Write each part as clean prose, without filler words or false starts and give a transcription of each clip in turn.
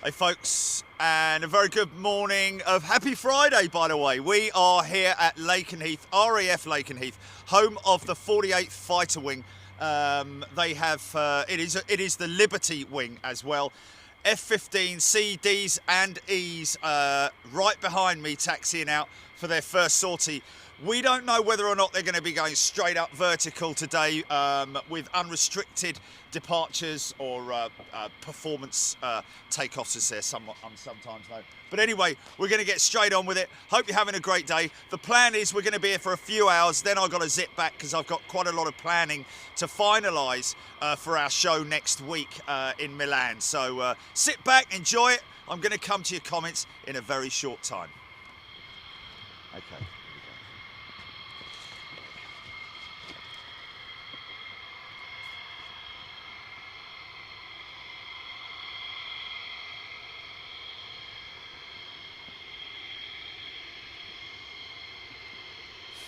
Hey folks, and a very good morning of Happy Friday, by the way. We are here at Lakenheath, RAF Lakenheath, home of the 48th Fighter Wing. They have, it is the Liberty Wing as well. F-15 C, Ds and Es right behind me taxiing out for their first sortie. We don't know whether or not they're going to be going straight up vertical today with unrestricted departures or performance takeoffs, as they're sometimes known. But anyway, we're going to get straight on with it. Hope you're having a great day. The plan is we're going to be here for a few hours, then I've got to zip back because I've got quite a lot of planning to finalise for our show next week in Milan. So sit back, enjoy it. I'm going to come to your comments in a very short time. Okay.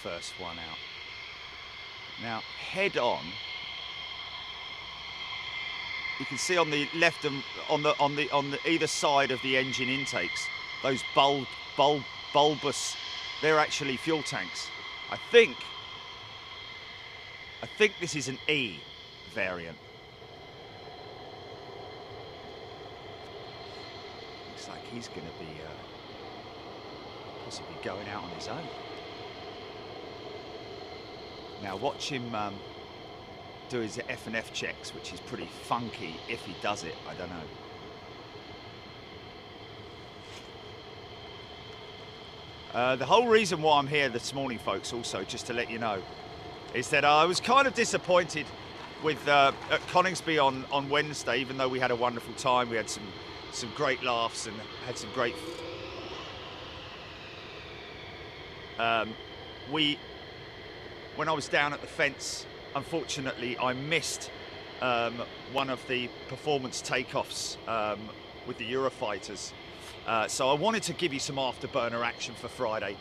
First one out. Now head on. You can see on the left and on the either side of the engine intakes, those bulbous. They're actually fuel tanks. I think this is an E variant. Looks like he's going to be possibly going out on his own. Now watch him do his F&F checks, which is pretty funky if he does it, I don't know. The whole reason why I'm here this morning, folks, also, just to let you know, is that I was kind of disappointed with at Coningsby on Wednesday, even though we had a wonderful time. We had some great laughs and had some great... When I was down at the fence, unfortunately, I missed one of the performance takeoffs with the Eurofighters. So I wanted to give you some afterburner action for Friday,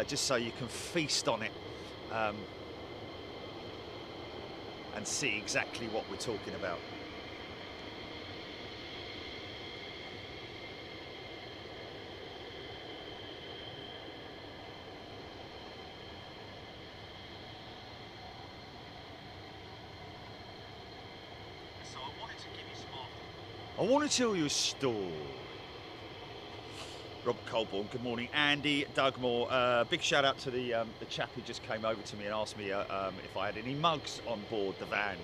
just so you can feast on it and see exactly what we're talking about. I want to tell you a story. Robert Colborne, good morning. Andy, Doug Moore, big shout out to the chap who just came over to me and asked me if I had any mugs on board the van.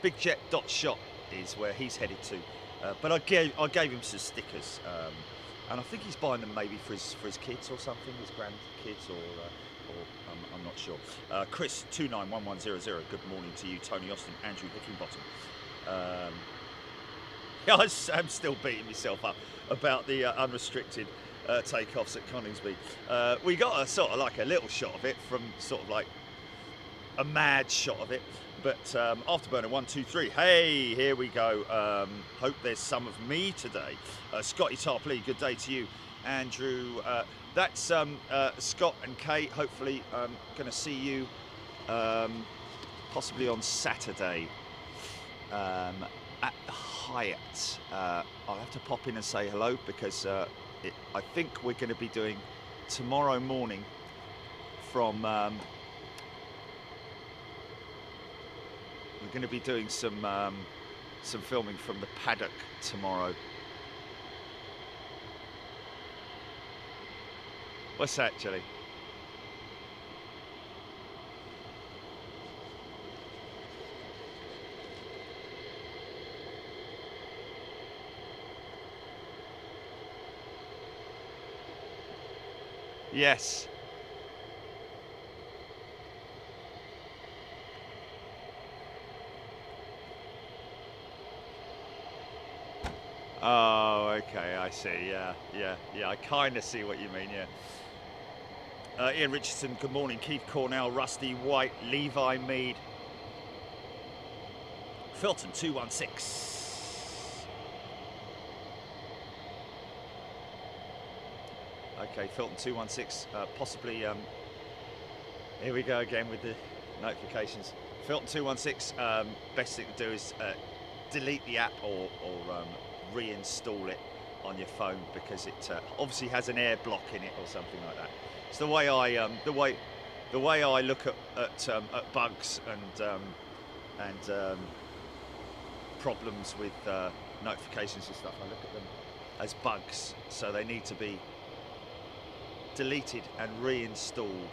BigJet.shop is where he's headed to, but I gave him some stickers, and I think he's buying them maybe for his kids or something, his grandkids, or I'm not sure. Chris 291100, good morning to you. Tony Austin, Andrew Hickinbottom. I'm still beating myself up about the unrestricted takeoffs at Coningsby. We got a sort of like a little shot of it from sort of like a mad shot of it. But afterburner 1, 2, 3. Hey, here we go. Hope there's some of me today. Scotty Tarpley, good day to you. Andrew, that's Scott and Kate. Hopefully, I'm going to see you possibly on Saturday. At the Hyatt. I'll have to pop in and say hello because I think we're going to be doing tomorrow morning from we're going to be doing some filming from the paddock tomorrow. What's that, Jelly? Yes. Oh, okay, I see. Yeah. I kind of see what you mean. Yeah. Ian Richardson, good morning. Keith Cornell, Rusty White, Levi Mead, Filton 216. Okay, Filton 216, possibly, here we go again with the notifications. Filton 216, best thing to do is delete the app or reinstall it on your phone because it obviously has an air block in it or something like that. It's the way I look at bugs and problems with notifications and stuff. I look at them as bugs, so they need to be deleted and reinstalled.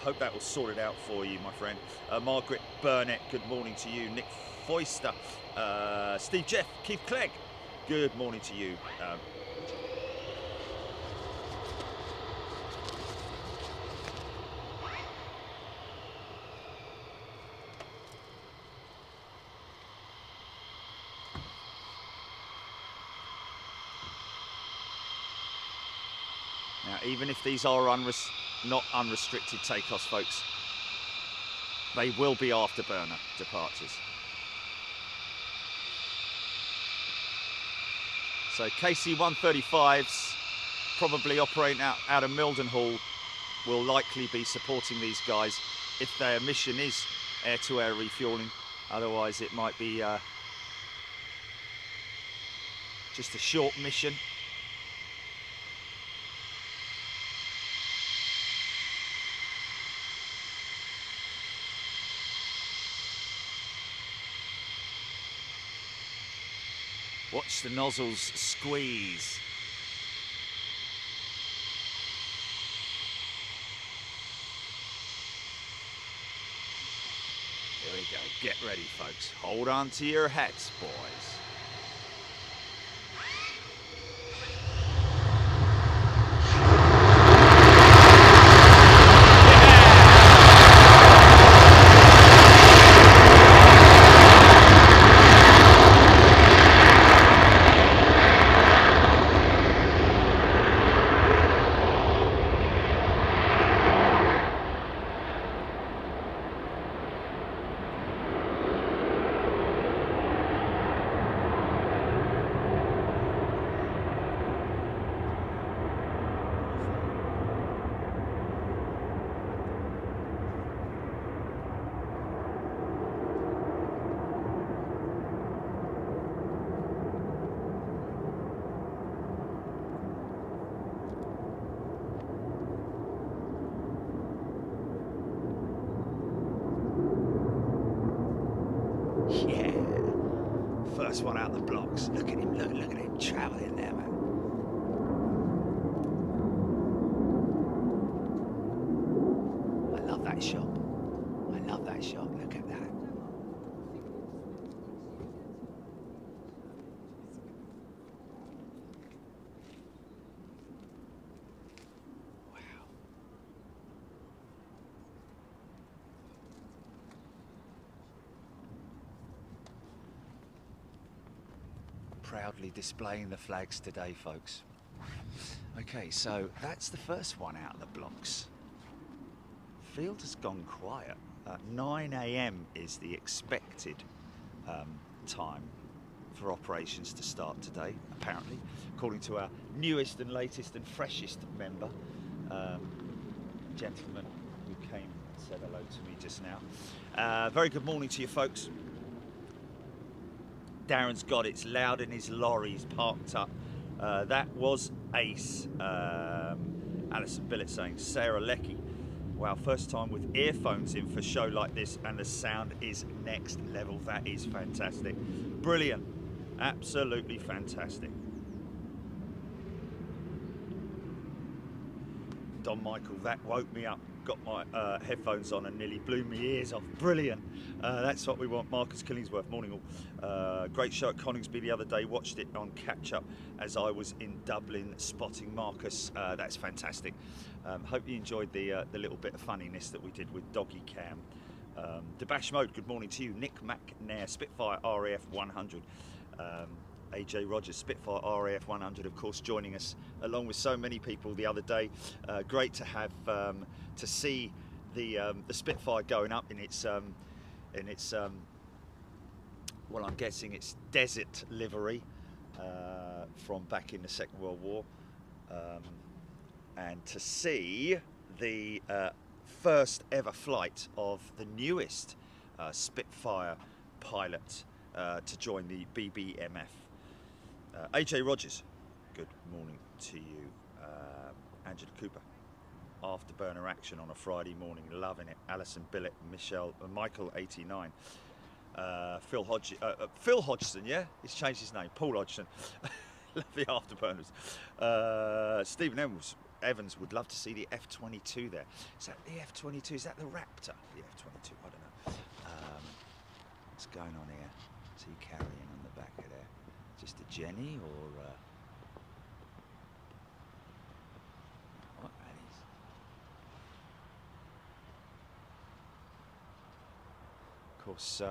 Hope that will sort it out for you, my friend. Margaret Burnett, good morning to you. Nick Foister, Steve Jeff, Keith Clegg, good morning to you. Now, even if these are not unrestricted takeoffs, folks, they will be afterburner departures. So KC-135s, probably operating out of Mildenhall, will likely be supporting these guys if their mission is air-to-air refueling. Otherwise, it might be just a short mission. Watch the nozzles squeeze. Here we go. Get ready, folks. Hold on to your hats, boys. Yeah, first one out the blocks. Look at him, look at him travelling there, man. I love that shot. I love that shot. Look at that. Proudly displaying the flags today, folks. Okay, so that's the first one out of the blocks. Field has gone quiet. 9 AM is the expected time for operations to start today, apparently, according to our newest and latest and freshest member, gentleman who came and said hello to me just now. Very good morning to you, folks. Darren's got it's loud in his lorry's parked up. That was Ace. Alison Billett saying, Sarah Leckie. Wow, first time with earphones in for a show like this, and the sound is next level. That is fantastic. Brilliant. Absolutely fantastic. Don Michael, that woke me up. Got my headphones on and nearly blew my ears off. Brilliant. That's what we want. Marcus Killingsworth, morning all. Great show at Coningsby the other day. Watched it on catch up as I was in Dublin spotting Marcus. That's fantastic. Hope you enjoyed the little bit of funniness that we did with Doggy Cam. Debash Mode, good morning to you. Nick McNair, Spitfire RAF 100. AJ Rogers, Spitfire RAF 100, of course, joining us along with so many people the other day. Great to have to see the Spitfire going up in its well, I'm guessing it's desert livery from back in the Second World War, and to see the first ever flight of the newest Spitfire pilot to join the BBMF. AJ Rogers, good morning to you. Angela Cooper. Afterburner action on a Friday morning, loving it. Alison Billett, Michael 89. Phil Hodgson, yeah? He's changed his name. Paul Hodgson. Love the afterburners. Stephen Evans would love to see the F-22 there. Is that the F-22? Is that the Raptor? The F-22, I don't know. What's going on here? What's he carrying on the back of there? Just a Jenny or... what that is? Of course,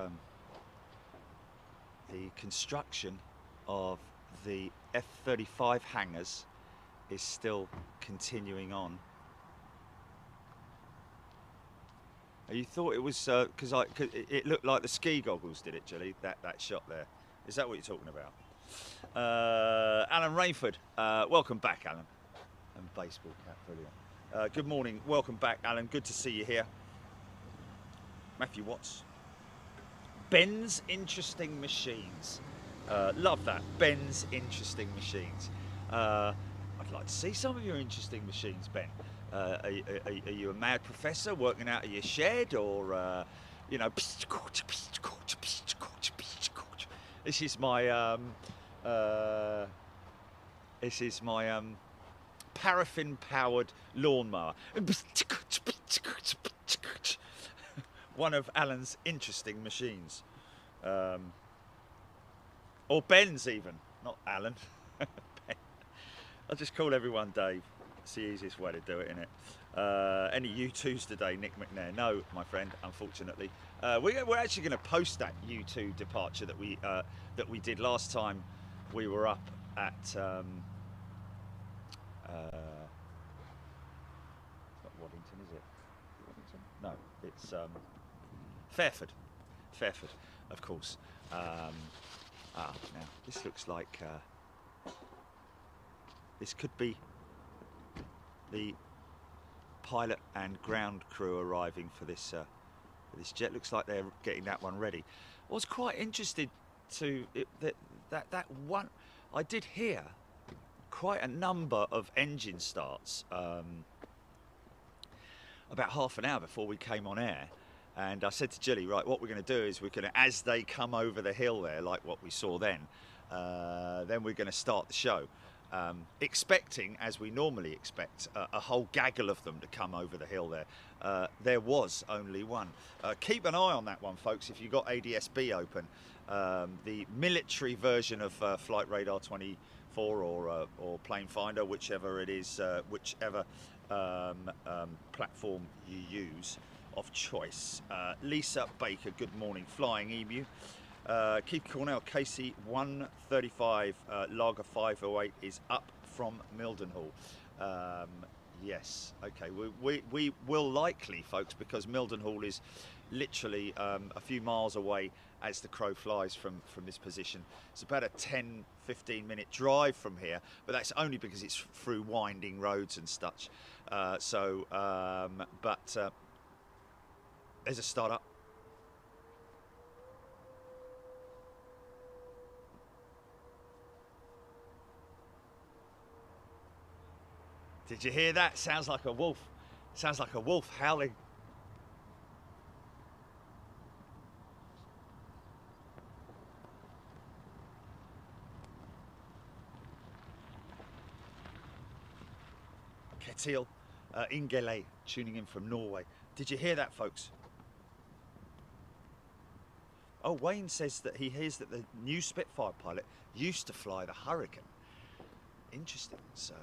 the construction of the F-35 hangars is still continuing on. You thought it was because it looked like the ski goggles, did it, Jilly? That shot there. Is that what you're talking about? Alan Rainford, welcome back, Alan. And baseball cap, brilliant. Good morning, welcome back, Alan. Good to see you here. Matthew Watts. Ben's Interesting Machines. Love that. Ben's Interesting Machines. I'd like to see some of your interesting machines, Ben. Are you a mad professor working out of your shed, or you know? This is my paraffin-powered lawnmower. One of Alan's interesting machines, or Ben's even, not Alan. Ben. I'll just call everyone Dave. It's the easiest way to do it, isn't it? Any U2s today, Nick McNair? No, my friend, unfortunately. We're actually going to post that U2 departure that we did last time we were up at. It's not Waddington, is it? Waddington? No, it's Fairford. Fairford, of course. Now this looks like this could be the pilot and ground crew arriving for this jet. Looks like they're getting that one ready. I was quite interested to that one. I did hear quite a number of engine starts about half an hour before we came on air, and I said to Jilly, right, what we're going to do is we're going to, as they come over the hill there, like what we saw then we're going to start the show. Expecting, as we normally expect, a whole gaggle of them to come over the hill there. There was only one. Keep an eye on that one, folks, if you've got ADS-B open. The military version of Flight Radar 24 or Plane Finder, whichever it is, whichever platform you use of choice. Lisa Baker, good morning. Flying Emu. Keith Cornell, KC 135 Lager 508 is up from Mildenhall. Yes, okay, we will likely, folks, because Mildenhall is literally a few miles away as the crow flies from this position. It's about a 10-15 minute drive from here, but that's only because it's through winding roads and such. There's a start-up. Did you hear that? Sounds like a wolf. Sounds like a wolf howling. Ketil Ingele tuning in from Norway. Did you hear that, folks? Oh, Wayne says that he hears that the new Spitfire pilot used to fly the Hurricane. Interesting. So,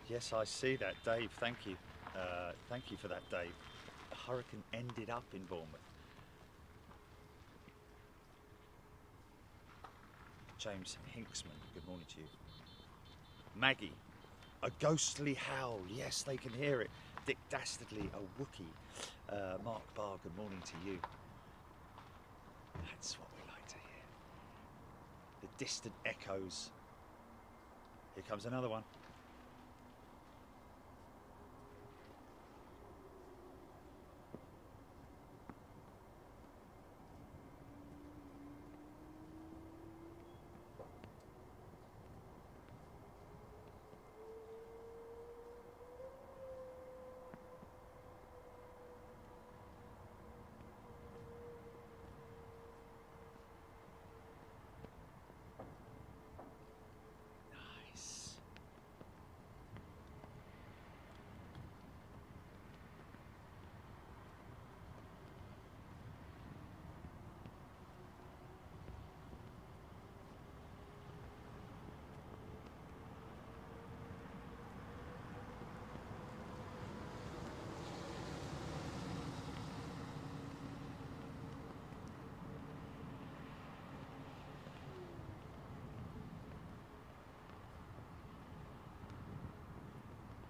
yes, I see that, Dave. Thank you. Thank you for that, Dave. The Hurricane ended up in Bournemouth. James Hinksman, good morning to you. Maggie, a ghostly howl. Yes, they can hear it. Dick Dastardly, a Wookiee. Mark Barr, good morning to you. That's what we like to hear. The distant echoes. Here comes another one. Nice.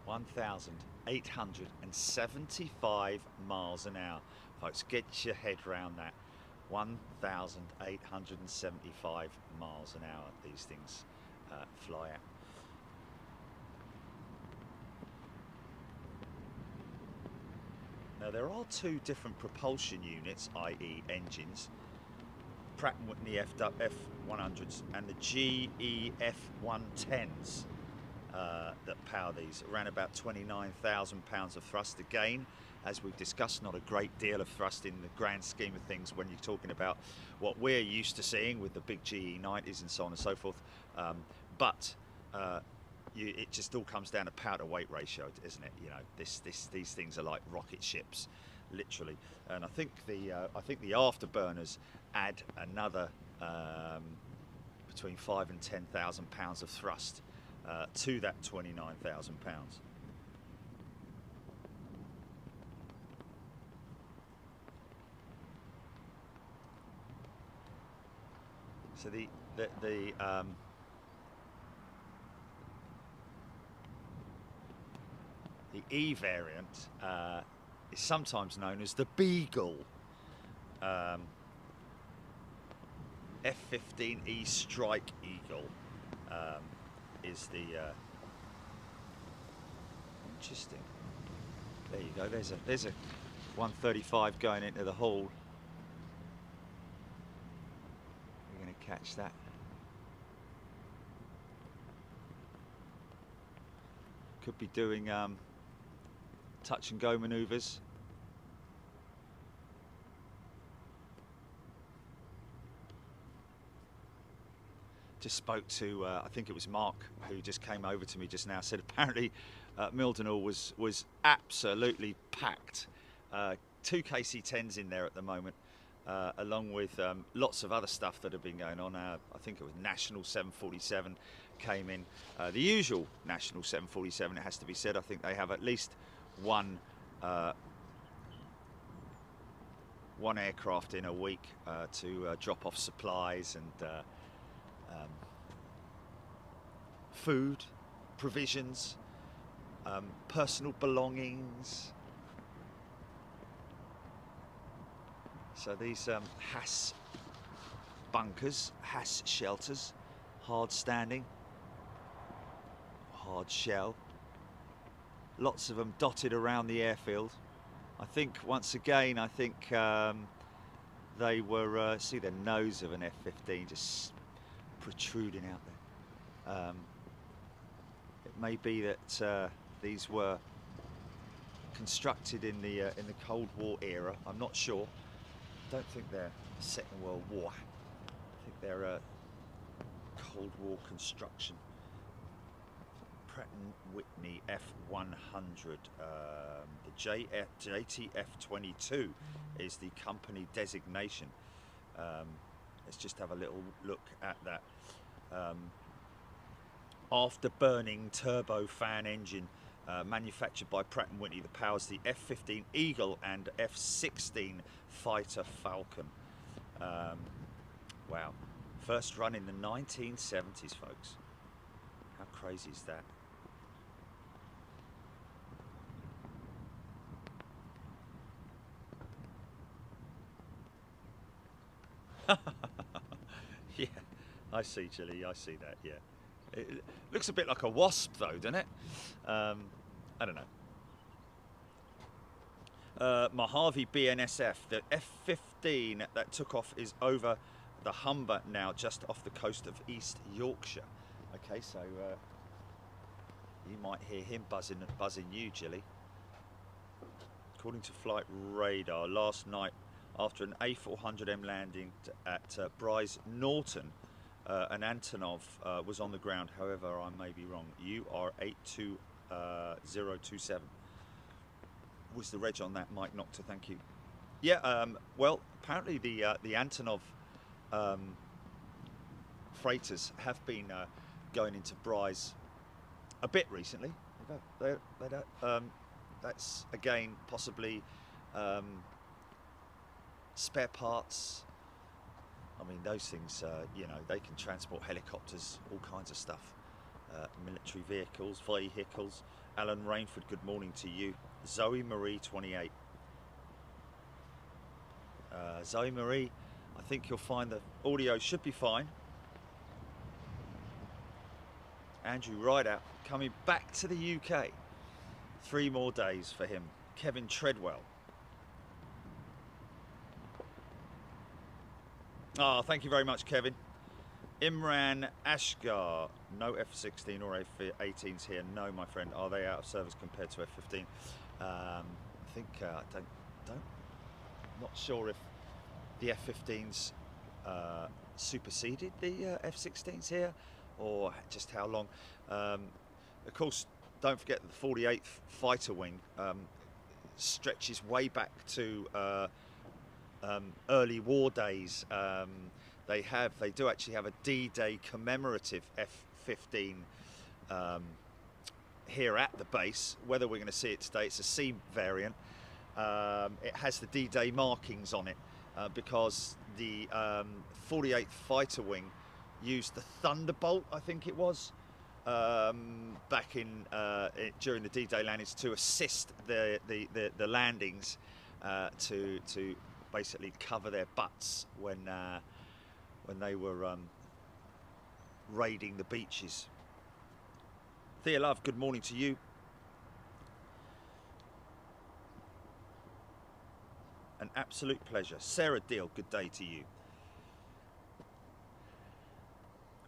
(1,875 miles an hour. Folks, get your head round that. 1,875 miles an hour these things fly at. Now there are two different propulsion units, i.e. engines. Pratt & Whitney F100s and the GE F110s that power these. Around about 29,000 pounds of thrust. Again, as we've discussed, not a great deal of thrust in the grand scheme of things when you're talking about what we're used to seeing with the big GE 90s and so on and so forth. But it just all comes down to power to weight ratio, isn't it? You know, these things are like rocket ships, literally. And I think the afterburners add another between 5,000 and 10,000 pounds of thrust to that 29,000 pounds. So the E variant is sometimes known as the Beagle. F-15E Strike Eagle is the interesting. There you go. There's a 135 going into the hull. We're going to catch that. Could be doing touch and go maneuvers. Just spoke to, I think it was Mark, who just came over to me just now, said apparently Mildenhall was absolutely packed. 2 KC-10s in there at the moment, along with lots of other stuff that have been going on. I think it was National 747 came in. The usual National 747, it has to be said. I think they have at least one aircraft in a week to drop off supplies and food, provisions, personal belongings. So these HASS bunkers, HASS shelters, hard standing, hard shell. Lots of them dotted around the airfield. I think once again, they were, see the nose of an F-15 just protruding out there. It may be that these were constructed in the Cold War era. I'm not sure. I don't think they're Second World War. I think they're a Cold War construction. Pratt & Whitney F100. The JTF-22 is the company designation. Let's just have a little look at that. Afterburning turbofan engine manufactured by Pratt & Whitney that powers the F-15 Eagle and F-16 Fighter Falcon. Wow. First run in the 1970s, folks. How crazy is that? Yeah, I see, Chilly. I see that. Yeah, it looks a bit like a wasp, though, doesn't it? I don't know. Mojave BNSF, the F-15 that took off is over the Humber now, just off the coast of East Yorkshire. Okay, so you might hear him buzzing you, Jilly. According to flight radar, last night after an A400M landing at Bryce Norton, an Antonov was on the ground. However, I may be wrong. UR82027 was the reg on that, Mike Nocta. Thank you. Yeah. Well, apparently the Antonov freighters have been going into Bryce a bit recently. That's again possibly spare parts. I mean, those things, you know, they can transport helicopters, all kinds of stuff, military vehicles. Alan Rainford, good morning to you. Zoe Marie 28. Zoe Marie, I think you'll find the audio should be fine. Andrew Rideout coming back to the UK. 3 more days for him. Kevin Treadwell. Oh, thank you very much, Kevin. Imran Ashgar. No F-16 or F-18s here. No, my friend. Are they out of service compared to F-15? I think not sure if the F-15s superseded the F-16s here, or just how long. Of course, don't forget that the 48th Fighter Wing stretches way back to early war days. They do actually have a D-Day commemorative F-15 here at the base. Whether we're going to see it today, it's a C variant. It has the D-Day markings on it because the 48th Fighter Wing used the Thunderbolt, I think it was, back in during the D-Day landings to assist the landings to basically cover their butts when they were raiding the beaches. Thea Love, good morning to you. An absolute pleasure. Sarah Deal, good day to you.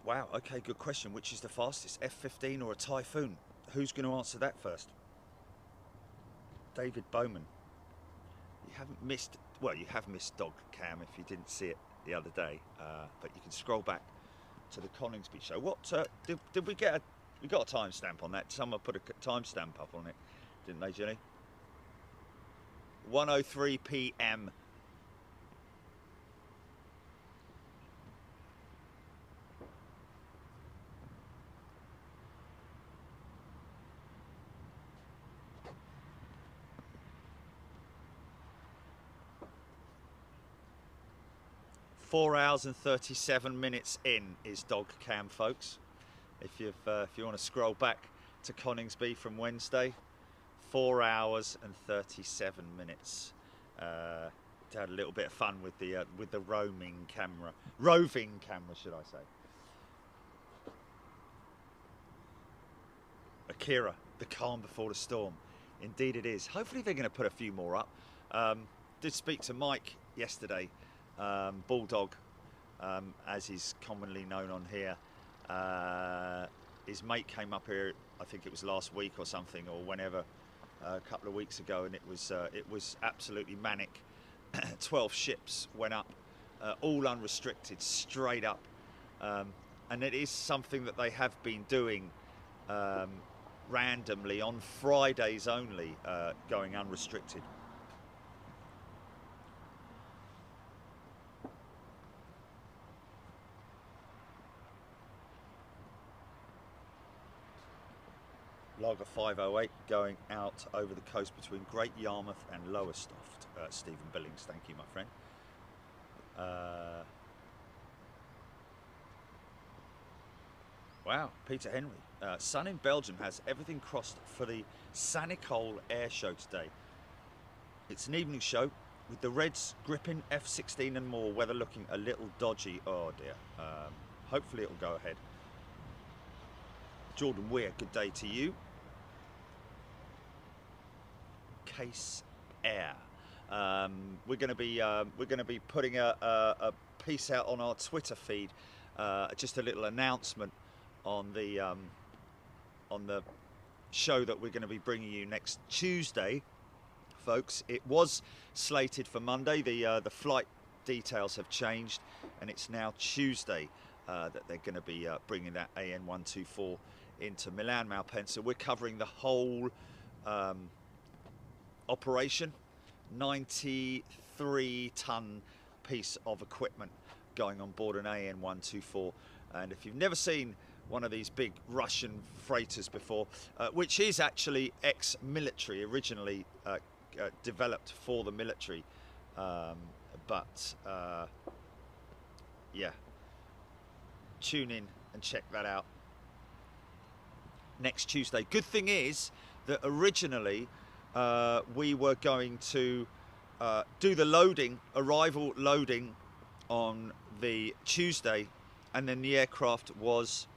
Wow, okay, good question. Which is the fastest, F-15 or a Typhoon? Who's going to answer that first? David Bowman. You haven't missed, well, you have missed Dog Cam if you didn't see it the other day, but you can scroll back to the Coningsby show. What did we get? We got a timestamp on that. Someone put a timestamp up on it, didn't they, Jenny? 1:03 p.m. Four hours and 37 minutes in is Dog Cam, folks. If you want to scroll back to Coningsby from Wednesday, 4 hours and 37 minutes. Had a little bit of fun with the roving camera, should I say? Akira, the calm before the storm. Indeed, it is. Hopefully, they're going to put a few more up. Did speak to Mike yesterday. Bulldog, as he's commonly known on here. His mate came up here, I think it was last week or something, or whenever, a couple of weeks ago, and it was absolutely manic. 12 ships went up, all unrestricted, straight up, and it is something that they have been doing randomly on Fridays only, going unrestricted. Lager 508 going out over the coast between Great Yarmouth and Lowestoft. Stephen Billings, thank you, my friend. Wow, Peter Henry. Sun in Belgium has everything crossed for the Sanicole Airshow today. It's an evening show. with the Reds gripping F-16 and more, weather looking a little dodgy. Oh dear. Hopefully it'll go ahead. Jordan Weir, good day to you. Case Air. We're going to be putting a piece out on our Twitter feed, just a little announcement on the show that we're going to be bringing you next Tuesday, folks. It was slated for Monday. The flight details have changed, and it's now Tuesday that they're going to be bringing that AN124 into Milan Malpensa. We're covering the whole operation. 93-ton piece of equipment going on board an AN124, and if you've never seen one of these big Russian freighters before, which is actually ex-military, originally developed for the military, but yeah, tune in and check that out next Tuesday. Good thing is that originally we were going to do the loading, arrival loading, on the Tuesday, and then the aircraft was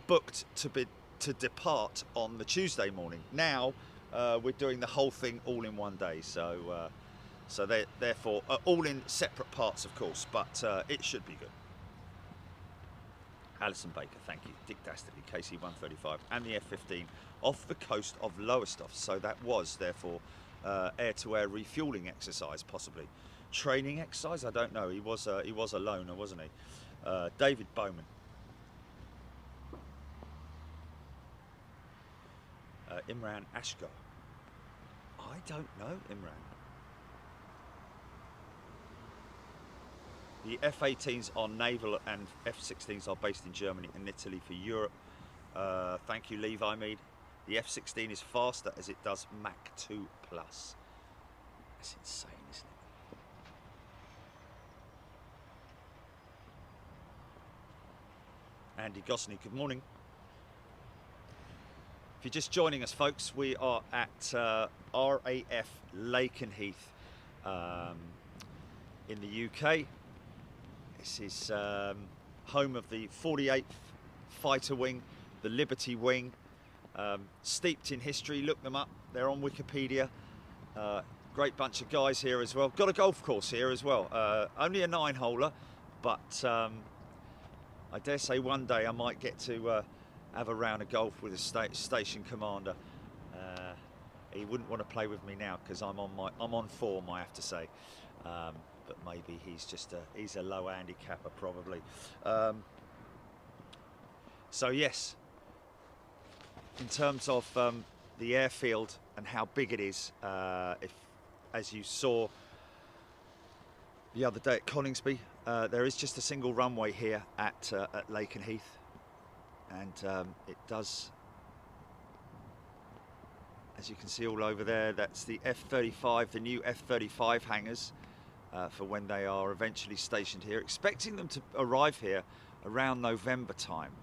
booked to depart on the Tuesday morning. Now we're doing the whole thing all in one day, so they're therefore all in separate parts, of course, but it should be good. Alison Baker, thank you. Dick Dastardly, KC-135 and the F-15 off the coast of Lowestoft. So that was therefore air-to-air refueling exercise, possibly training exercise. I don't know. He was a loner, wasn't he? David Bowman. Imran Ashgar. I don't know Imran. The F-18s are naval and F-16s are based in Germany and Italy for Europe. Thank you, Levi Mead. The F-16 is faster as it does Mach 2+. That's insane, isn't it? Andy Gosney, good morning. If you're just joining us, folks, we are at RAF Lakenheath in the UK. This is home of the 48th Fighter Wing, the Liberty Wing, steeped in history. Look them up, they're on Wikipedia. Great bunch of guys here as well. Got a golf course here as well. Only a 9-holer, but I dare say one day I might get to have a round of golf with a station commander. He wouldn't want to play with me now because I'm on form, I have to say. But maybe he's a low handicapper probably. So yes, in terms of the airfield and how big it is, as you saw the other day at Coningsby, there is just a single runway here at Lakenheath, and it does, as you can see all over there, that's the F-35, the new F-35 hangars for when they are eventually stationed here. Expecting them to arrive here around November time.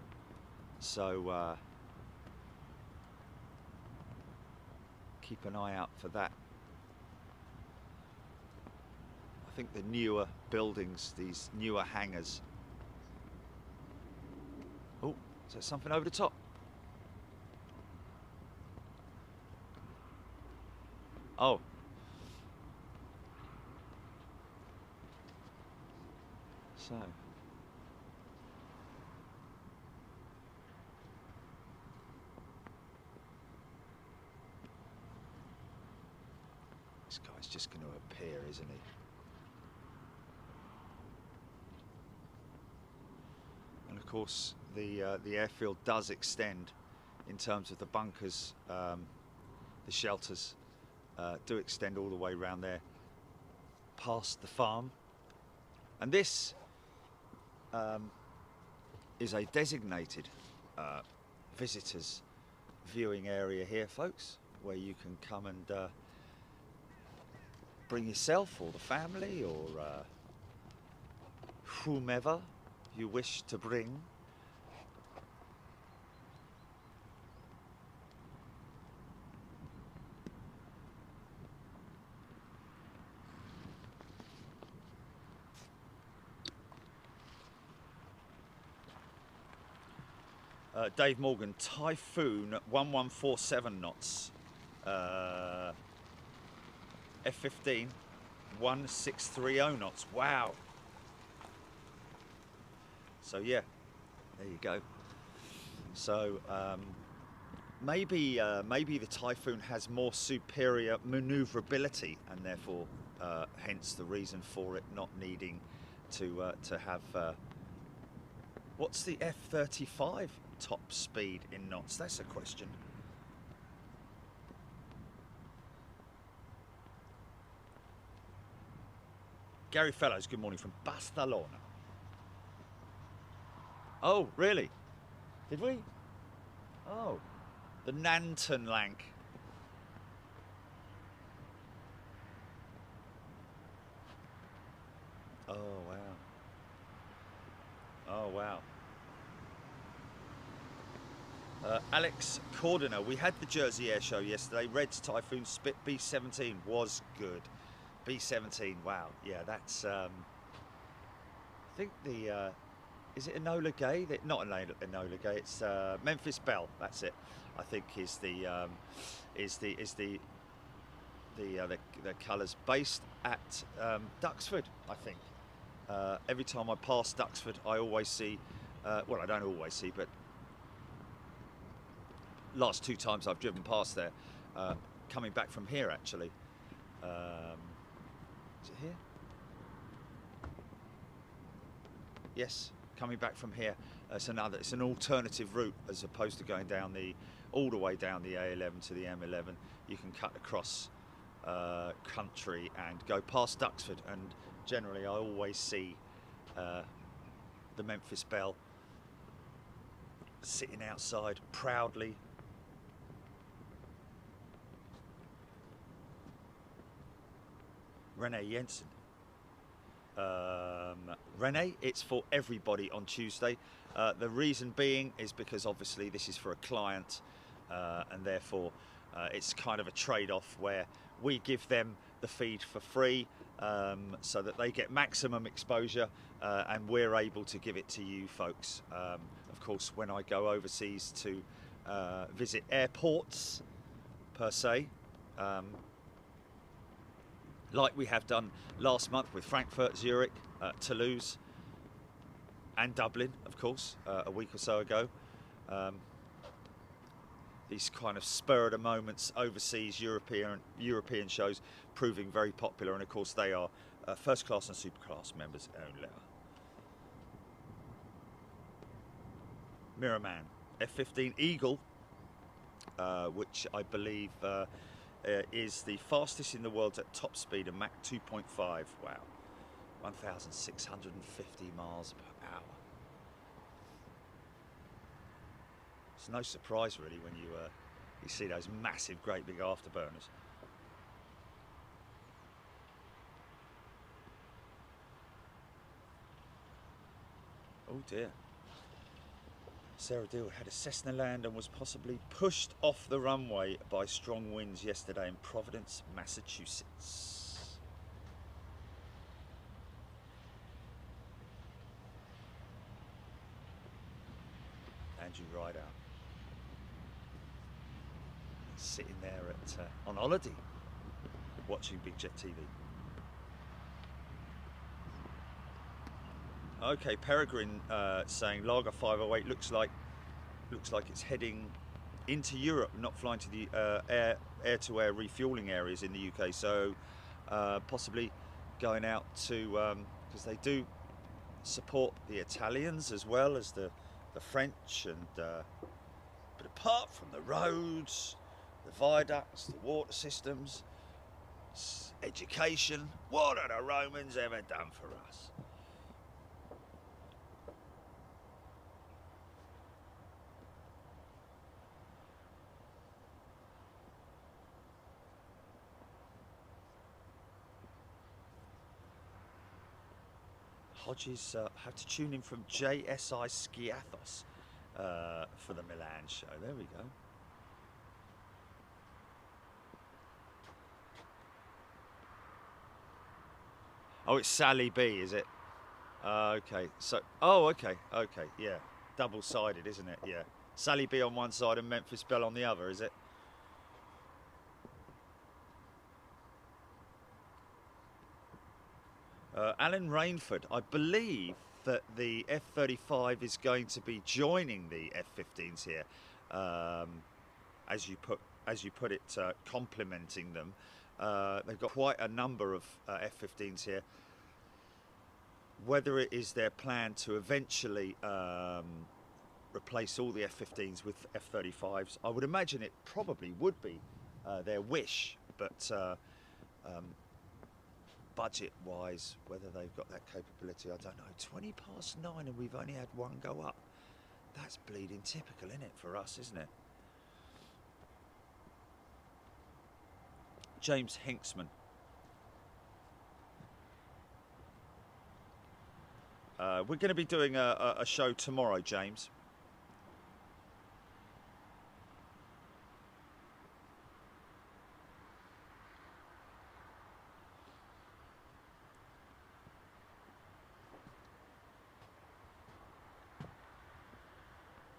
So keep an eye out for that. I think the newer buildings, these newer hangars. Oh, is there something over the top? Oh. So. This guy's just going to appear, isn't he? And of course, the airfield does extend in terms of the bunkers. The shelters do extend all the way around there, past the farm. And this is a designated visitors viewing area here, folks, where you can come and bring yourself or the family or whomever you wish to bring. Dave Morgan, Typhoon 1147 knots. F-15 1630 knots. Wow. So yeah, there you go. So maybe the Typhoon has more superior maneuverability, and therefore hence the reason for it not needing to have what's the F-35 top speed in knots? That's a question. Gary Fellows, good morning from Barcelona. Oh, really? Did we? Oh, the Nanton Lank. Oh, wow. Oh, wow. Alex Cordiner, we had the Jersey Airshow yesterday. Red's Typhoon Spit B-17 was good. B-17, wow. Yeah, that's, I think the, is it Enola Gay? Not Enola Gay, it's Memphis Belle, that's it. I think is the colours, based at Duxford, I think. Every time I pass Duxford, I always see, well, I don't always see, but last 2 times I've driven past there, coming back from here actually. Is it here? Yes, coming back from here. It's an alternative route as opposed to going down all the way down the A11 to the M11. You can cut across country and go past Duxford, and generally I always see the Memphis Belle sitting outside proudly. Renee Jensen. Renee, it's for everybody on Tuesday. The reason being is because obviously this is for a client, and therefore it's kind of a trade-off where we give them the feed for free, so that they get maximum exposure, and we're able to give it to you folks. Of course, when I go overseas to visit airports per se, like we have done last month with Frankfurt, Zurich, Toulouse and Dublin, of course, a week or so ago. These kind of spur of the moments overseas European shows proving very popular, and of course they are first class and super class members only. Mirrorman, F-15 Eagle, which I believe is the fastest in the world at top speed, a Mach 2.5. Wow, 1,650 miles per hour. It's no surprise really when you see those massive, great big afterburners. Oh dear. Sarah Deal had a Cessna land and was possibly pushed off the runway by strong winds yesterday in Providence, Massachusetts. Andrew Rideout, sitting there on holiday, watching Big Jet TV. Okay, Peregrine saying Lager 508 looks like it's heading into Europe, not flying to the air-to-air refueling areas in the UK. So possibly going out to, because they do support the Italians as well as the French, and but apart from the roads, the viaducts, the water systems, education, what have the Romans ever done for us? Hodges have to tune in from JSI Skiathos for the Milan show. There we go. Oh, it's Sally B, is it? Okay. So, oh, okay, yeah. double-sided, isn't it? Yeah. Sally B on one side and Memphis Belle on the other, is it? Alan Rainford, I believe that the F-35 is going to be joining the F-15s here, as you put it, complementing them. They've got quite a number of F-15s here. Whether it is their plan to eventually replace all the F-15s with F-35s, I would imagine it probably would be their wish, but budget-wise, whether they've got that capability, I don't know. 20 past 9 and we've only had one go up. That's bleeding typical, isn't it, for us, isn't it? James Hinksman. We're going to be doing a show tomorrow, James.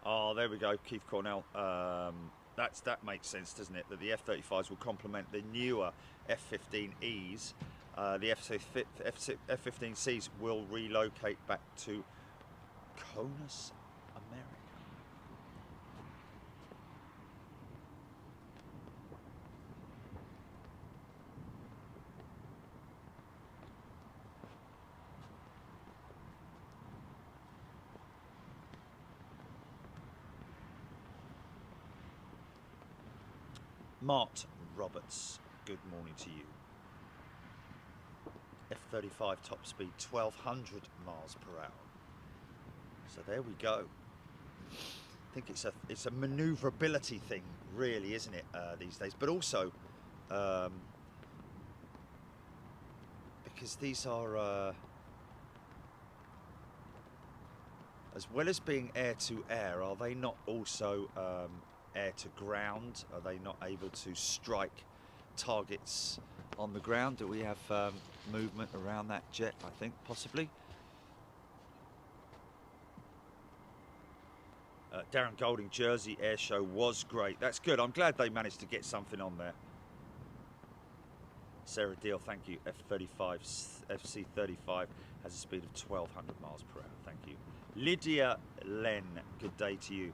Oh, there we go, Keith Cornell. That makes sense, doesn't it? That the F-35s will complement the newer F-15Es. The F-15Cs will relocate back to Conus, America. Mart Roberts, good morning to you. F-35 top speed 1200 miles per hour. So there we go. I think it's a manoeuvrability thing, really, isn't it, these days? But also because these are as well as being air to air, are they not also air to ground? Are they not able to strike targets on the ground? Do we have movement around that jet? I think possibly. Darren Golding, Jersey Airshow was great. That's good. I'm glad they managed to get something on there. Sarah Deal, thank you. F-35, FC-35 has a speed of 1200 miles per hour. Thank you. Lydia Len, good day to you.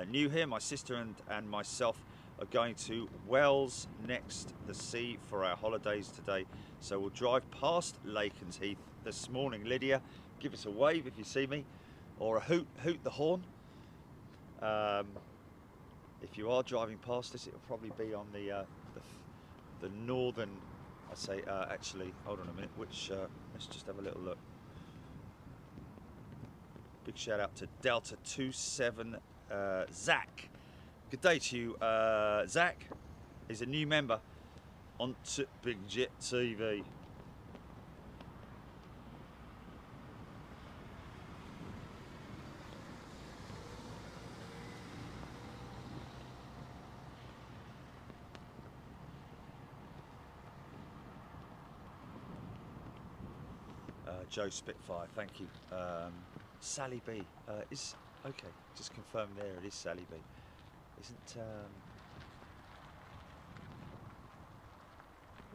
New here, my sister and myself are going to Wells next the sea for our holidays today. So we'll drive past Lakenheath this morning. Lydia, give us a wave if you see me, or a hoot the horn. If you are driving past us, it'll probably be on the northern. I say actually, hold on a minute. Which let's just have a little look. Big shout out to Delta 27 Zach. Good day to you, Zach. He's a new member on Big Jet TV. Joe Spitfire, thank you. Sally B is okay. Just confirm there. It is Sally B.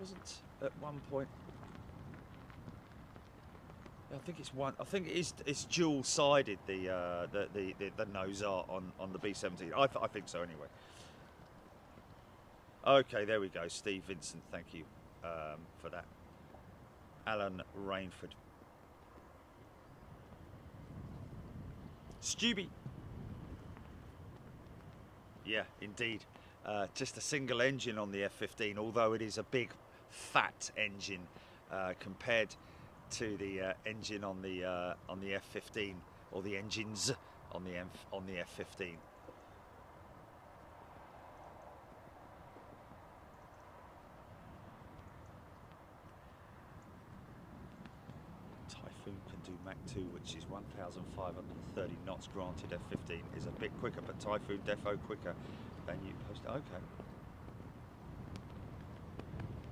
Wasn't at one point. I think it's one. I think it's dual-sided. The nose art on the B-17. I think so anyway. Okay, there we go. Steve Vincent, thank you for that. Alan Rainford. Stubby. Yeah, indeed. Just a single engine on the F-15, although it is a big, fat engine compared to the engine on the F-15, or the engines on the F-15. Typhoon can do Mach 2, which is 1,530 knots. Granted, F-15 is a bit quicker, but Typhoon defo quicker than you post. Okay.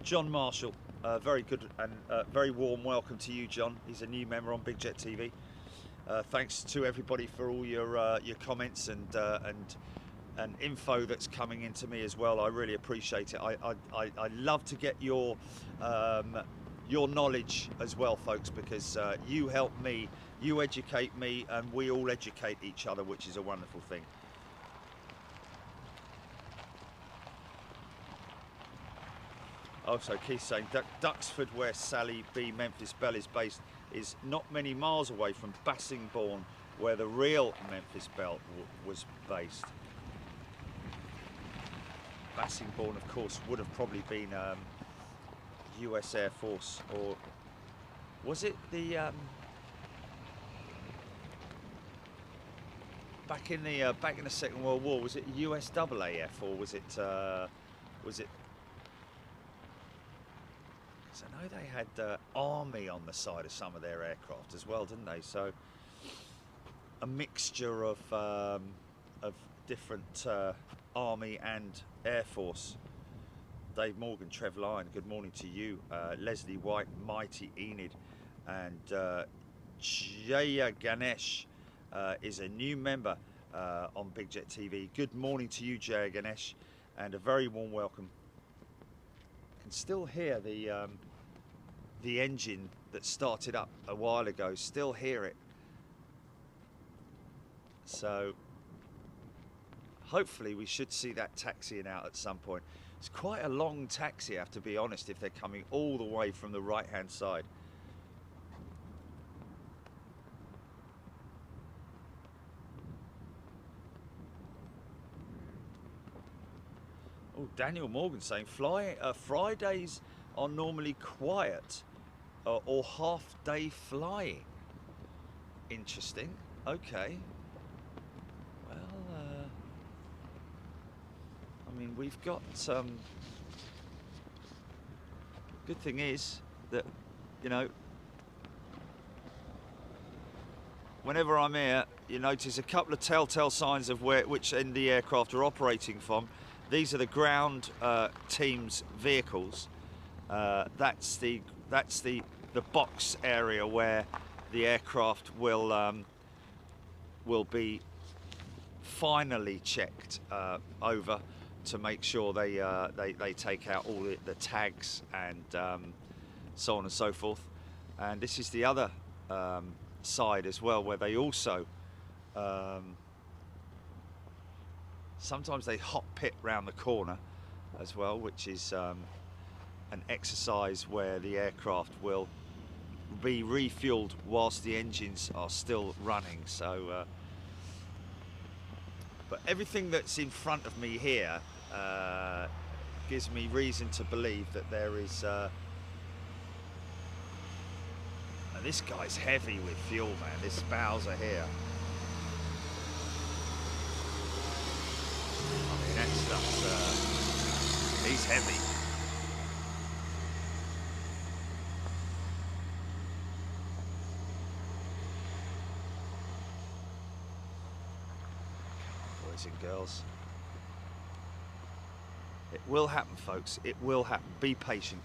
John Marshall, very good and very warm welcome to you, John. He's a new member on Big Jet TV. Thanks to everybody for all your comments and info that's coming into me as well. I really appreciate it. I love to get your knowledge as well, folks, because you help me, you educate me, and we all educate each other, which is a wonderful thing. Also, Keith saying Duxford, where Sally B. Memphis Belle is based, is not many miles away from Bassingbourn, where the real Memphis Belle was based. Bassingbourn, of course, would have probably been US Air Force, or was it the back in the Second World War? Was it USAAF, or was it? Because I know they had Army on the side of some of their aircraft as well, didn't they? So a mixture of different Army and Air Force. Dave Morgan, Trev Lyon, good morning to you. Leslie White, Mighty Enid, and Jaya Ganesh is a new member on Big Jet TV. Good morning to you, Jaya Ganesh, and a very warm welcome. I can still hear the engine that started up a while ago. Still hear it. So hopefully we should see that taxiing out at some point. It's quite a long taxi, I have to be honest, if they're coming all the way from the right-hand side. Oh, Daniel Morgan saying Fridays are normally quiet or half-day flying. Interesting. Okay. Well, I mean, we've got good thing is that, you know, whenever I'm here, you notice a couple of telltale signs of which end the aircraft are operating from. These are the ground team's vehicles. That's the box area where the aircraft will be finally checked over to make sure they take out all the tags and so on and so forth. And this is the other side as well, where they also sometimes they hot pit round the corner as well, which is an exercise where the aircraft will be refueled whilst the engines are still running. So but everything that's in front of me here gives me reason to believe that there is and this guy's heavy with fuel, man. This Bowser here, I mean, that stuff's he's heavy. Boys and girls, it will happen, folks. It will happen. Be patient.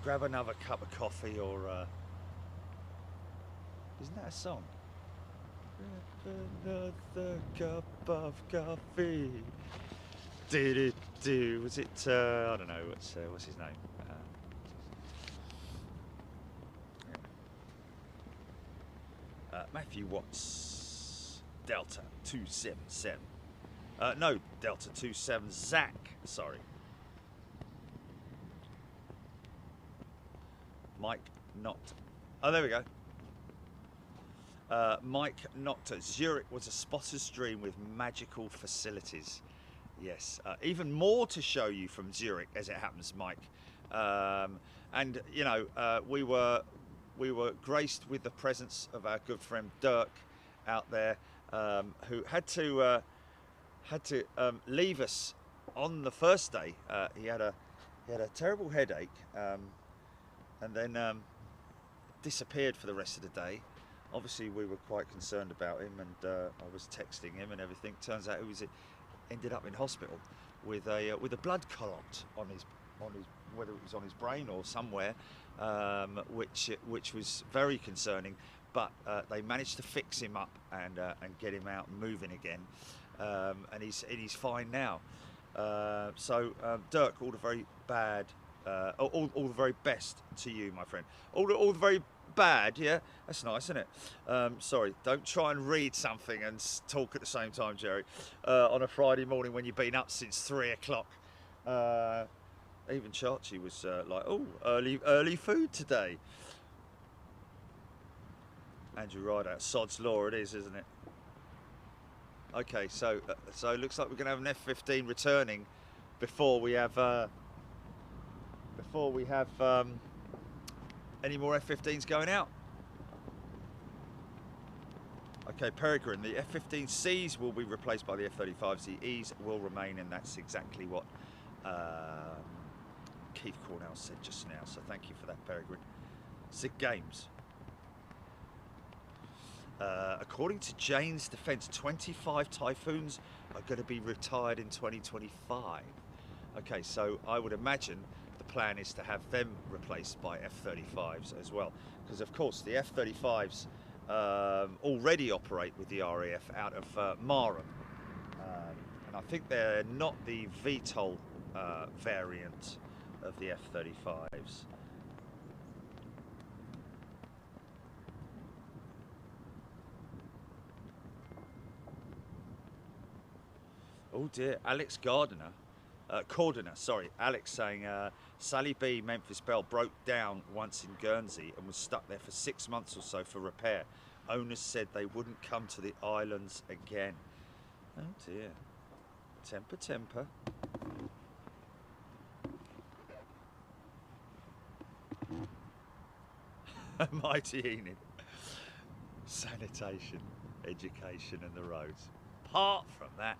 Grab another cup of coffee, or isn't that a song? Grab another cup of coffee. Do. Was it? I don't know. What's his name? Matthew Watts, Delta 277. No, Delta 27 Zach. Sorry. Mike Not. Oh, there we go. Mike Nocta. Zurich was a spotter's dream with magical facilities. Yes, even more to show you from Zurich, as it happens, Mike. And you know, we were graced with the presence of our good friend Dirk out there, who had to leave us on the first day. He had a terrible headache, and then disappeared for the rest of the day. Obviously, we were quite concerned about him, and I was texting him and everything. Turns out he ended up in hospital with a blood clot on his whether it was on his brain or somewhere, which was very concerning. but they managed to fix him up and get him out and moving again, and he's fine now. So Dirk, all the very best to you, my friend. All the very bad, yeah? That's nice, isn't it? Sorry, don't try and read something and talk at the same time, Jerry, on a Friday morning when you've been up since 3 o'clock. Even Chachi was like, oh, early food today. Andrew Rideout, sod's law it is, isn't it? Okay, so it looks like we're going to have an F-15 returning before we have any more F-15s going out. Okay, Peregrine, the F-15Cs will be replaced by the F-35s. The Es will remain, and that's exactly what Keith Cornell said just now. So thank you for that, Peregrine. Sig Games. According to Jane's Defence, 25 Typhoons are going to be retired in 2025. Okay, so I would imagine the plan is to have them replaced by F-35s as well, because of course the F-35s already operate with the RAF out of Marham, and I think they're not the VTOL variant of the F-35s. Oh dear, Alex Cordiner, sorry, Alex saying Sally B Memphis Belle broke down once in Guernsey and was stuck there for 6 months or so for repair. Owners said they wouldn't come to the islands again. Oh dear. Temper. Mighty Enid. Sanitation, education and the roads. Apart from that,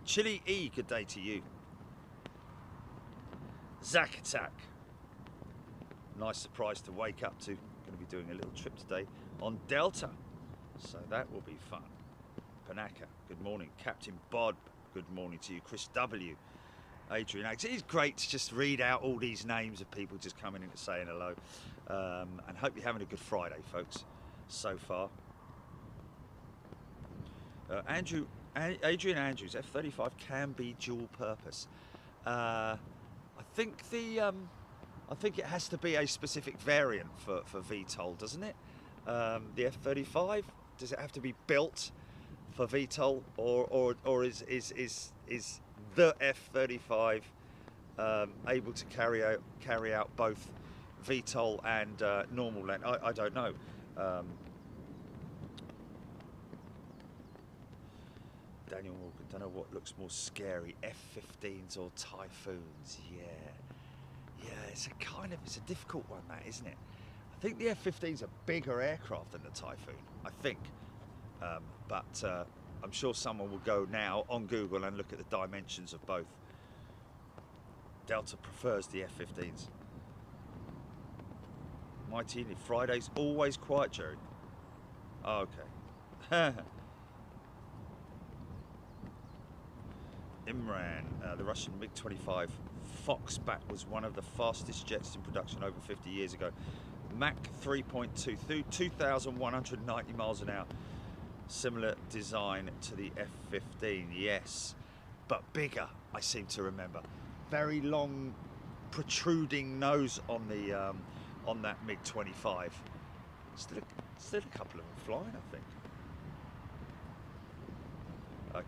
Chili E, good day to you. Zack Attack. Nice surprise to wake up to. Going to be doing a little trip today on Delta, so that will be fun. Panaka, good morning. Captain Bod, good morning to you. Chris W. Adrian X. It's great to just read out all these names of people just coming in and saying hello. And hope you're having a good Friday, folks, so far. Adrian Andrews, F-35 can be dual purpose. I think it has to be a specific variant for VTOL, doesn't it? The F-35, does it have to be built for VTOL, or is the F-35 able to carry out both VTOL and normal land? I don't know. Daniel Morgan, don't know what looks more scary, F-15s or Typhoons. Yeah, it's a difficult one, that, isn't it? I think the F-15's a bigger aircraft than the Typhoon, I think. But I'm sure someone will go now on Google and look at the dimensions of both. Delta prefers the F-15s. Mighty Enid, Friday's always quiet, Jerry. Oh, okay. Imran, the Russian MiG-25 Foxbat was one of the fastest jets in production over 50 years ago. Mach 3.2, 2,190 miles an hour. Similar design to the F-15, yes, but bigger, I seem to remember. Very long, protruding nose on the on that MiG-25. Still a couple of them flying, I think.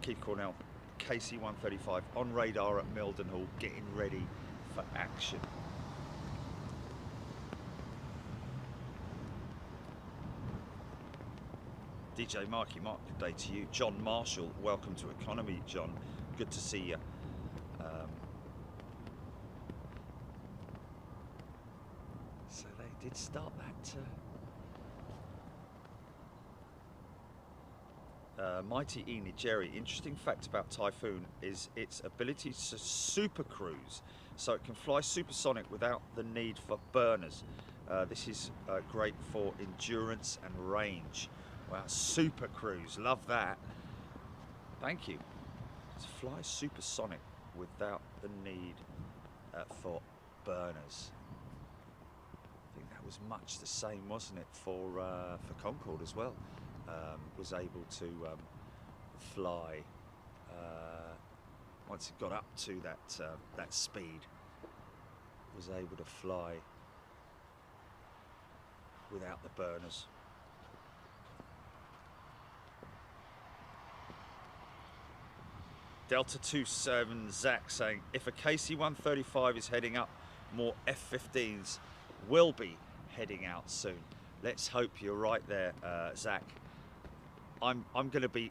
Keith Cornell, KC-135 on radar at Mildenhall, getting ready for action. DJ Marky Mark, good day to you. John Marshall, welcome to Economy, John. Good to see you. So they did start that. Mighty Enid, Jerry, interesting fact about Typhoon is its ability to super cruise, so it can fly supersonic without the need for burners. This is great for endurance and range. Wow, super cruise, love that. Thank you. To fly supersonic without the need for burners. was much the same, wasn't it, for Concorde as well? Was able to fly once it got up to that speed. Was able to fly without the burners. Delta 27 Zach saying, if a KC-135 is heading up, more F-15s will be heading out soon. Let's hope you're right there, Zach. I'm going to be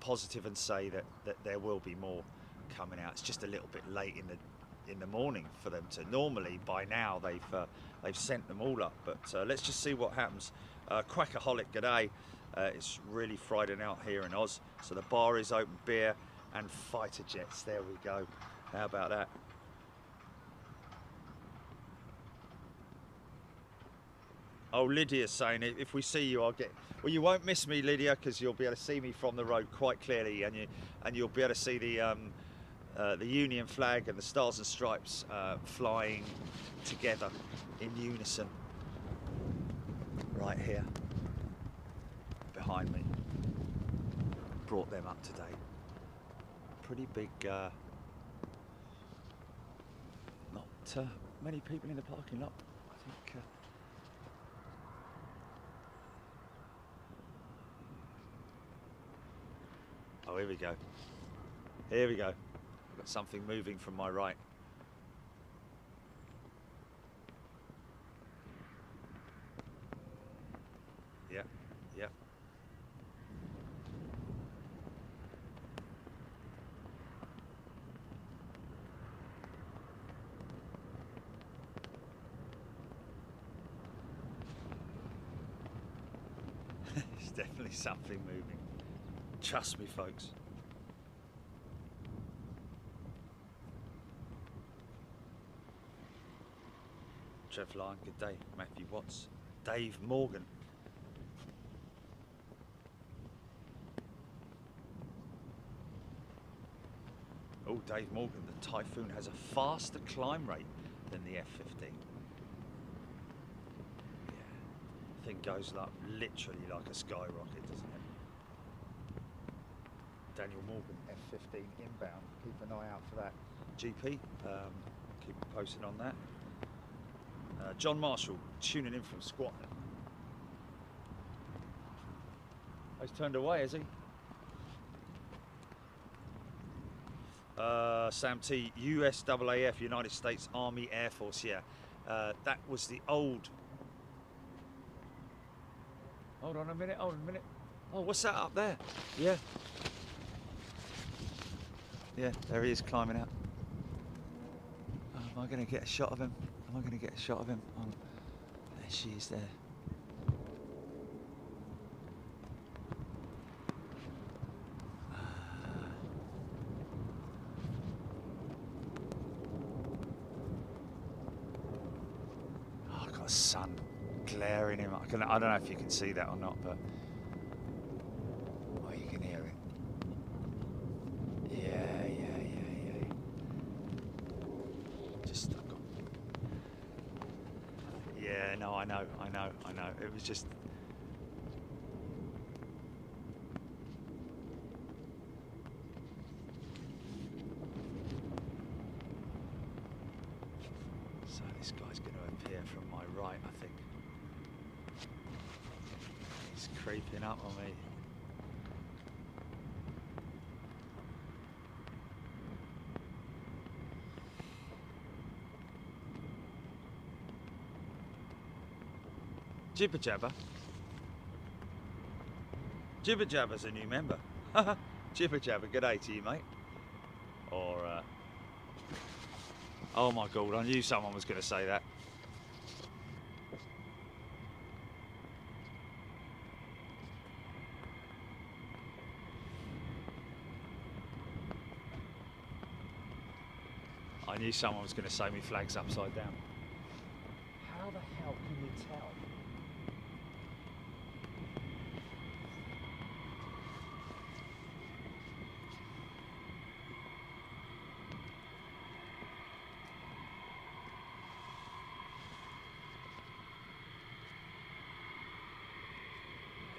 positive and say that there will be more coming out. It's just a little bit late in the morning for them to. Normally by now they've sent them all up, but let's just see what happens. Quackaholic, g'day. It's really Friday night here in Oz, so the bar is open, beer and fighter jets. There we go. How about that? Oh, Lydia's saying, if we see you, I'll get. Well, you won't miss me, Lydia, because you'll be able to see me from the road quite clearly, and you'll be able to see the Union flag and the Stars and Stripes flying together in unison. Right here, behind me. Brought them up today. Pretty big. Not many people in the parking lot. I think. Oh, here we go. Here we go. I've got something moving from my right. Yep, yep. There's definitely something moving. Trust me, folks. Trev Lyon, good day. Matthew Watts. Dave Morgan. Oh, Dave Morgan, the Typhoon has a faster climb rate than the F-15. Yeah, thing goes up literally like a skyrocket, doesn't it? Daniel Morgan, F-15 inbound. Keep an eye out for that. GP, keep posting on that. John Marshall, tuning in from Squadron. Oh, he's turned away, has he? Sam T, USAAF, United States Army Air Force, yeah. That was the old... Hold on a minute, hold on a minute. Oh, what's that up there? Yeah. Yeah, there he is climbing out. Oh, am I going to get a shot of him? Am I going to get a shot of him? Oh, there she is there. Oh, I've got a sun glaring him. I don't know if you can see that or not, but oh, you can hear it. Yeah. Just I've got. Yeah, no, I know. It was just. So this guy's going to appear from my right, I think. He's creeping up on me. Jibber Jabber. Jibber Jabber's a new member. Jibber Jabber, good day to you, mate. Or, oh my God, I knew someone was going to say that. I knew someone was going to say me flag's upside down. How the hell can you tell?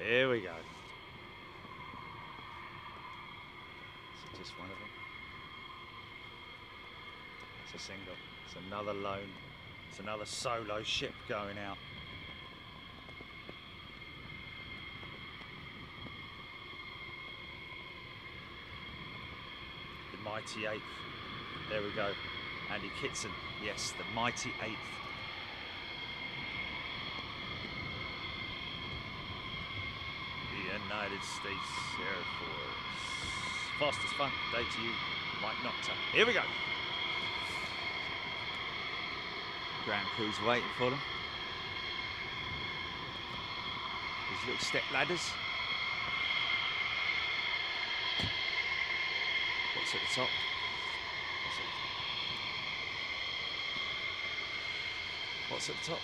Here we go. Is it just one of them? It's a single. It's another lone. It's another solo ship going out. The Mighty Eighth. There we go. Andy Kitson. Yes, the Mighty Eighth. United States Air Force. Fastest fun day to you, Mike Nocta. Here we go. Ground crew's waiting for them. These little step ladders. What's at the top? What's at the top?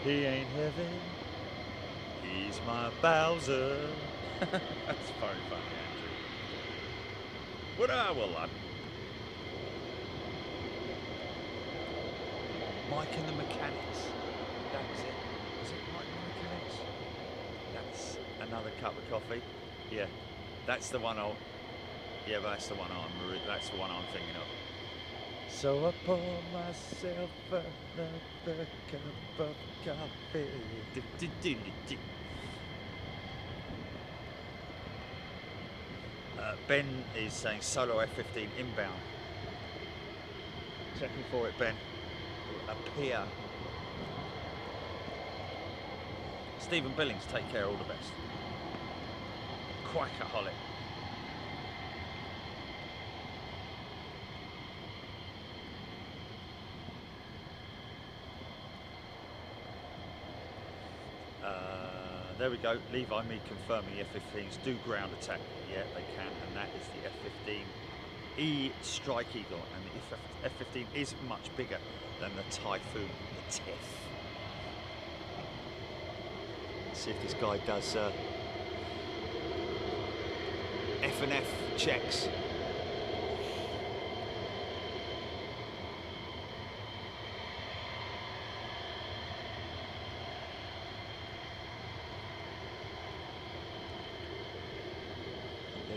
He ain't heaven, he's my Bowser. That's very funny, Andrew. What are we, lad? Mike and the Mechanics. That was it. Was it Mike and the Mechanics? That's another cup of coffee. Yeah, that's the one I'll... Yeah, that's the one I'm thinking of. So I pour myself another cup of coffee. Ben is saying solo F-15 inbound. Checking for it, Ben. Appear. Stephen Billings, take care, all the best. Quackaholic. There we go, Levi, me confirming the F-15s do ground attack. Yeah, they can, and that is the F-15E Strike Eagle, and the F-15 is much bigger than the Typhoon, the TIF. Let's see if this guy does F&F checks.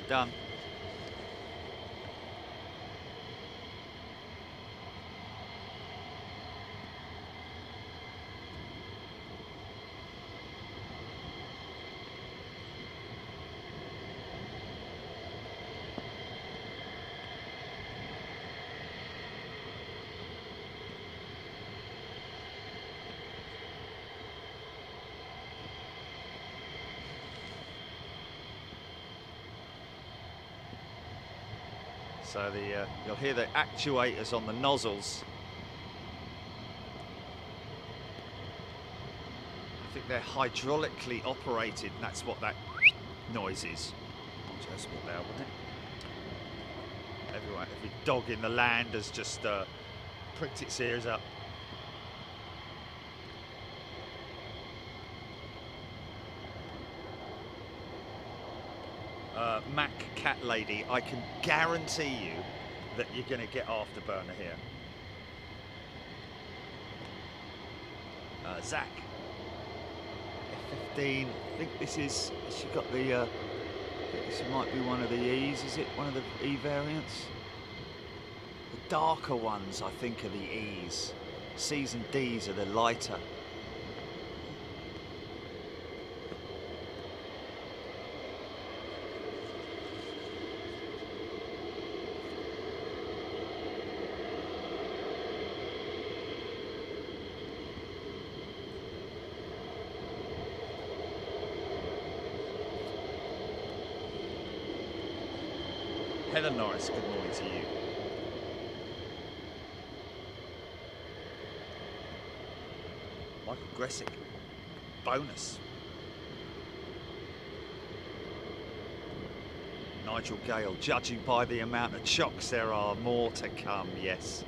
Done. So you'll hear the actuators on the nozzles. I think they're hydraulically operated, and that's what that noise is. That's a bit loud, wouldn't it? Every dog in the land has just pricked its ears up. Mac Cat Lady, I can guarantee you that you're going to get afterburner here. Zach, F-15, I think this you've got the, this might be one of the E's, is it? One of the E variants? The darker ones, I think, are the E's. C's and D's are the lighter. Heather Norris, good morning to you. Michael Gressick, bonus. Nigel Gale, judging by the amount of chocks, there are more to come, yes.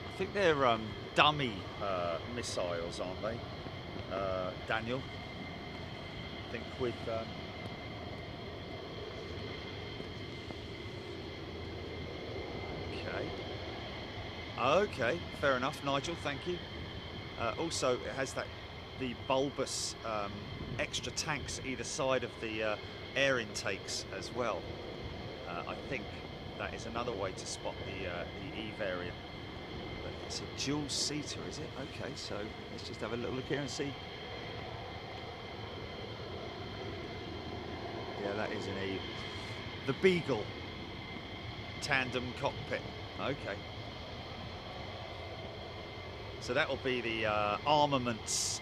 I think they're dummy missiles, aren't they, Daniel? I think with okay, fair enough, Nigel. Thank you. Also, it has the bulbous extra tanks either side of the air intakes as well. I think that is another way to spot the E variant. It's a dual seater, is it? Okay, so let's just have a little look here and see. Yeah, that is an E. The Beagle tandem cockpit. Okay. So that will be the armaments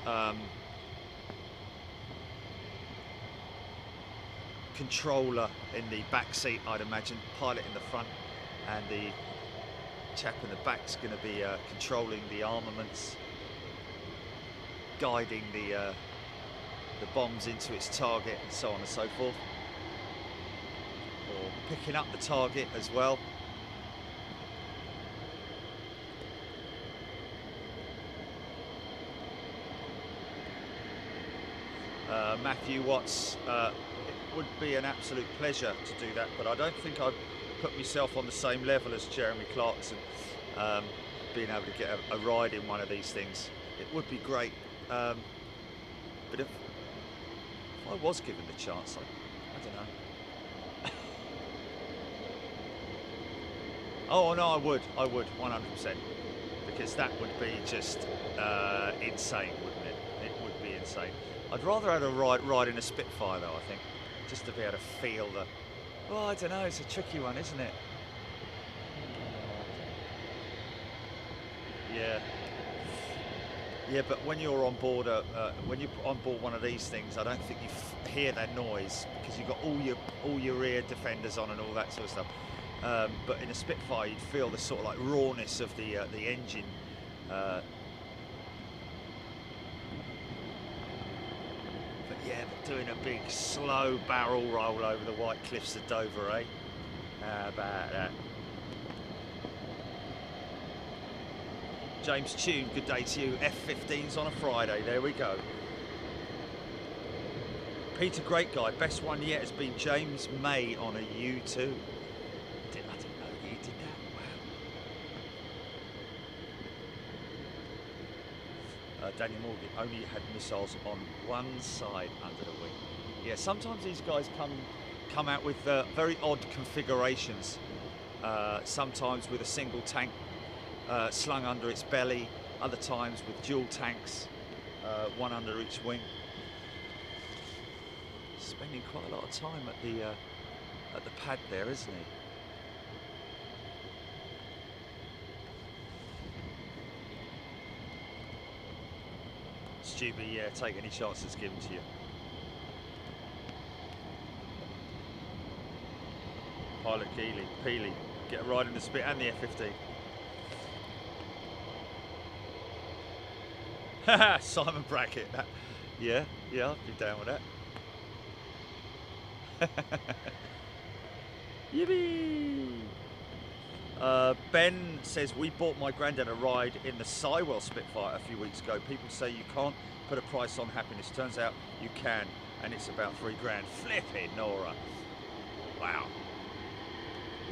controller in the back seat, I'd imagine. Pilot in the front, and the chap in the back's going to be controlling the armaments, guiding the bombs into its target, and so on and so forth, or picking up the target as well. Matthew Watts, it would be an absolute pleasure to do that, but I don't think I'd put myself on the same level as Jeremy Clarkson, being able to get a ride in one of these things. It would be great, but if I was given the chance, I don't know. Oh no, I would 100%, because that would be just insane, wouldn't it? It would be insane. I'd rather have a ride in a Spitfire though, I think, just to be able to feel the. Well, I don't know, it's a tricky one, isn't it? Yeah. Yeah, but when you're on board one of these things, I don't think you hear that noise, because you've got all your rear defenders on and all that sort of stuff. But in a Spitfire, you'd feel the sort of like rawness of the engine. But yeah, they're doing a big slow barrel roll over the White Cliffs of Dover, eh? How about that? James Tune, good day to you. F-15s on a Friday, there we go. Peter, great guy, best one yet has been James May on a U2. I didn't know he did that, wow. Daniel Morgan only had missiles on one side under the wing. Yeah, sometimes these guys come out with very odd configurations. Sometimes with a single tank slung under its belly, other times with dual tanks, one under each wing. Spending quite a lot of time at the pad there, isn't he? Stupid, yeah, take any chances given to you. Pilot Peely, get a ride in the Spit and the F-15. Haha, Simon Brackett. Yeah, I'd be down with that. Yippee! Ben says, we bought my granddad a ride in the Sywell Spitfire a few weeks ago. People say you can't put a price on happiness. Turns out you can, and it's about £3 grand. Flipping Nora. Wow.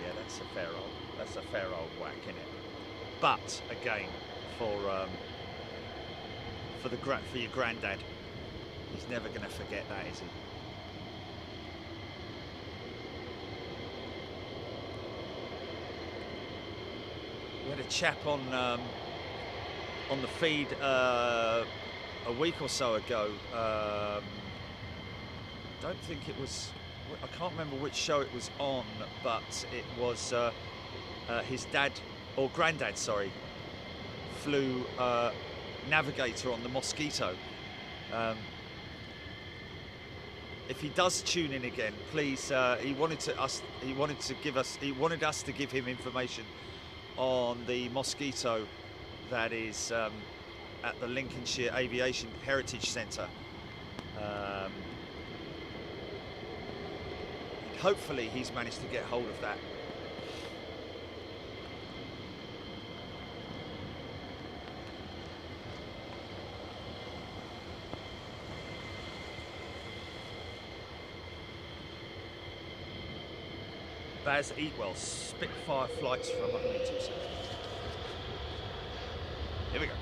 Yeah, that's a fair old whack, isn't it? But again, for your granddad, he's never going to forget that, is he? We had a chap on the feed a week or so ago. Don't think it was. I can't remember which show it was on, but it was his dad or granddad, sorry, flew Navigator on the Mosquito. If he does tune in again, please. He wanted us to give him information on the Mosquito that is at the Lincolnshire Aviation Heritage Centre. Hopefully he's managed to get hold of that. Baz Eatwell, Spitfire flights from Unrestricted. Here we go.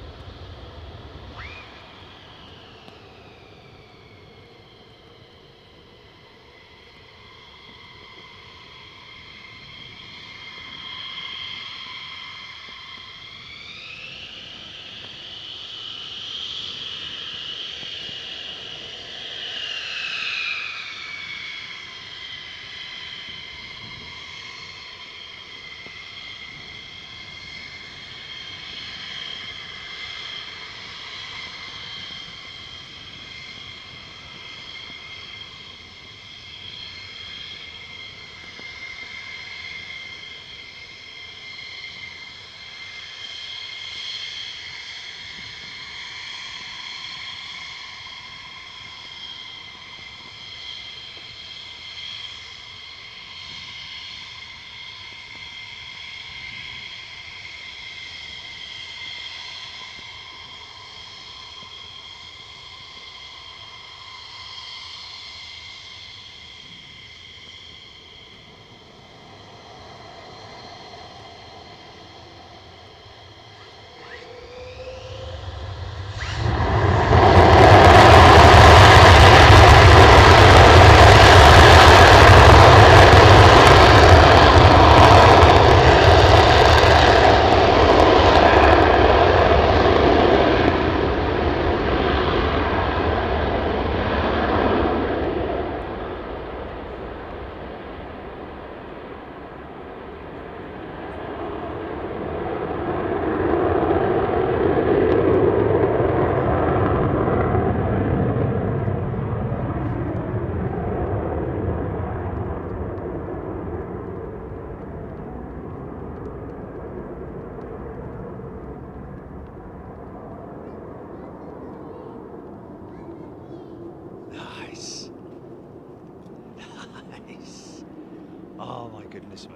Goodness me,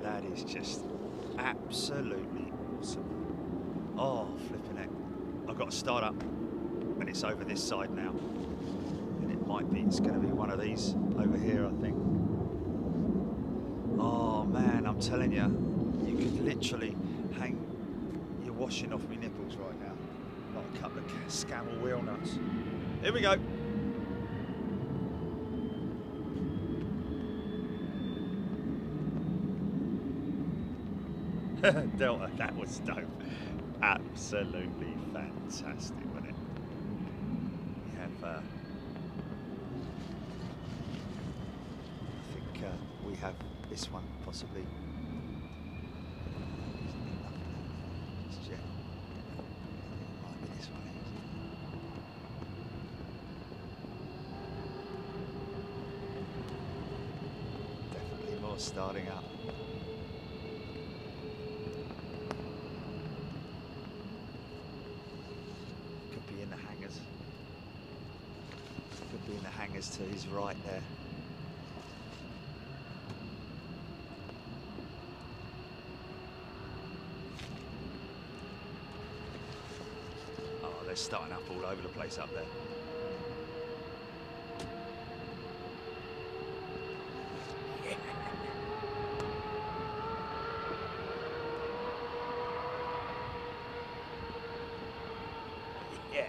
that is just absolutely awesome. Oh, flipping it. I've got to start up and it's over this side now, and it's going to be one of these over here, I think. Oh man, I'm telling you, you could literally hang your washing off me nipples right now, like a couple of Scamel wheel nuts. Here we go. Delta, that was dope. Absolutely fantastic, wasn't it? We have, I think we have this one possibly. Just check. Might be this one. Definitely more starting up. Could be in the hangars to his right there. they're starting up all over the place up there. Yeah. Yeah.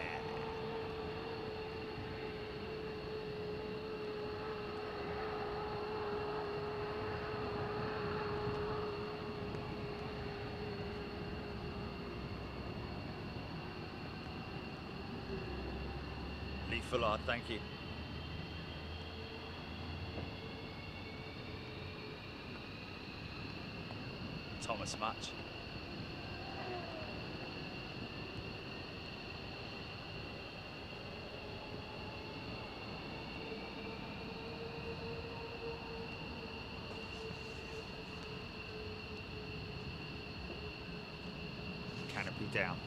Lee Fullard, thank you. Thomas Much. Canopy down.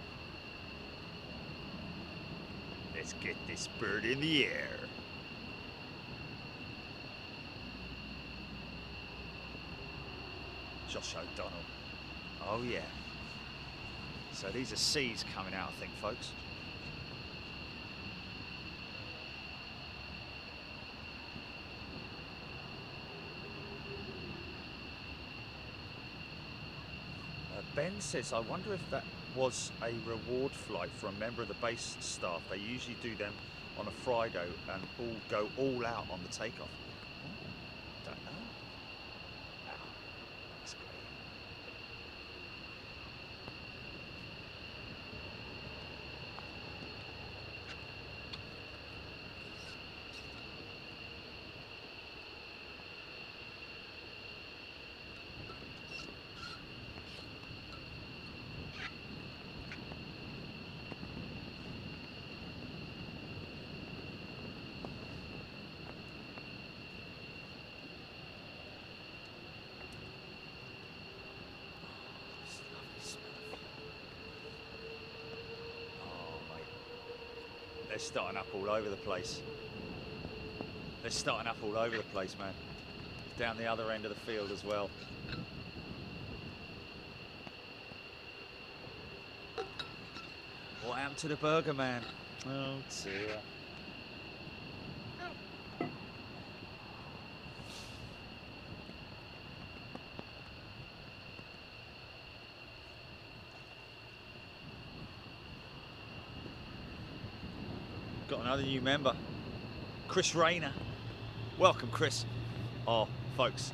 Let's get this bird in the air. Josh O'Donnell. Oh yeah. So these are C's coming out, I think, folks. Ben says, I wonder if that was a reward flight for a member of the base staff. They usually do them on a Friday and all go all out on the takeoff. Don't know. Wow, that's great. They're starting up all over the place. They're starting up all over the place, man. Down the other end of the field as well. What happened to the burger man? Oh dear. Got another new member, Chris Rayner. Welcome, Chris. Oh, folks,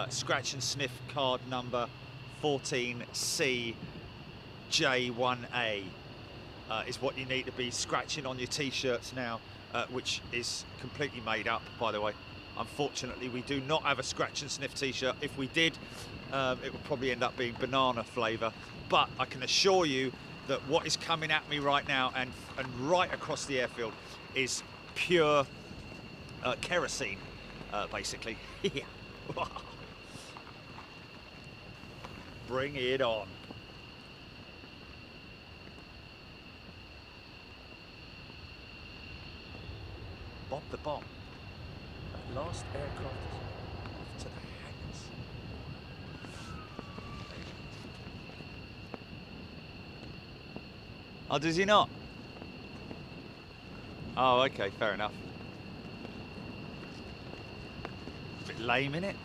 scratch and sniff card number 14CJ1A is what you need to be scratching on your t-shirts now, which is completely made up, by the way. Unfortunately, we do not have a scratch and sniff t-shirt. If we did, it would probably end up being banana flavour. But I can assure you that what is coming at me right now and right across the airfield is pure kerosene, basically. Yeah. Bring it on. Bob the bomb. That last aircraft is off to the hangars. Oh, does he not? Oh, okay, fair enough. A bit lame, innit?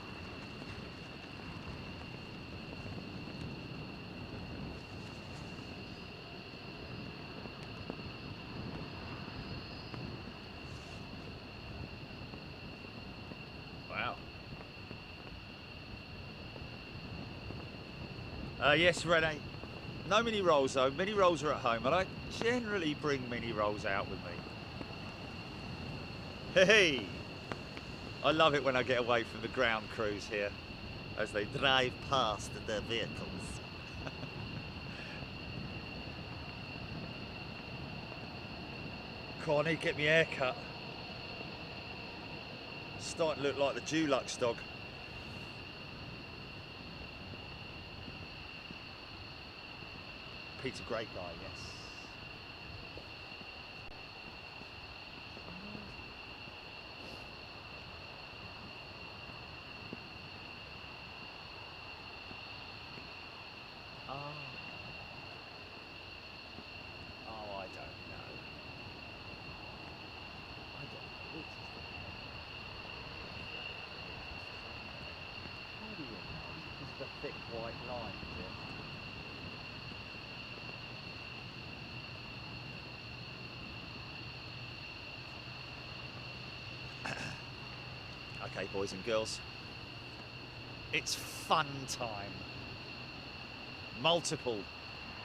Wow. Yes, Renee. No mini rolls though. Mini rolls are at home, and I generally bring mini rolls out with me. Hey! I love it when I get away from the ground crews here as they drive past their vehicles. Cool, I need to get my hair cut. Starting to look like the Dulux dog. Pete's a great guy, yes. Oh, I don't know. thick white line, is it? Okay, boys and girls, it's fun time. Multiple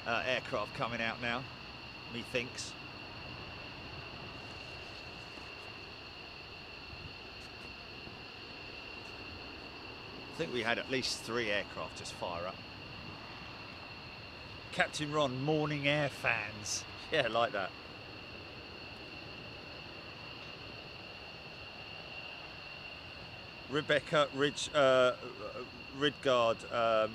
aircraft coming out now, methinks. I think we had at least 3 aircraft just fire up. Captain Ron, morning air fans. Yeah, like that. Rebecca Ridgard,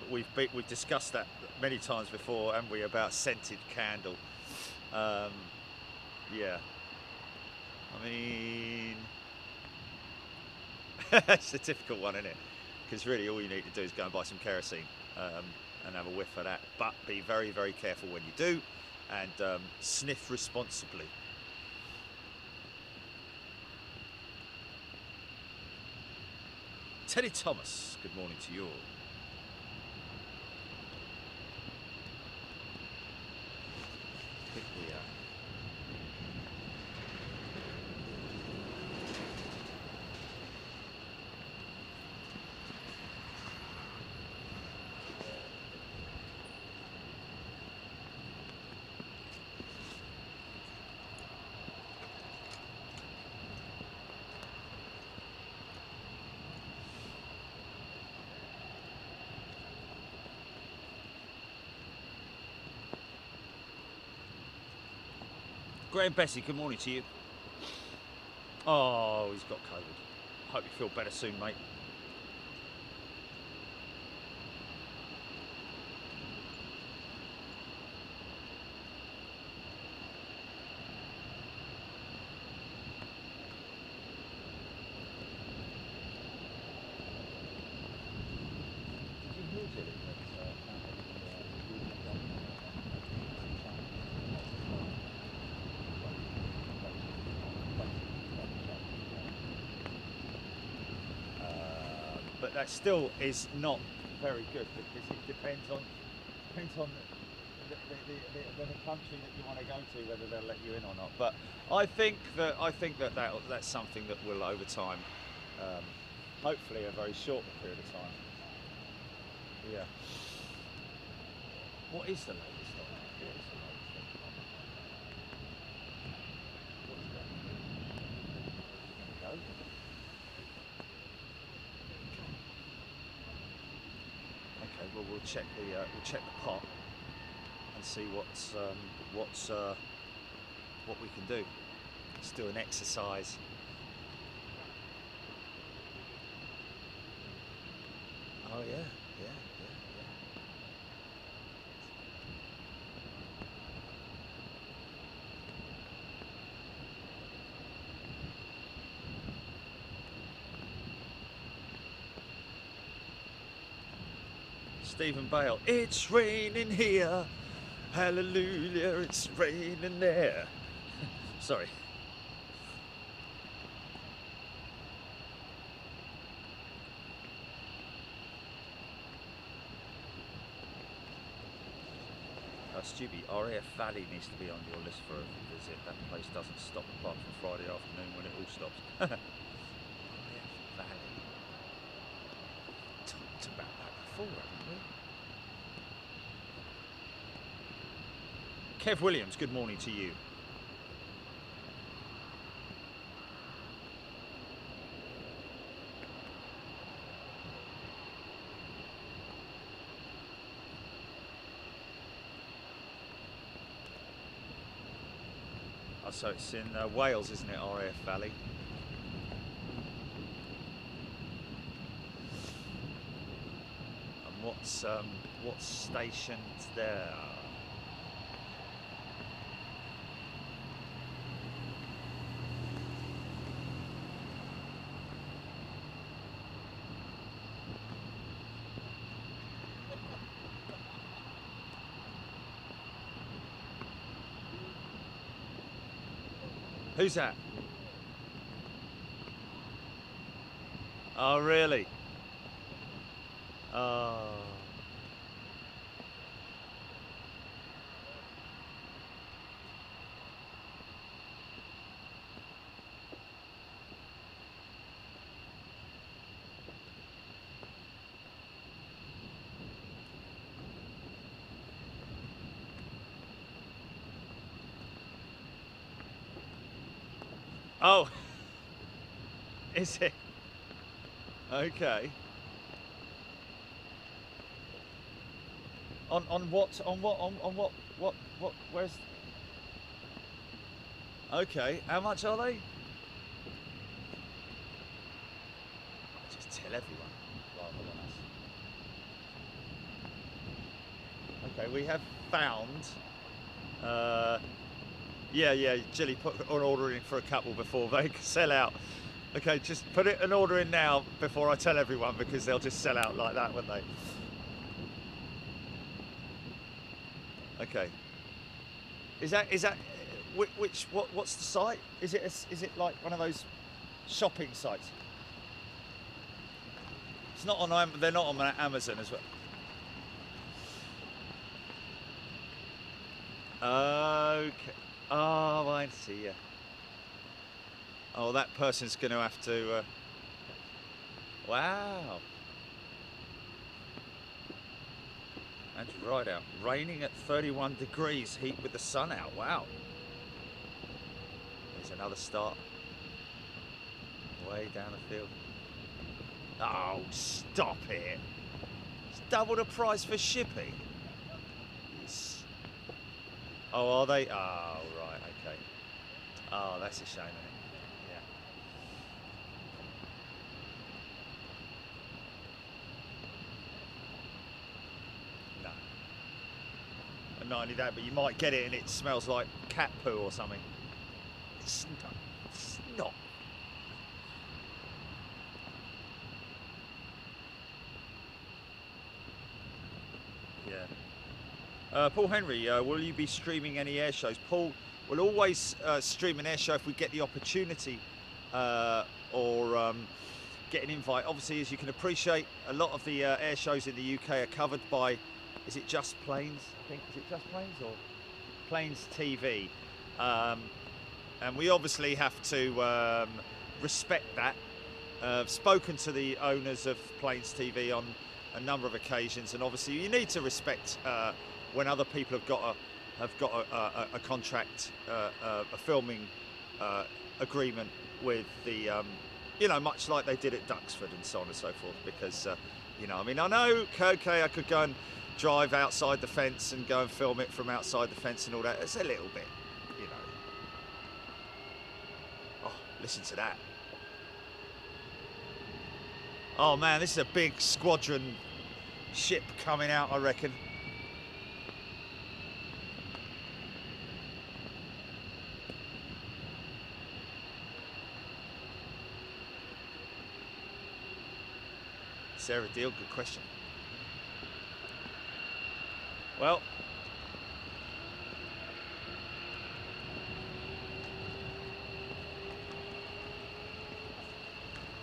we've discussed that many times before, haven't we, about scented candle. Yeah. I mean, it's a difficult one, isn't it? Because really all you need to do is go and buy some kerosene and have a whiff of that. But be very, very careful when you do, and sniff responsibly. Teddy Thomas, good morning to you all. I think we are. Graham Bessie, good morning to you. Oh, he's got COVID. Hope you feel better soon, mate. But that still is not very good, because it depends on the country that you want to go to, whether they'll let you in or not. But I think that's something that will, over time, hopefully a very short period of time. Yeah. What is the latest on that? What is the latest on that? What is that? Go. Okay, well we'll check the pot and see what we can do. Let's do an exercise. Oh yeah. Stephen Bale, it's raining here, hallelujah, it's raining there. Sorry. Stubby, RAF Valley needs to be on your list for a visit. That place doesn't stop apart from Friday afternoon when it all stops. RAF Valley. Talked about that before, haven't we? Kev Williams, good morning to you. Oh, so it's in Wales, isn't it, RAF Valley? And what's stationed there? Who's that? Oh, really? Oh. Oh, is it? Okay. On what? On what? On what? What? Where's? Okay. How much are they? Just tell everyone rather than us. Okay, we have found. Yeah. Jilly put an order in for a couple before they sell out. Okay, just put an order in now before I tell everyone, because they'll just sell out like that, won't they? Okay. Is that what's the site? Is it like one of those shopping sites? It's not on. They're not on Amazon as well. Okay. Oh, I see. Yeah. Oh, that person's going to have to. Wow. That's right out. Raining at 31 degrees, heat with the sun out. Wow. There's another start. Way down the field. Oh, stop it. It's double the price for shipping. It's... Oh, are they? Oh, right, okay. Oh, that's a shame, isn't it? Yeah. No. Not only that, but you might get it and it smells like cat poo or something. It's not. Yeah. Paul Henry, will you be streaming any air shows? Paul will always stream an air show if we get the opportunity or get an invite. Obviously, as you can appreciate, a lot of the air shows in the UK are covered by, is it Just Planes? I think, is it Just Planes or Planes TV? And we obviously have to respect that. I've spoken to the owners of Planes TV on a number of occasions, and obviously you need to respect when other people have got a contract, a filming agreement with the, you know, much like they did at Duxford and so on and so forth. Because you know, I mean, I know, okay, I could go and drive outside the fence and go and film it from outside the fence and all that. It's a little bit, you know. Oh, listen to that. Oh man, this is a big Squadron ship coming out, I reckon. Sarah Deal, good question. Well,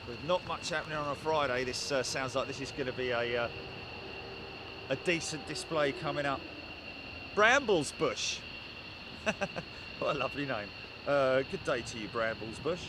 with not much happening on a Friday, this sounds like this is going to be a decent display coming up. Brambles Bush. What a lovely name. Good day to you, Brambles Bush.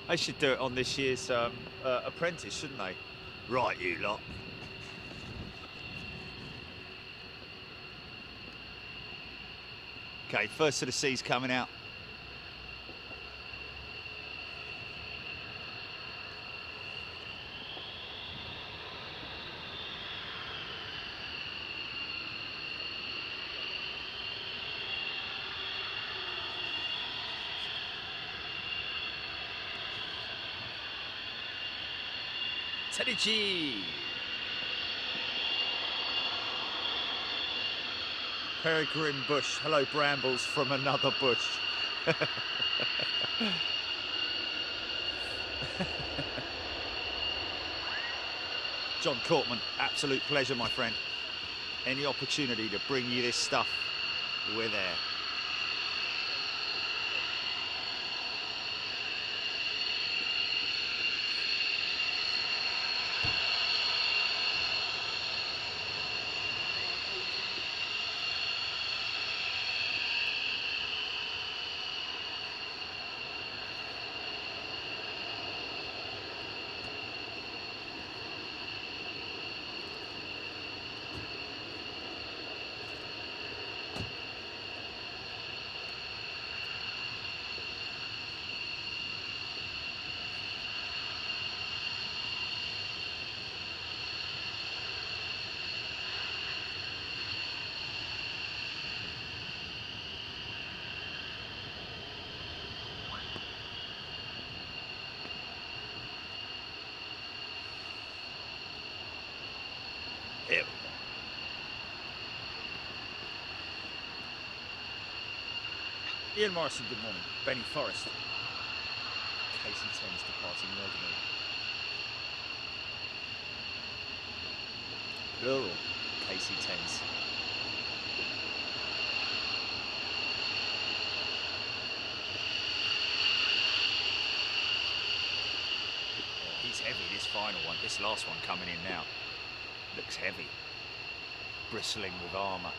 They should do it on this year's Apprentice, shouldn't they? Right, you lot. Okay, first of the sea's coming out. Teddy G. Peregrine bush. Hello, brambles from another bush. John Cortman, absolute pleasure, my friend. Any opportunity to bring you this stuff, we're there. Here we go. Ian Morrison, good morning. Benny Forrest. KC-10's departing Mildenhall. Plural KC-10s. He's heavy, this final one. This last one coming in now. Looks heavy, bristling with armour.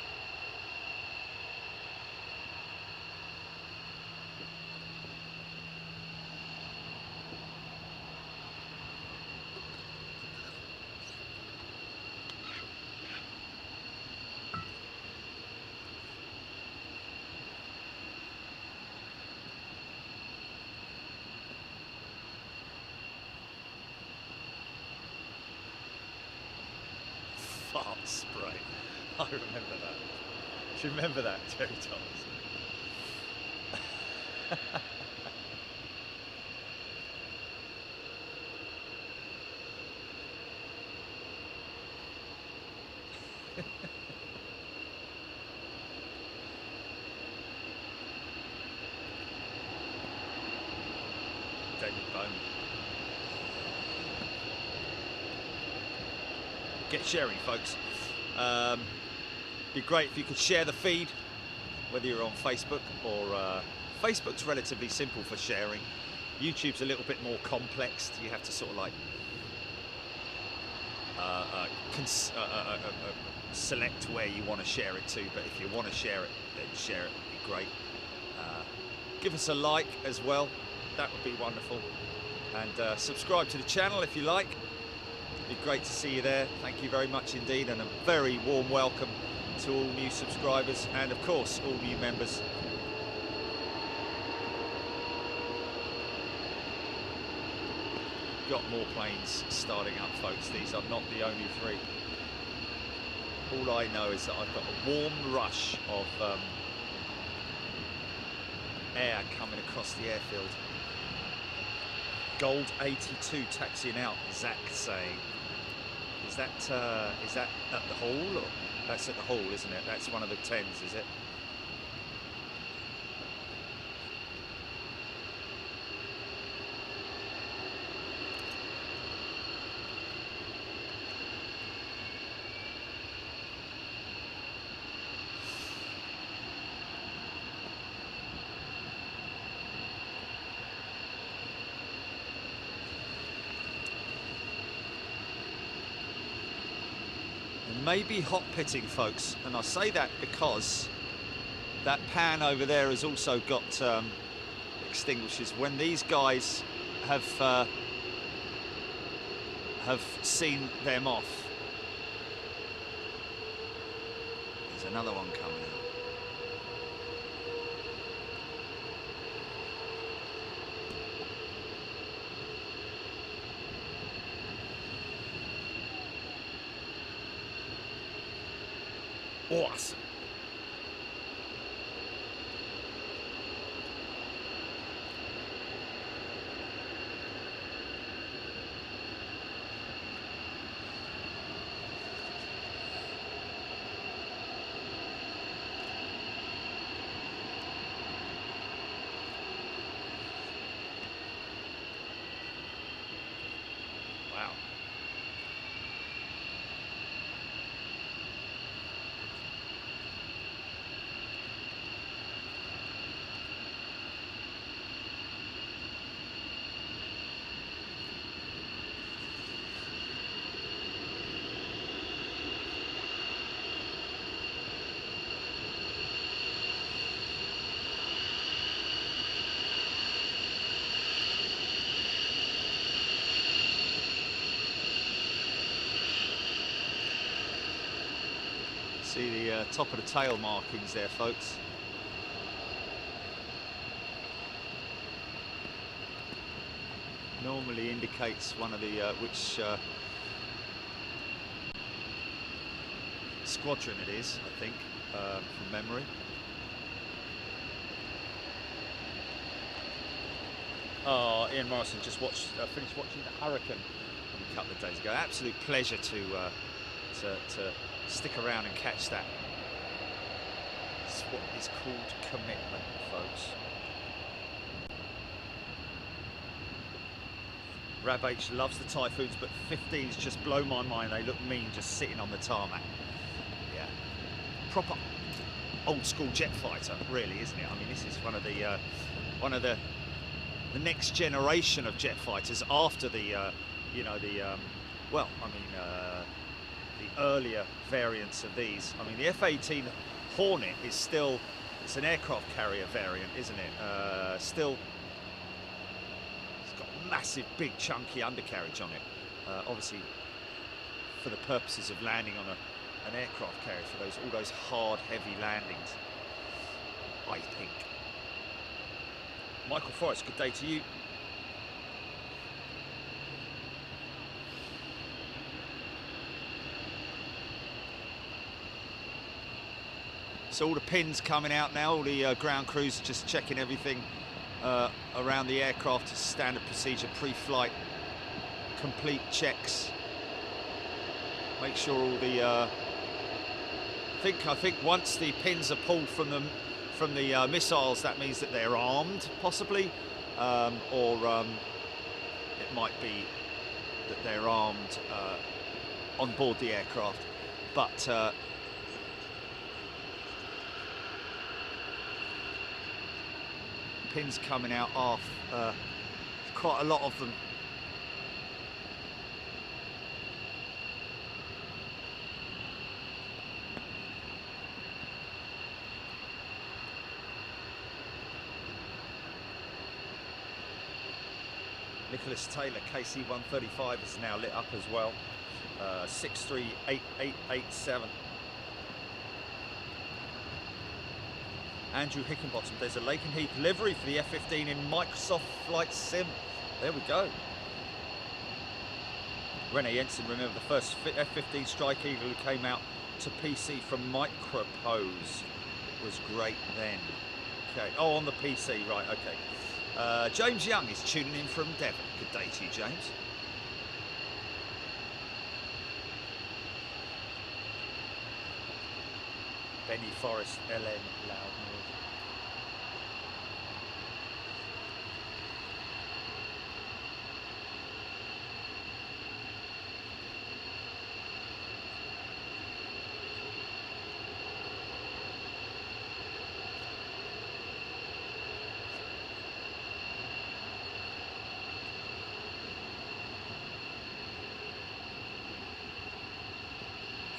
Fart spray. I remember that. Do you remember that, Terry Thomas? David Bowman. Get sharing, folks. Be great if you could share the feed, whether you're on Facebook or Facebook's relatively simple for sharing. YouTube's a little bit more complex. You have to sort of like select where you want to share it to, but if you want to share it, then share it. It'd be great. Give us a like as well. That would be wonderful. And subscribe to the channel if you like. It'd be great to see you there. Thank you very much indeed, and a very warm welcome to all new subscribers and of course all new members. Got more planes starting up, folks. These are not the only three. All I know is that I've got a warm rush of air coming across the airfield. Gold 82 taxiing out, Zach saying. Is that at the hall? Or that's at the hall, isn't it? That's one of the 10s, is it? Maybe hot pitting, folks, and I say that because that pan over there has also got extinguishers. When these guys have seen them off, there's another one coming out. Awesome. See the top of the tail markings there, folks. Normally indicates one of the which squadron it is, I think, from memory. Oh, Ian Morrison just finished watching the Hurricane a couple of days ago. Absolute pleasure to stick around and catch that. It's what is called commitment, folks. Rab H loves the Typhoons, but 15s just blow my mind. They look mean just sitting on the tarmac. Yeah, proper old school jet fighter, really, isn't it? I mean, this is one of the next generation of jet fighters after the the earlier variants of these. I mean, the F-18 Hornet is still, it's an aircraft carrier variant, isn't it? Still, it's got massive, big, chunky undercarriage on it. Obviously, for the purposes of landing on an aircraft carrier, for all those hard, heavy landings, I think. Michael Forrest, good day to you. So all the pins coming out now, all the ground crews just checking everything around the aircraft as standard procedure, pre-flight, complete checks. Make sure all the, I think once the pins are pulled from the missiles, that means that they're armed, possibly, or it might be that they're armed on board the aircraft. But pins coming out off, quite a lot of them. Nicholas Taylor, KC-135 is now lit up as well. 638887. Andrew Hickenbottom, there's a Lakenheath livery for the F-15 in Microsoft Flight Sim. There we go. Rene Jensen, remember the first F-15 Strike Eagle who came out to PC from Micropose. Was great then. Okay, oh, on the PC, right, okay. James Young is tuning in from Devon. Good day to you, James. Benny Forrest, LN Loudmore.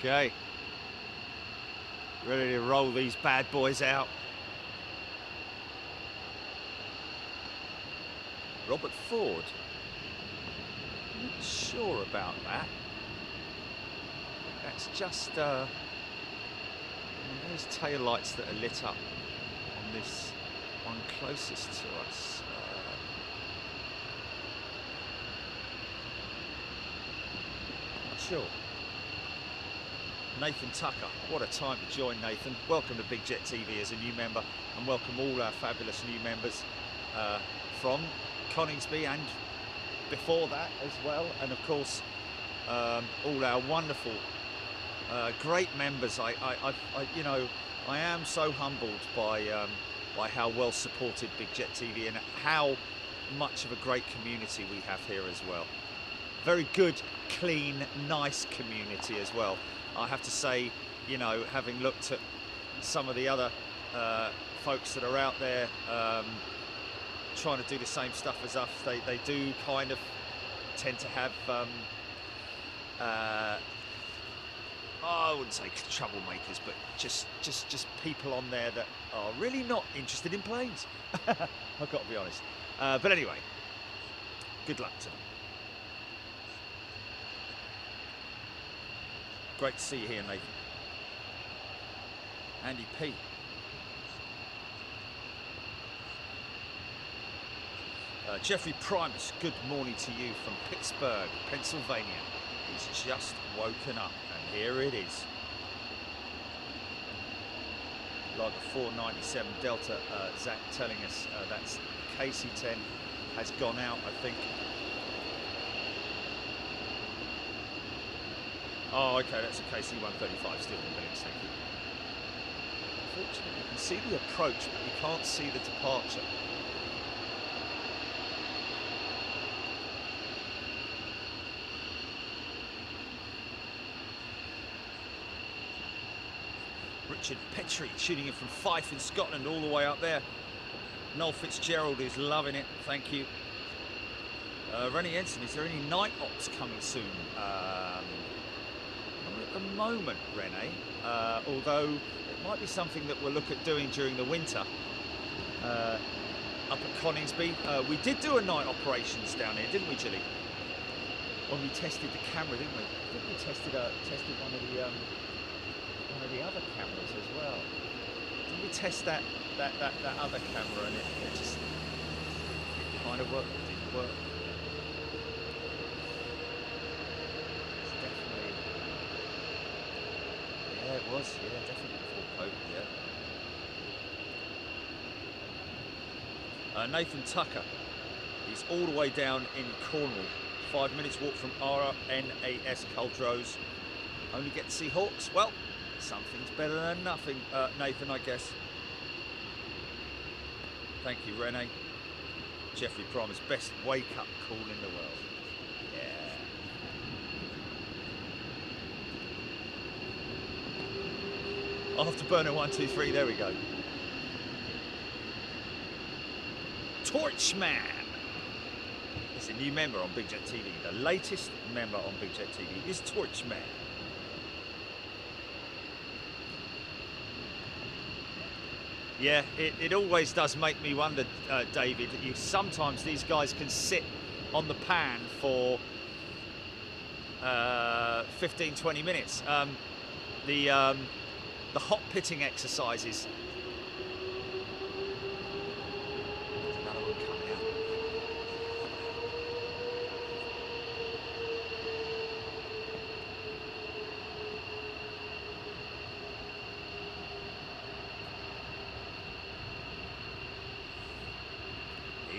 Okay. Ready to roll these bad boys out. Robert Ford. Not sure about that. That's just those tail lights that are lit up on this one closest to us. Not sure. Nathan Tucker, what a time to join, Nathan. Welcome to Big Jet TV as a new member, and welcome all our fabulous new members from Coningsby and before that as well, and of course all our wonderful great members. I am so humbled by how well supported Big Jet TV and how much of a great community we have here as well. Very good, clean, nice community as well. I have to say, you know, having looked at some of the other folks that are out there trying to do the same stuff as us, they do kind of tend to have, I wouldn't say troublemakers, but just people on there that are really not interested in planes. I've got to be honest. But anyway, good luck to them. Great to see you here, Nathan. Andy P. Jeffrey Primus, good morning to you from Pittsburgh, Pennsylvania. He's just woken up, and here it is. Like a 497 Delta, Zach telling us that's KC-10 has gone out, I think. Oh, okay, that's a KC-135 still in Billings, thank you. Unfortunately, you can see the approach, but you can't see the departure. Richard Petrie tuning in from Fife in Scotland, all the way up there. Noel Fitzgerald is loving it, thank you. Rennie Ensign, is there any night ops coming soon? Not at the moment, Renee, although it might be something that we'll look at doing during the winter. Up at Coningsby, we did do a night operations down here, didn't we, Gilly? When we tested the camera, didn't we? I think we tested one of the other cameras as well. Didn't we test that other camera, and it just kind of worked, it didn't work. It's definitely, yeah, it was, yeah, definitely before COVID, yeah. Nathan Tucker, he's all the way down in Cornwall. 5 minutes walk from RNAS Culdrose. Only get to see hawks. Well, something's better than nothing, Nathan, I guess. Thank you, Renee. Jeffrey Primus, best wake-up call in the world. Yeah. Afterburner 123, there we go. Torchman. It's a new member on Big Jet TV. The latest member on Big Jet TV is Torchman. Yeah, it always does make me wonder, David. Sometimes these guys can sit on the pan for 15, 20 minutes. The hot pitting exercises. There's another one coming out.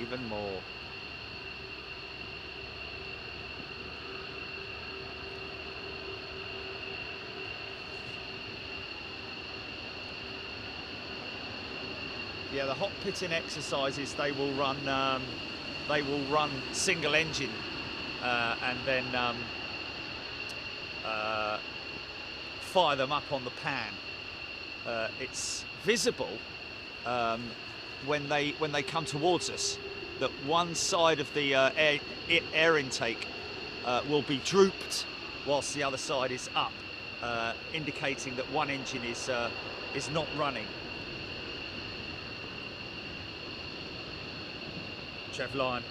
Even more. Yeah, the hot pitting exercises, they will run single engine and then fire them up on the pan. It's visible when they come towards us, that one side of the air intake will be drooped whilst the other side is up, indicating that one engine is not running. Trev Lyon.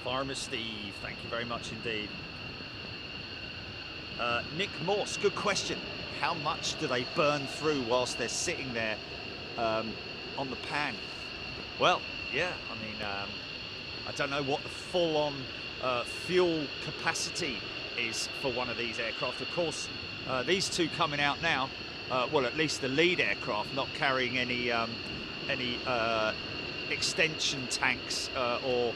Farmer Steve, thank you very much indeed. Nick Morse, good question. How much do they burn through whilst they're sitting there on the pan? Well, yeah, I mean, I don't know what the full-on fuel capacity is for one of these aircraft. Of course, these two coming out now, well, at least the lead aircraft, not carrying any extension tanks or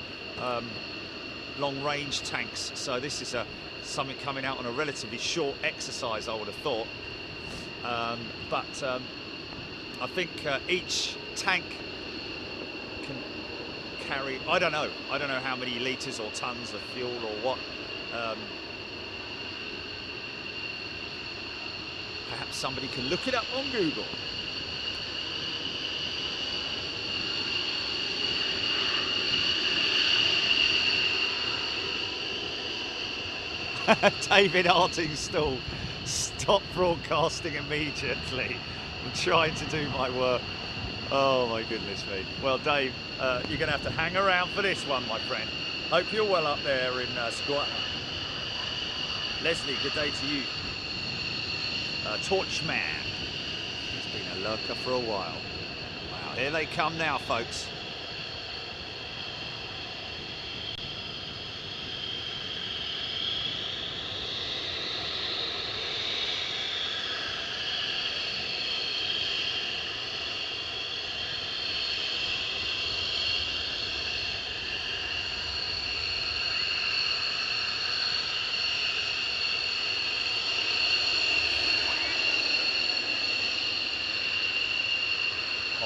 long-range tanks. So this is something coming out on a relatively short exercise, I would have thought. But I think each tank can carry, I don't know how many litres or tons of fuel or what. Perhaps somebody can look it up on Google. David Artingstall, stop broadcasting immediately. I'm trying to do my work. Oh my goodness me. Well, Dave, you're going to have to hang around for this one, my friend. Hope you're well up there in Squadron. Leslie, good day to you. Torchman. He's been a lurker for a while. Wow, here they come now, folks.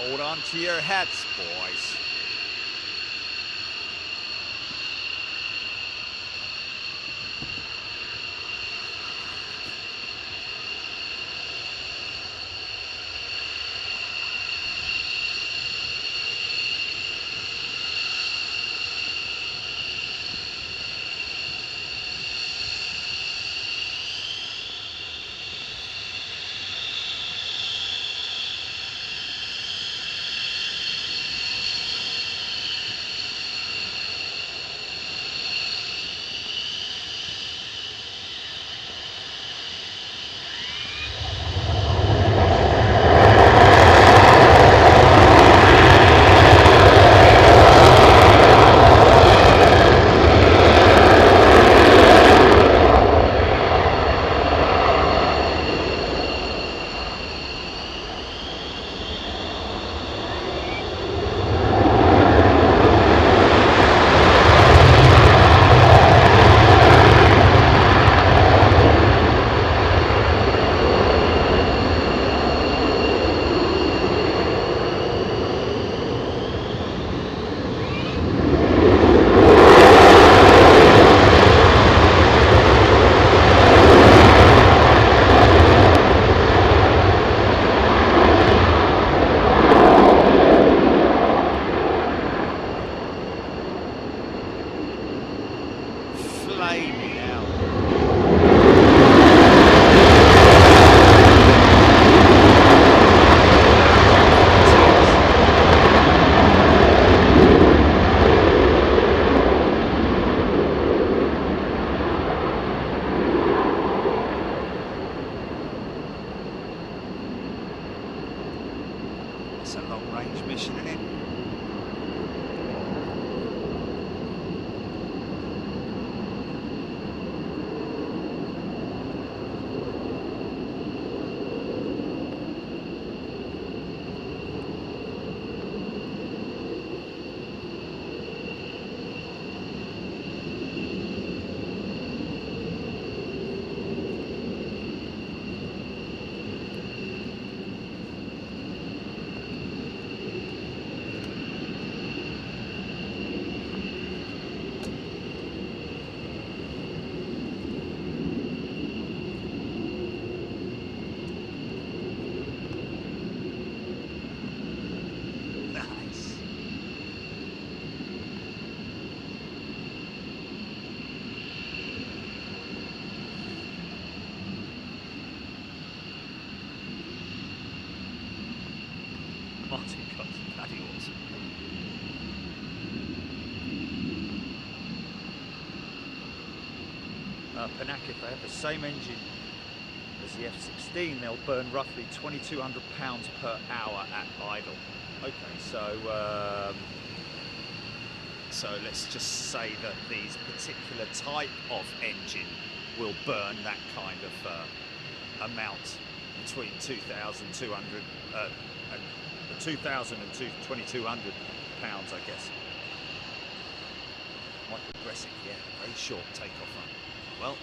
Hold on to your hats, boys. Panak, if they have the same engine as the F-16, they'll burn roughly 2,200 pounds per hour at idle. Okay, so let's just say that these particular type of engine will burn that kind of amount between 2,200 and 2,000 and 2,200 pounds, I guess. Quite aggressive, yeah, very short takeoff run. Well,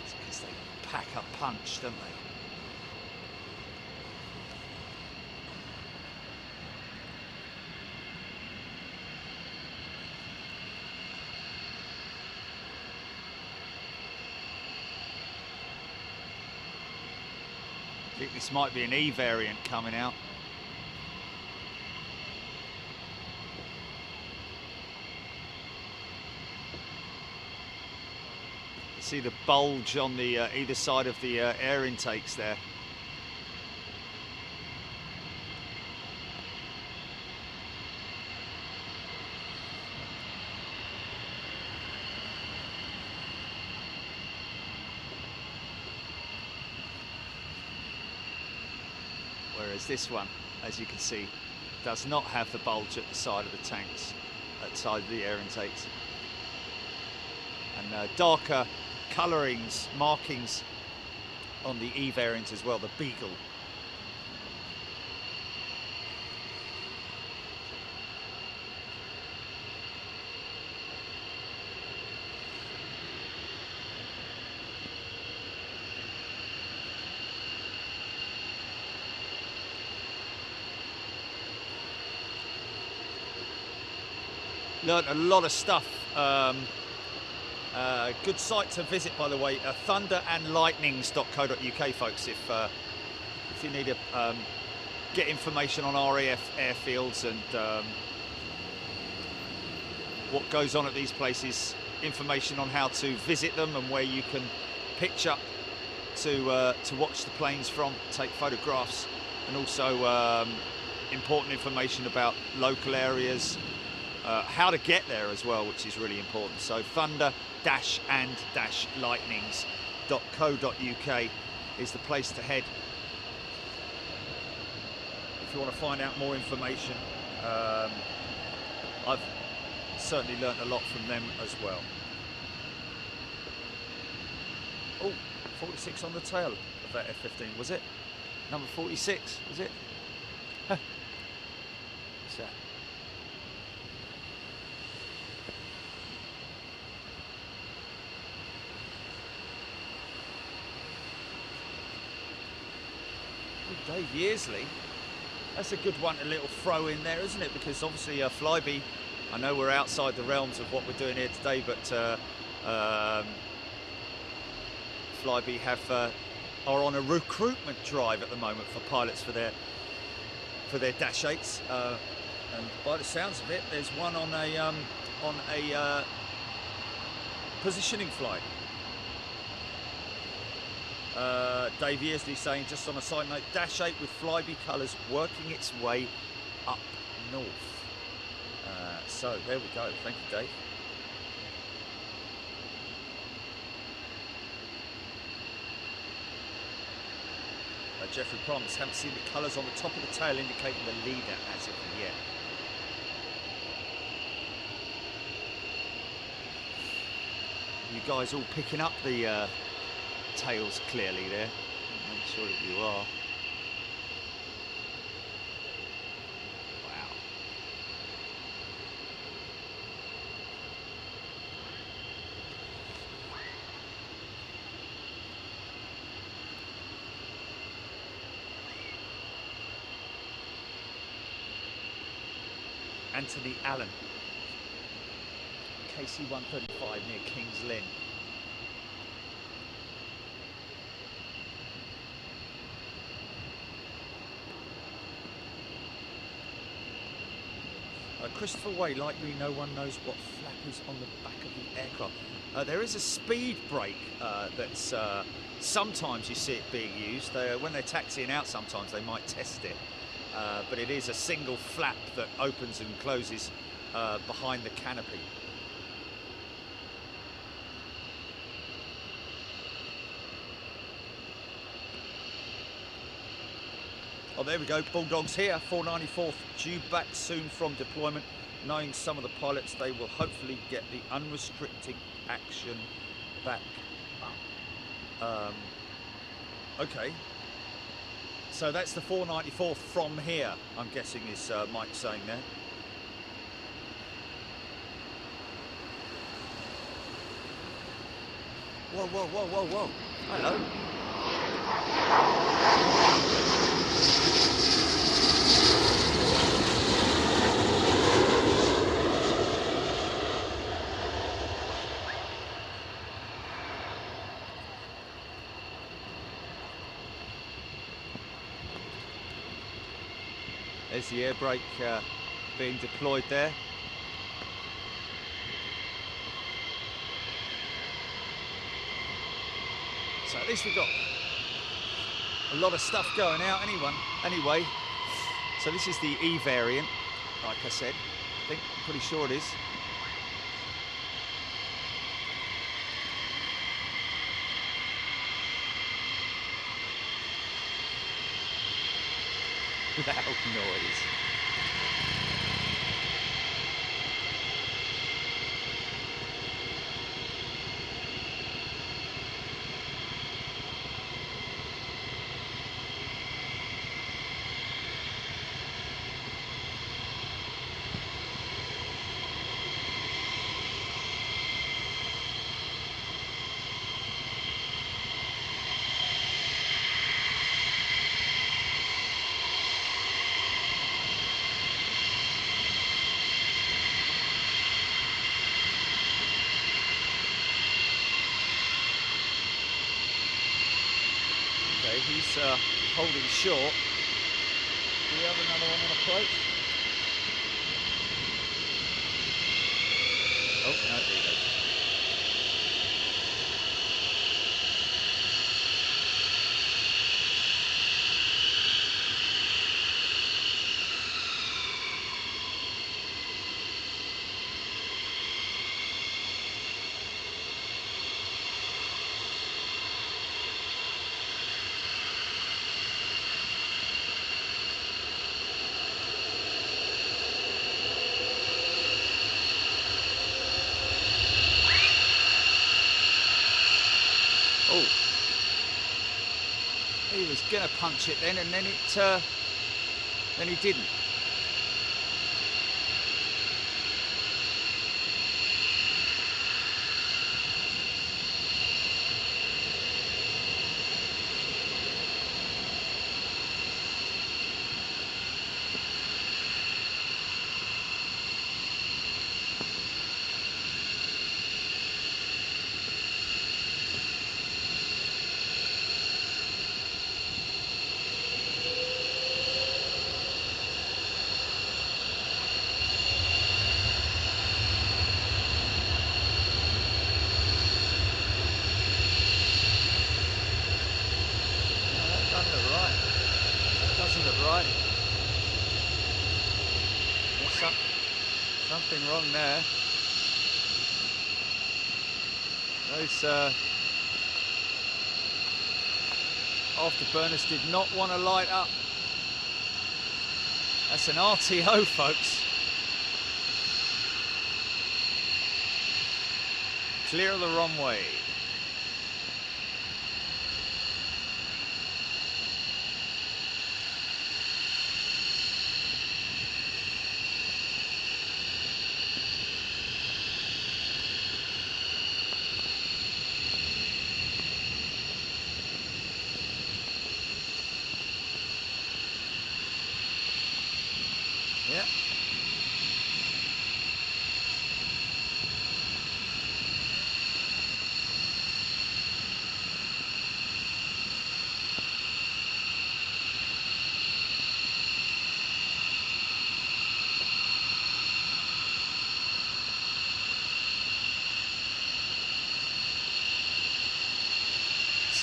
it's because they pack a punch, don't they? I think this might be an E variant coming out. See the bulge on the either side of the air intakes there. whereas this one, as you can see, does not have the bulge at the side of the tanks, at the side of the air intakes. And darker colourings, markings on the E variant as well, the Beagle. Learned a lot of stuff. Good site to visit, by the way, thunderandlightnings.co.uk, folks, if you need to get information on RAF airfields and what goes on at these places, information on how to visit them and where you can pitch up to watch the planes from, take photographs, and also important information about local areas, how to get there as well, which is really important. So thunder-and-lightnings.co.uk is the place to head if you want to find out more information. I've certainly learnt a lot from them as well. Oh, 46 on the tail of that F-15, was it? Number 46, was it? What's that? Dave Yearsley, that's a good one, a little throw in there, isn't it? Because obviously Flybe, I know we're outside the realms of what we're doing here today, but Flybe are on a recruitment drive at the moment for pilots for their Dash 8s, and by the sounds of it, there's one on a positioning flight. Dave Yearsley saying, just on a side note, Dash 8 with Flybe colours working its way up north. So there we go. Thank you, Dave. Jeffrey Proms, haven't seen the colours on the top of the tail indicating the leader as of yet. You guys all picking up the tails clearly there? Make sure that you are. Wow. Anthony Allen, KC-135 near King's Lynn. Christopher Way, likely no one knows what flap is on the back of the aircraft. There is a speed brake that's sometimes you see it being used. When they're taxiing out, sometimes they might test it. But it is a single flap that opens and closes behind the canopy. Oh, there we go, Bulldogs here, 494th, due back soon from deployment. Knowing some of the pilots, they will hopefully get the unrestricted action back up. Okay, so that's the 494th from here, I'm guessing is Mike saying there. Whoa, whoa, whoa, whoa, whoa, hello. There's the air brake being deployed there. So at least we've got a lot of stuff going out anyway. So this is the E variant, like I said. I'm pretty sure it is. loud noise. He's holding short. Do we have another one on approach? Oh, no, there he goes. Oh, he was going to punch it then, and then he didn't. Right. There's something wrong there. Those afterburners did not want to light up. That's an RTO, folks. Clear of the runway. Yeah.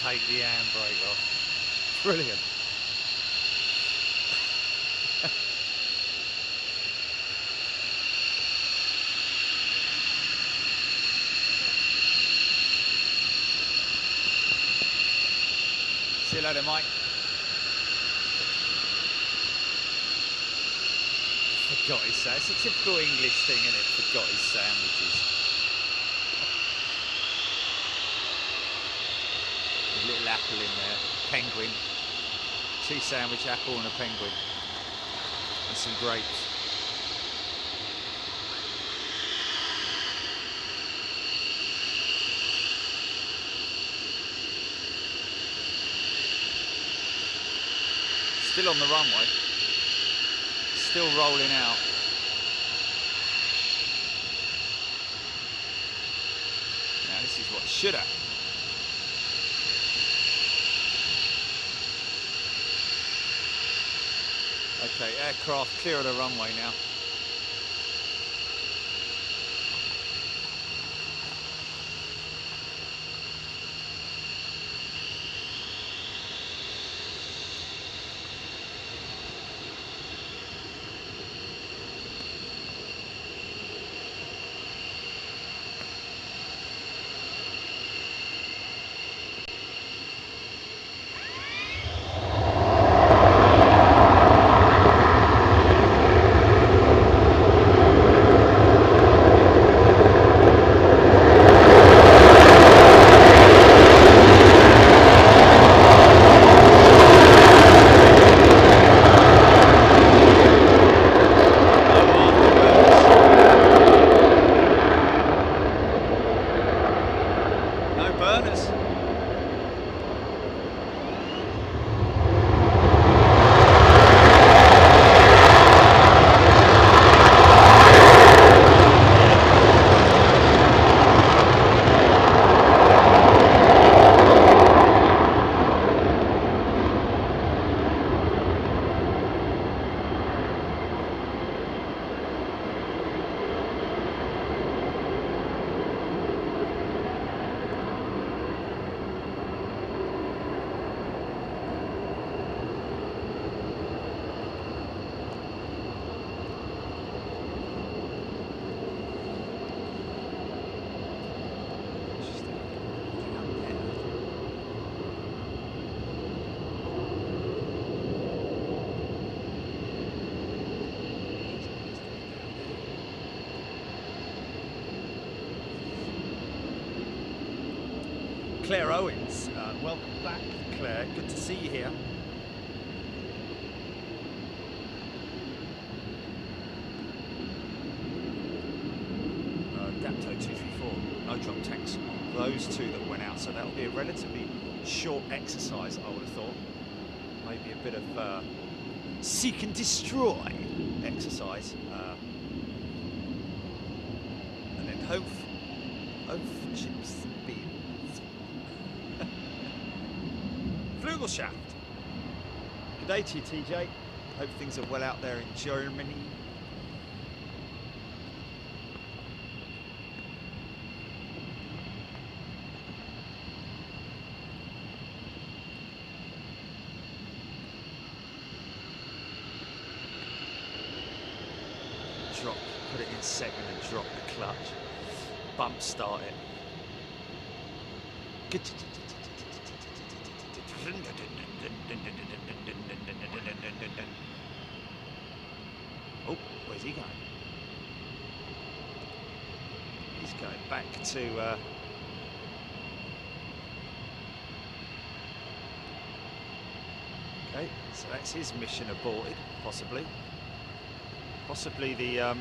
Take the handbrake off. Brilliant. See you later, Mike. Forgot his sandwiches. It's a typical English thing, isn't it? Forgot his sandwiches. There's a little apple in there. Penguin. Cheese sandwich, apple and a penguin. And some grapes. Still on the runway, still rolling out. Now this is what should have. Okay, aircraft clear of the runway now. Claire Owens. Welcome back, Claire. Good to see you here. Dapto 234. No drop tanks on those two that went out. So that'll be a relatively short exercise, I would have thought. Maybe a bit of seek and destroy exercise. And then hope for chips and beans. Flugelschaft. Good day to you, TJ. Hope things are well out there in Germany. Drop, put it in second and drop the clutch. Bump start it. Oh, where's he going? He's going back to okay, so that's his mission aborted, possibly. Possibly the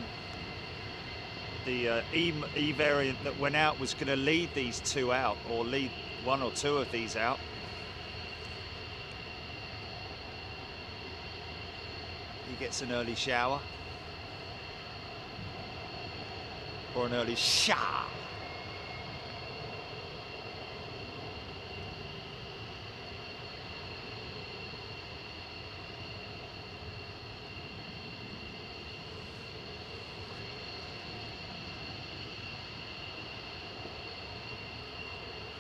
E variant that went out was going to lead these two out, or lead one or two of these out. He gets an early shower. Or an early shower.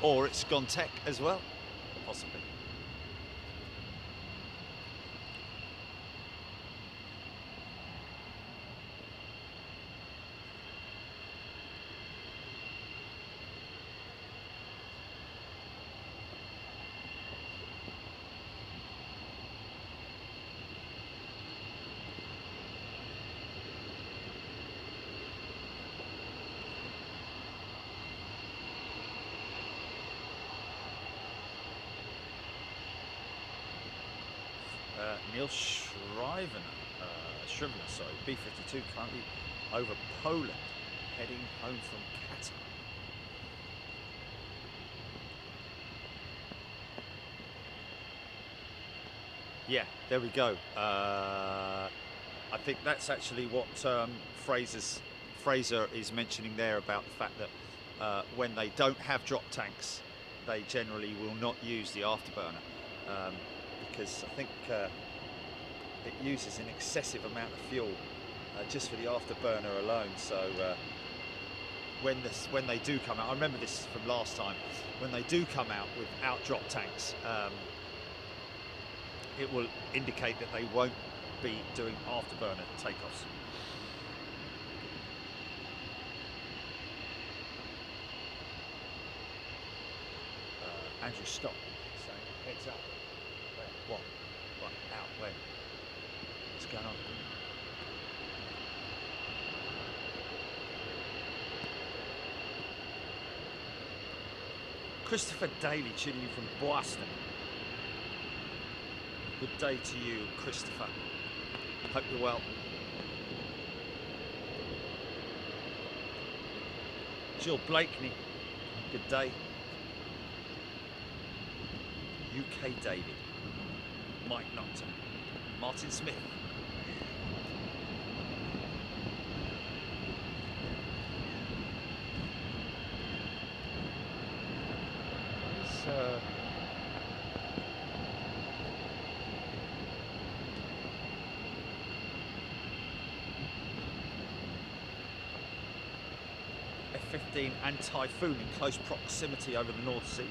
Or it's gone tech as well, possibly. Neil Shrivener, sorry, B-52 currently over Poland, heading home from Qatar. Yeah, there we go. I think that's actually what Fraser is mentioning there about the fact that when they don't have drop tanks, they generally will not use the afterburner. Because I think it uses an excessive amount of fuel just for the afterburner alone. So when they do come out, I remember this from last time, when they do come out without drop tanks, it will indicate that they won't be doing afterburner takeoffs. Andrew Stock saying heads up. What? Out? Where? What's going on? Christopher Daly tuning in from Boston. Good day to you, Christopher. Hope you're well. Jill Blakeney. Good day. UK David. Mike Nocton, Martin Smith. F-15 and Typhoon in close proximity over the North Sea.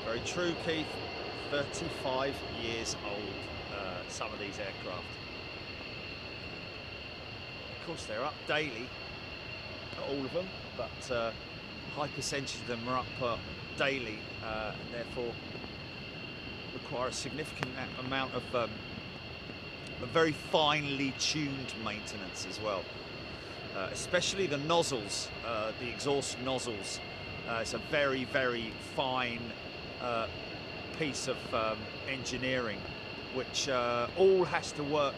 Very true, Keith. 35 years old, some of these aircraft. Of course, they're up daily. Not all of them, but high percentage of them are up daily, and therefore require a significant amount of a very finely tuned maintenance as well. Especially the nozzles, the exhaust nozzles. It's a very, very fine piece of engineering, which all has to work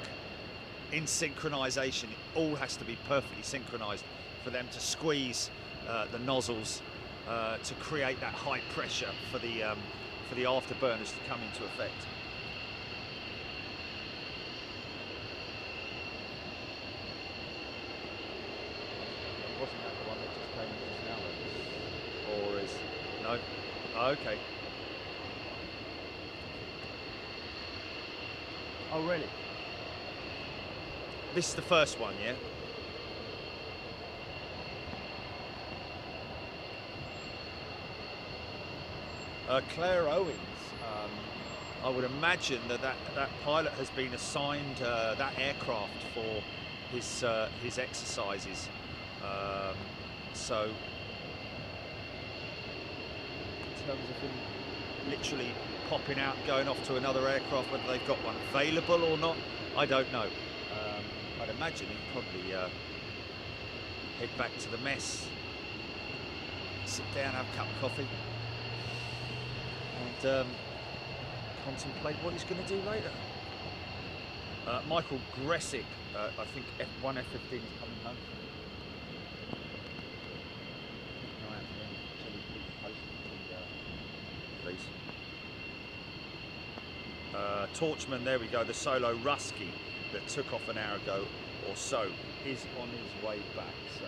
in synchronization. It all has to be perfectly synchronized for them to squeeze the nozzles to create that high pressure for the afterburners to come into effect. Wasn't that the one that just came in just now? Or is... No? Oh, okay. Oh, really? This is the first one, yeah? Claire Owens, I would imagine that pilot has been assigned that aircraft for his exercises. So, in terms of him literally popping out, going off to another aircraft, whether they've got one available or not, I don't know. I'd imagine he'd probably head back to the mess, sit down, have a cup of coffee, and contemplate what he's going to do later. Michael Gressick, I think F1 F15 is coming home. Please. Torchman, there we go, the solo Rusky that took off an hour ago or so is on his way back, so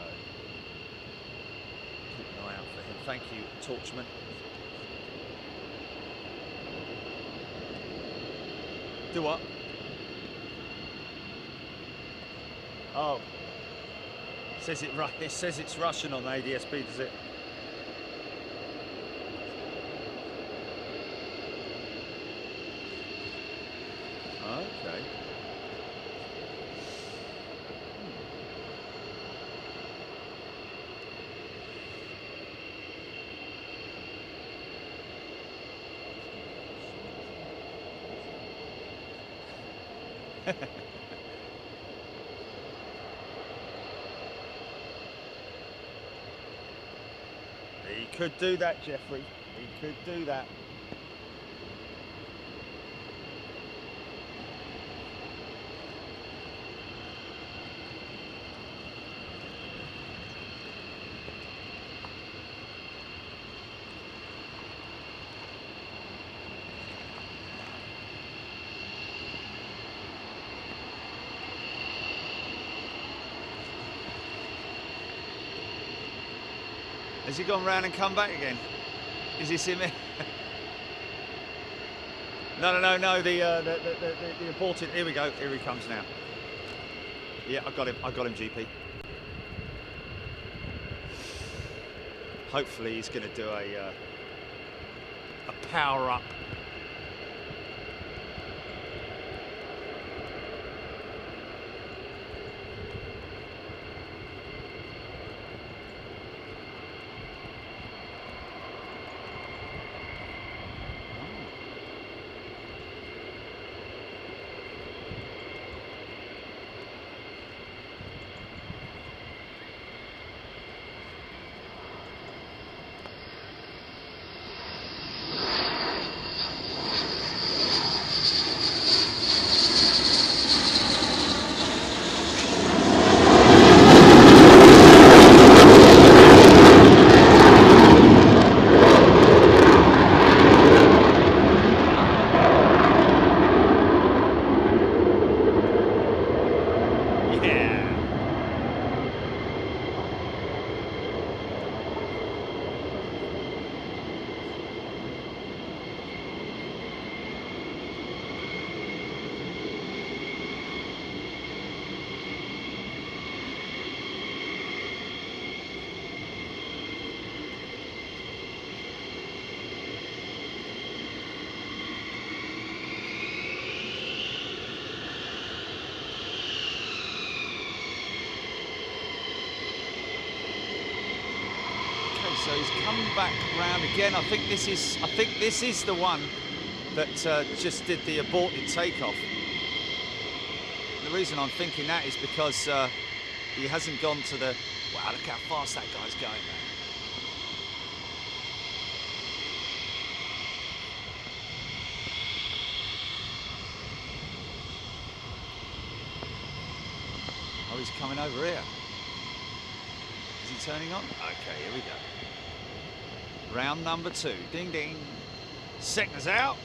keep an eye out for him. Thank you, Torchman. Do what? Oh, it says it's Russian on the ADSB, does it? Okay. He could do that, Jeffrey. He could do that. Has he gone round and come back again? Is this him? No. The aborted. Here we go. Here he comes now. Yeah, I got him. GP. Hopefully, he's going to do a power up. So he's coming back round again. I think this is the one that just did the aborted takeoff. The reason I'm thinking that is because he hasn't gone to the... Wow, look how fast that guy's going, man. Oh, he's coming over here. Is he turning on? Okay, here we go. Round number 2. Ding, ding. Seconds out.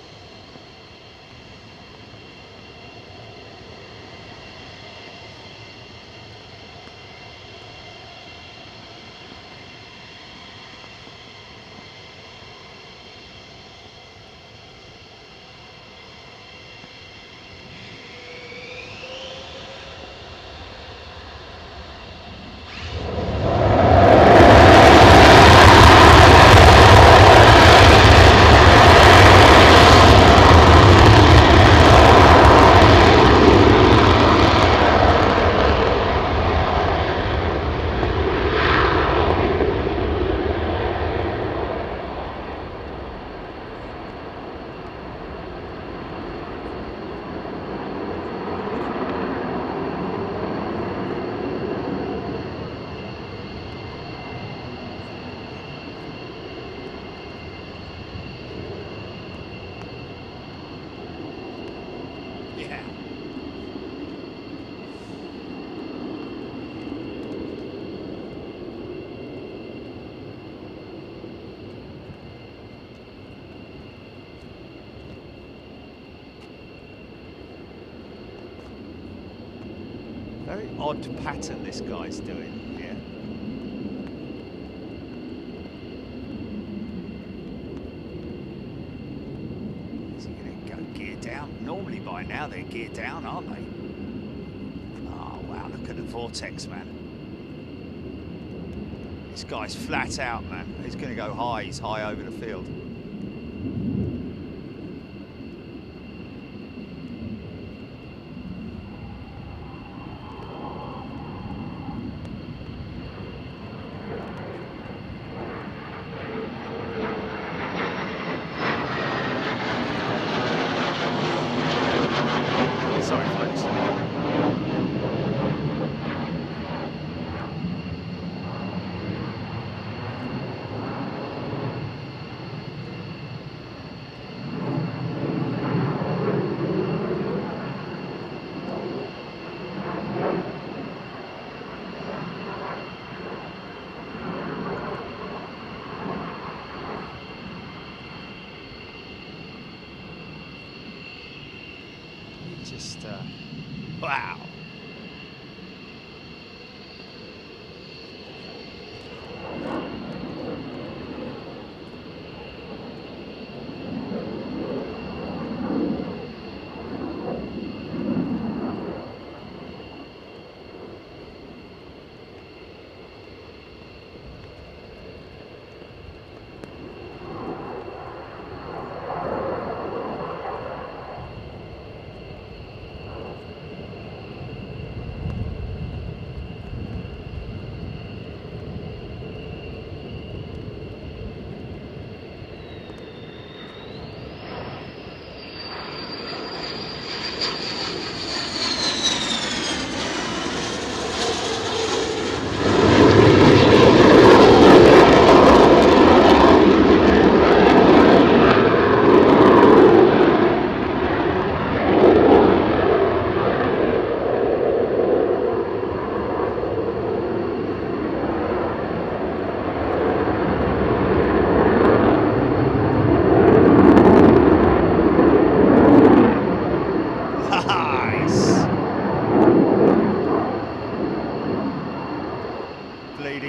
Very odd pattern this guy's doing here. Is he going to go gear down? Normally by now they're geared down, aren't they? Oh wow, look at the vortex, man. This guy's flat out, man. He's going to go high. He's high over the field. Wow.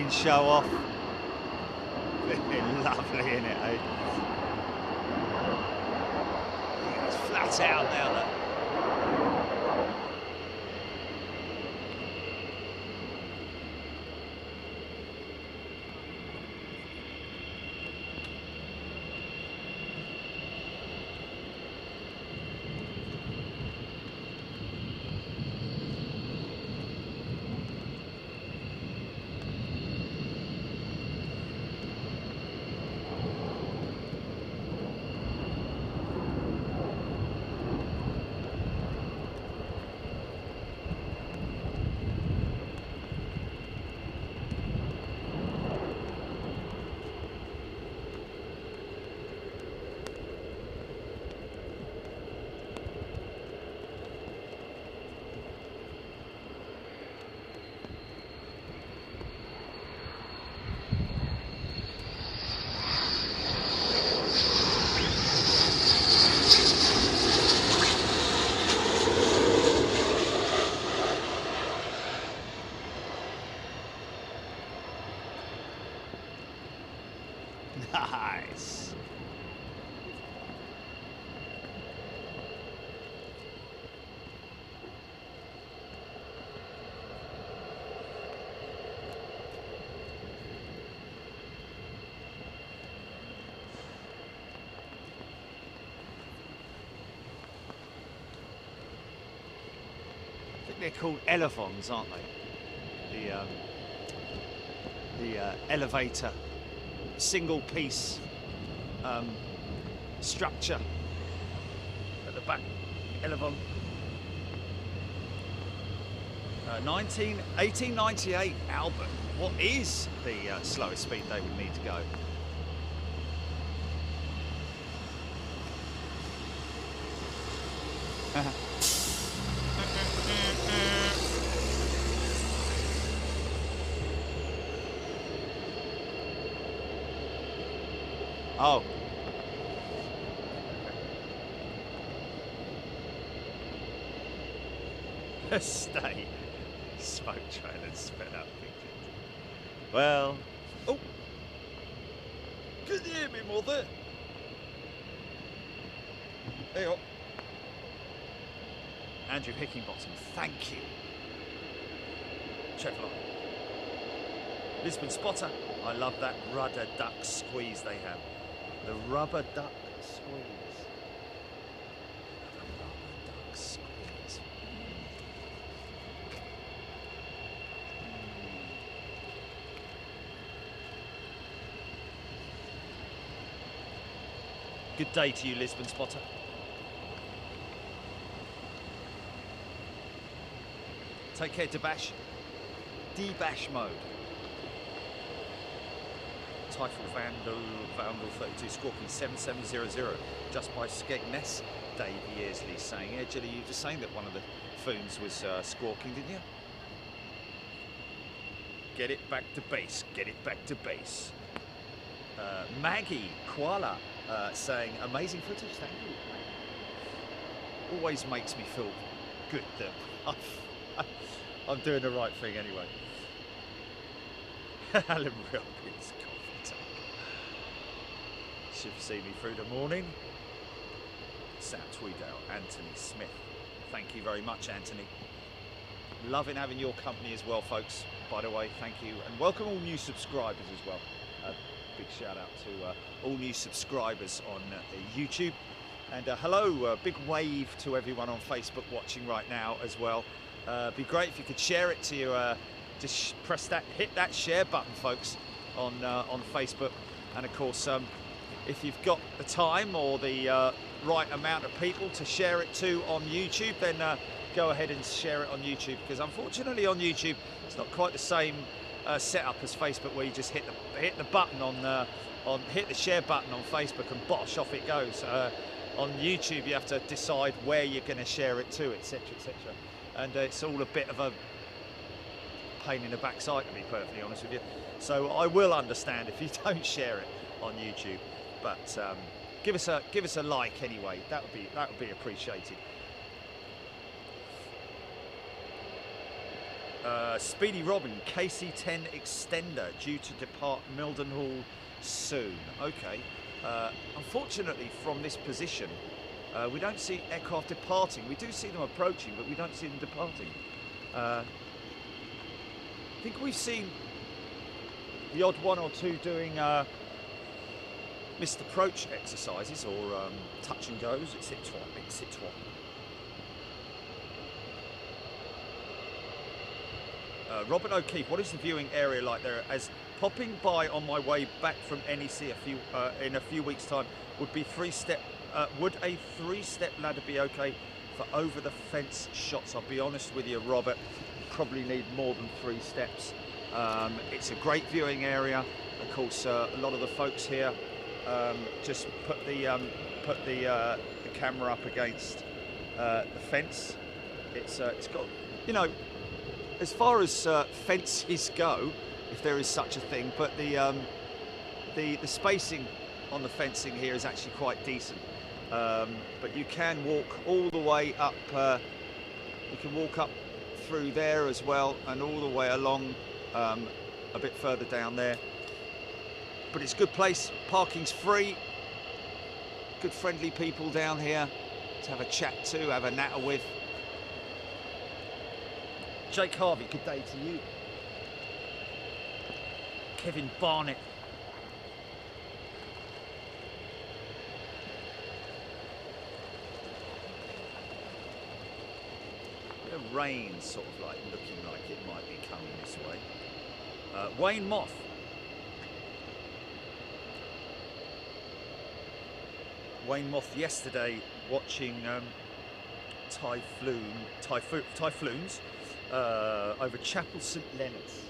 Show off. Lovely, isn't it, eh? It's flat out now, look. Nice. I think they're called elevons, aren't they? The elevator, single piece structure at the back, elevon. 1898 Albert. What is the slowest speed they would need to go? Oh. Stay. Smoke trail and spit out pictures. Well. Oh. Can you hear me, mother? There you go. Andrew Hickingbottom, thank you. Trevor. Lisbon Spotter. I love that rudder duck squeeze they have. The rubber duck squeeze. The rubber duck squeeze. Good day to you, Lisbon Spotter. Take care, Debash. Debash mode. Typhoon Vandal 32 Scorpion 7700 just by Skegness. Dave Yearsley saying, Julie, you were just saying that one of the Foons was squawking, didn't you? Get it back to base, get it back to base. Maggie Koala saying, amazing footage, thank you. Always makes me feel good that I'm doing the right thing anyway. Alan Wilkins, coffee tank. Should see me through the morning. Sam Tweedale, Anthony Smith. Thank you very much, Anthony. Loving having your company as well, folks. By the way, thank you. And welcome all new subscribers as well. Big shout out to all new subscribers on YouTube. And hello, big wave to everyone on Facebook watching right now as well. Be great if you could share it to your, just press that, hit that share button, folks, on Facebook. And of course, if you've got the time or the right amount of people to share it to on YouTube, then go ahead and share it on YouTube. Because unfortunately on YouTube, it's not quite the same setup as Facebook, where you just hit the button hit the share button on Facebook and bosh, off it goes. On YouTube, you have to decide where you're going to share it to, etc., etc. And it's all a bit of a pain in the backside, to be perfectly honest with you. So I will understand if you don't share it on YouTube, but give us a like anyway. That would be appreciated. Speedy Robin, KC-10 extender due to depart Mildenhall soon. Okay. Unfortunately, from this position, we don't see aircraft departing. We do see them approaching, but we don't see them departing. I think we've seen the odd one or two doing missed approach exercises or touch and goes, etc., etc. Robert O'Keefe, what is the viewing area like there? As popping by on my way back from NEC in a few weeks' time, would a three-step ladder be okay for over the fence shots? I'll be honest with you, Robert, probably need more than 3 steps. It's a great viewing area. Of course, a lot of the folks here just put the camera up against the fence. It's got, you know, as far as fences go, if there is such a thing, but the spacing on the fencing here is actually quite decent. But you can walk all the way up. You can walk up through there as well, and all the way along a bit further down there. but it's a good place. Parking's free. Good friendly people down here to have a chat to, have a natter with. Jake Harvey, good day to you. Kevin Barnett. The rain's sort of like looking like it might be coming this way. Wayne Moth. Wayne Moth yesterday watching typhoons over Chapel St Leonard's.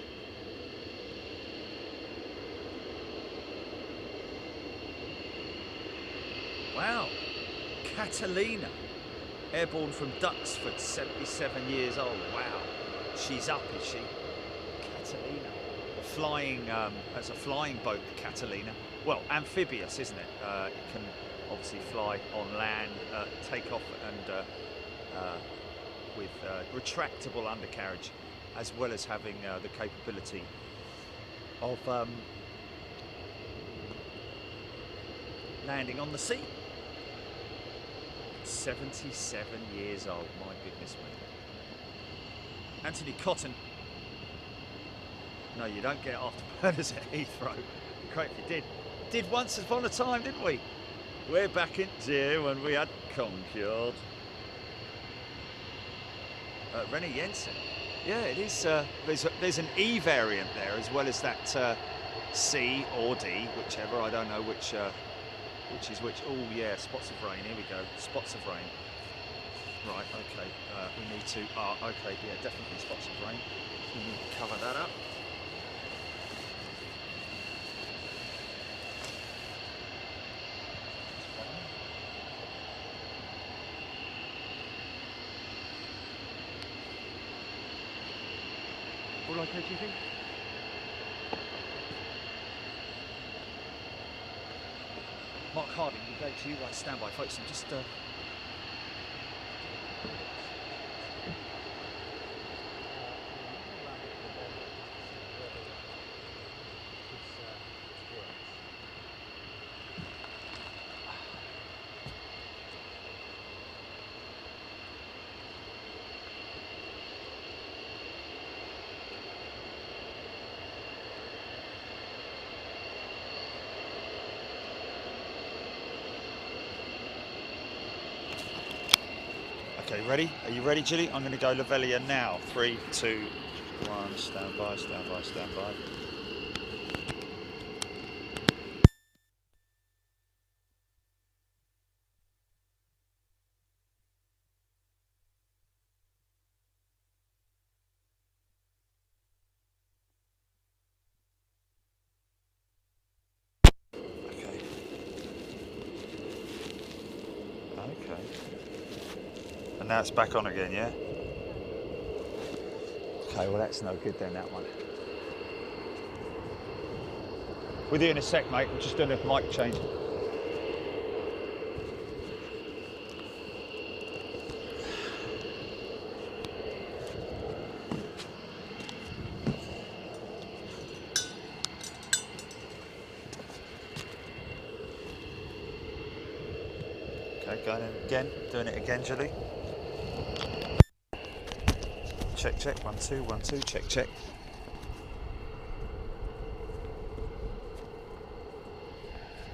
Wow, Catalina, airborne from Duxford, 77 years old. Wow, she's up, is she? Catalina, flying as a flying boat, the Catalina. Well, amphibious, isn't it? It can obviously fly on land, take off, and with retractable undercarriage, as well as having the capability of landing on the sea. 77 years old, my goodness me. Anthony Cotton. No, you don't get afterburners at Heathrow. Great if you did. Did once upon a time, didn't we? We're back in day when we had Concorde. Rennie Jensen. Yeah, it is. There's an E variant there, as well as that C or D, whichever. I don't know which is which. Oh yeah, spots of rain. Here we go. Spots of rain. Right. Okay. We need to. Okay. Yeah, definitely spots of rain. We need to cover that up. All okay, do you think? Mark Harding, good day to you. Right, stand by, folks. I'm just. Okay, ready? Are you ready, Gilly? I'm going to go Lavelia now. 3, 2, 1. Stand by, stand by, stand by. Okay. And now it's back on again, yeah? Okay, well that's no good then, that one. With you in a sec, mate. We're just doing a mic change. Okay, going in again. Doing it again, Julie. Check, check, 1, 2, 1, 2, check, check.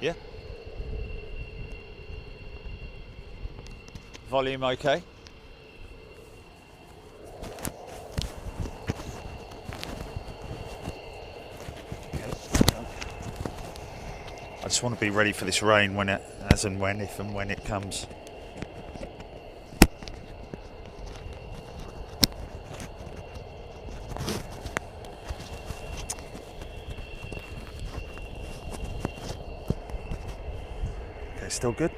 Yeah. Volume okay. I just want to be ready for this rain when it, as and when, if and when it comes. Still good?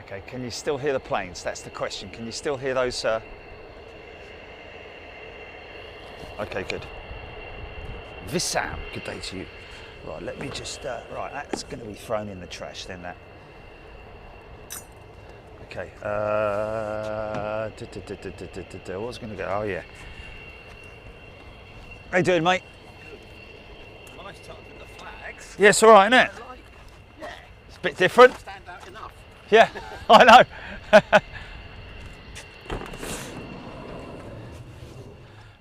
Okay, can you still hear the planes? That's the question. Can you still hear those? Okay, good. Vissam, good day to you. Right, let me just, right, that's going to be thrown in the trash then, that. Okay, what was going to go? Oh yeah. How you doing, mate? Good. Nice touch with the flags. Yeah, it's all right, isn't it? Yeah. It's a bit different. Stand out enough. Yeah, I know.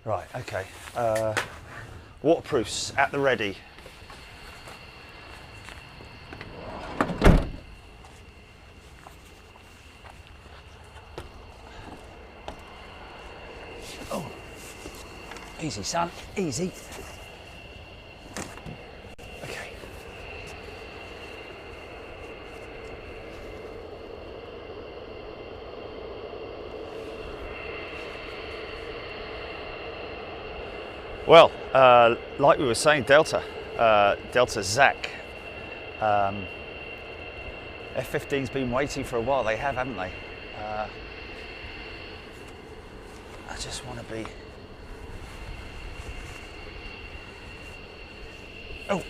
Right, okay. Waterproofs at the ready. Oh, easy, son, easy. Okay. Well, like we were saying, Delta Zach, F-15's been waiting for a while. They have, haven't they? I just want to be... Oh!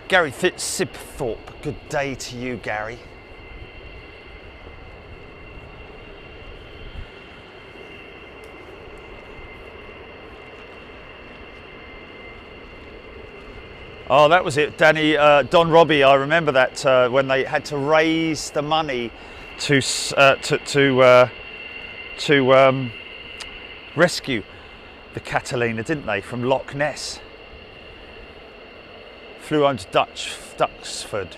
Gary Sibthorpe, good day to you, Gary. Oh, that was it, Danny. Don Robbie, I remember that when they had to raise the money to rescue the Catalina, didn't they, from Loch Ness? Flew home to Duxford.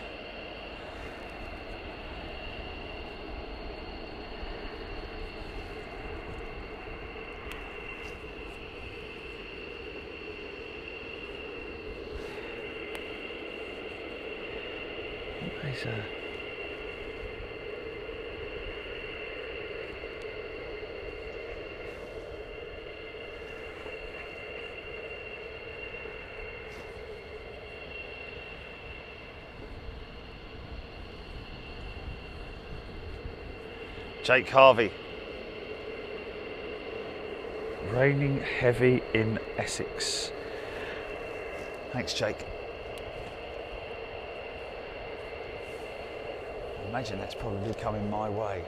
Jake Harvey. Raining heavy in Essex. Thanks, Jake. I imagine that's probably coming my way.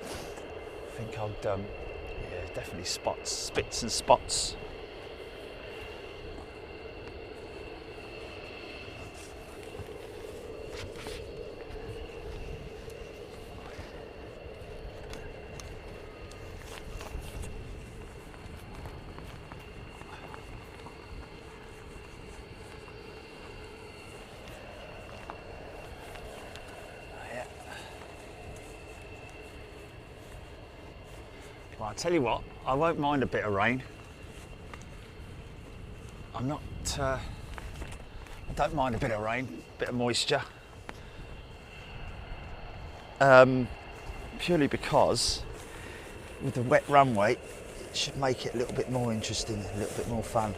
I think I'd, yeah, definitely spits and spots. Well, I'll tell you what, I won't mind a bit of rain. I don't mind a bit of rain, a bit of moisture. Purely because with the wet runway, it should make it a little bit more interesting, a little bit more fun.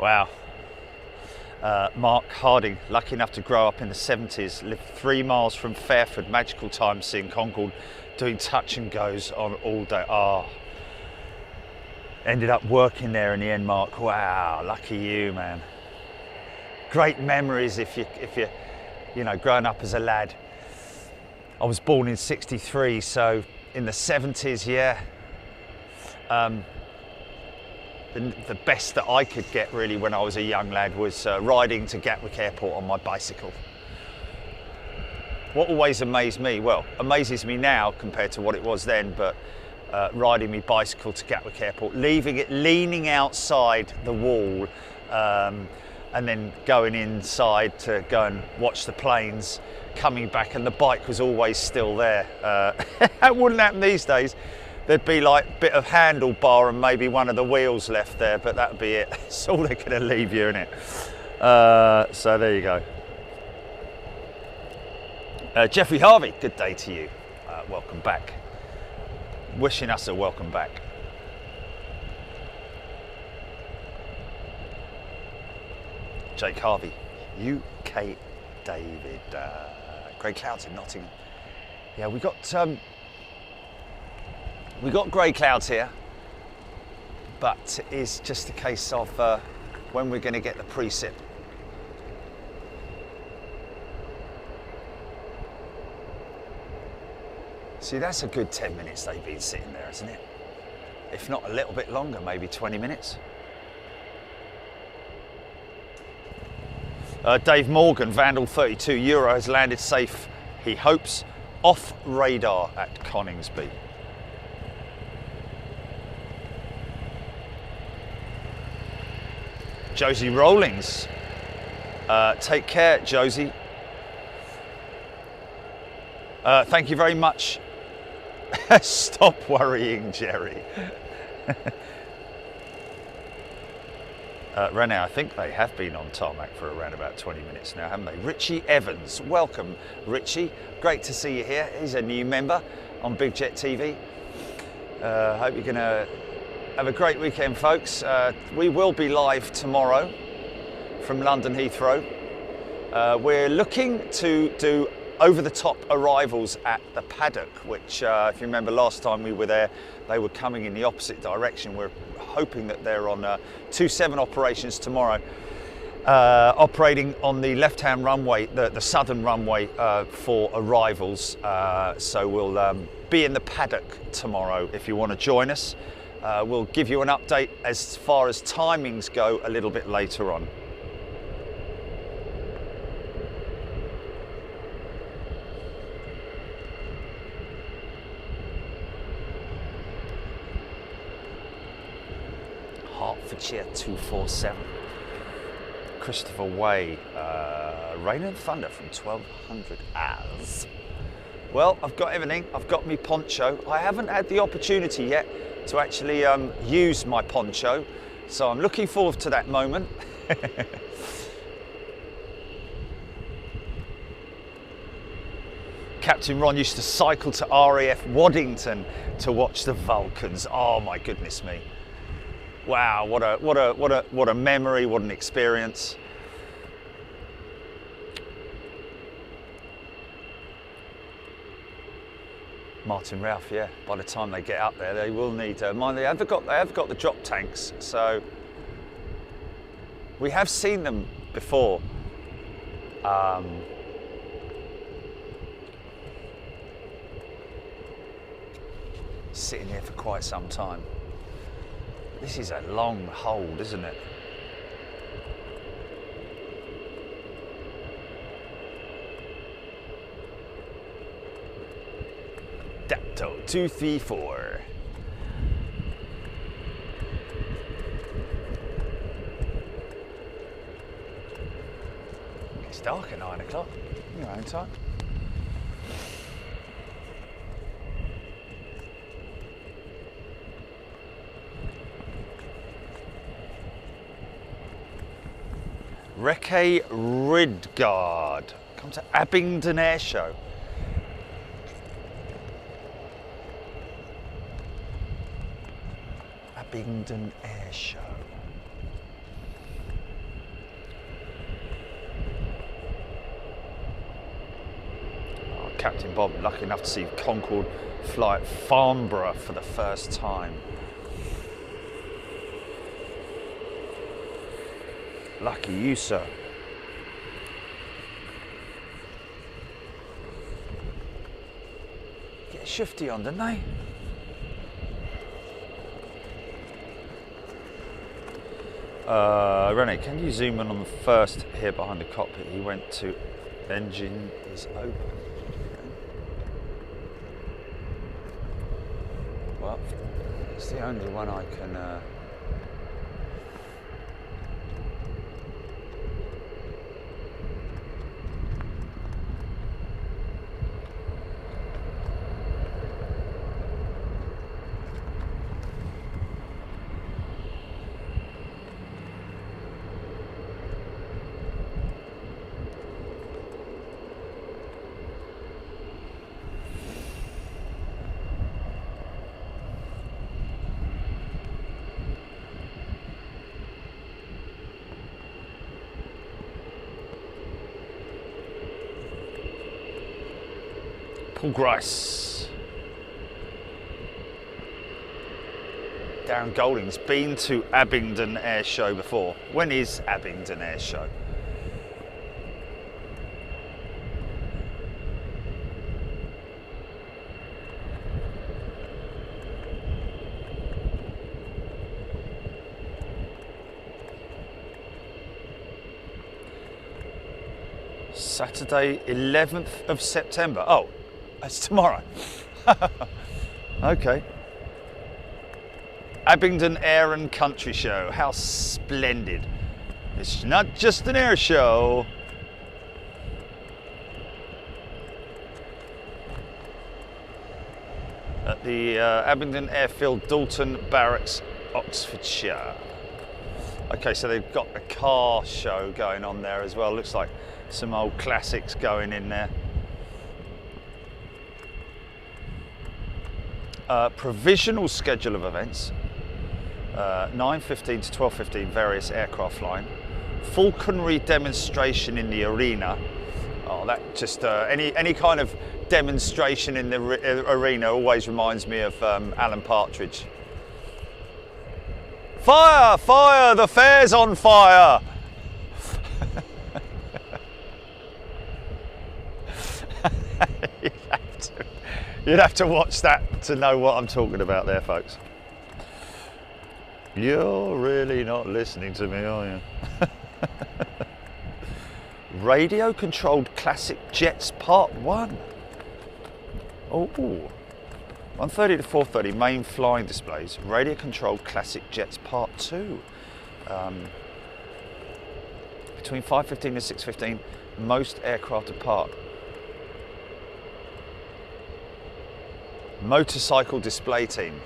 Wow. Mark Harding, lucky enough to grow up in the 70s, lived 3 miles from Fairford, magical time seeing Concord, doing touch and goes on all day. Oh, ended up working there in the end, Mark. Wow, lucky you, man. Great memories if you know, growing up as a lad. I was born in '63, so in the 70s, yeah. The best that I could get really when I was a young lad was riding to Gatwick Airport on my bicycle. What always amazed me, well, amazes me now compared to what it was then, but riding my bicycle to Gatwick Airport, leaving it leaning outside the wall, and then going inside to go and watch the planes coming back, and the bike was always still there. That wouldn't happen these days. There'd be like a bit of handlebar and maybe one of the wheels left there, but that'd be it. That's all they're gonna leave you, innit? So there you go. Jeffrey Harvey, good day to you. Welcome back. Wishing us a welcome back. Jake Harvey, UK David, grey clouds in Nottingham. Yeah, we got grey clouds here, but it's just a case of when we're going to get the precip. See, that's a good 10 minutes they've been sitting there, isn't it? If not a little bit longer, maybe 20 minutes. Dave Morgan, Vandal 32 Euro, has landed safe, he hopes, off radar at Coningsby. Josie Rollings, take care, Josie. Thank you very much. Stop worrying, Jerry. Renee, I think they have been on tarmac for around about 20 minutes now, haven't they? Richie Evans, welcome, Richie. Great to see you here. He's a new member on Big Jet TV. Hope you're going to have a great weekend, folks. We will be live tomorrow from London Heathrow. We're looking to do over-the-top arrivals at the paddock, which, if you remember last time we were there, they were coming in the opposite direction. We're hoping that they're on 27 operations tomorrow, operating on the left-hand runway, the southern runway for arrivals. So we'll be in the paddock tomorrow if you want to join us. We'll give you an update as far as timings go a little bit later on. Hertfordshire 247. Christopher Way, Rain and Thunder from 1200 as. Well, I've got everything. I've got my poncho. I haven't had the opportunity yet to actually use my poncho, so I'm looking forward to that moment. Captain Ron used to cycle to RAF Waddington to watch the Vulcans. Oh my goodness me. Wow, what a memory, what an experience. Martin Ralph, yeah. By the time they get up there, they will need. Mind they have got the drop tanks, so we have seen them before. Sitting here for quite some time. This is a long hold, isn't it? Dapto 234. It's dark at 9 o'clock. Your own time. Recce Ridgard. Come to Abingdon Airshow. Abingdon Airshow. Oh, Captain Bob, lucky enough to see Concorde fly at Farnborough for the first time. Lucky you, sir. Get a shifty on, didn't they? Renee, can you zoom in on the first here behind the cockpit? He went to engine is open. Well, it's the only one I can. Paul Grice. Darren Golding's been to Abingdon Airshow before. When is Abingdon Airshow? Saturday, 11th of September. Oh, that's tomorrow. Okay. Abingdon Air and Country Show. How splendid. It's not just an air show. At the Abingdon Airfield, Dalton Barracks, Oxfordshire. Okay, so they've got a car show going on there as well. Looks like some old classics going in there. Provisional schedule of events. 9:15 to 12:15, various aircraft flying. Falconry demonstration in the arena. Oh, that just any kind of demonstration in the arena always reminds me of Alan Partridge. Fire! Fire! The fair's on fire! You'd have to watch that to know what I'm talking about there, folks. You're really not listening to me, are you? Radio controlled classic jets part 1. Oh, 1:30 to 4:30 main flying displays. Radio controlled classic jets part 2. Between 5:15 and 6:15, most aircraft apart. Motorcycle display team.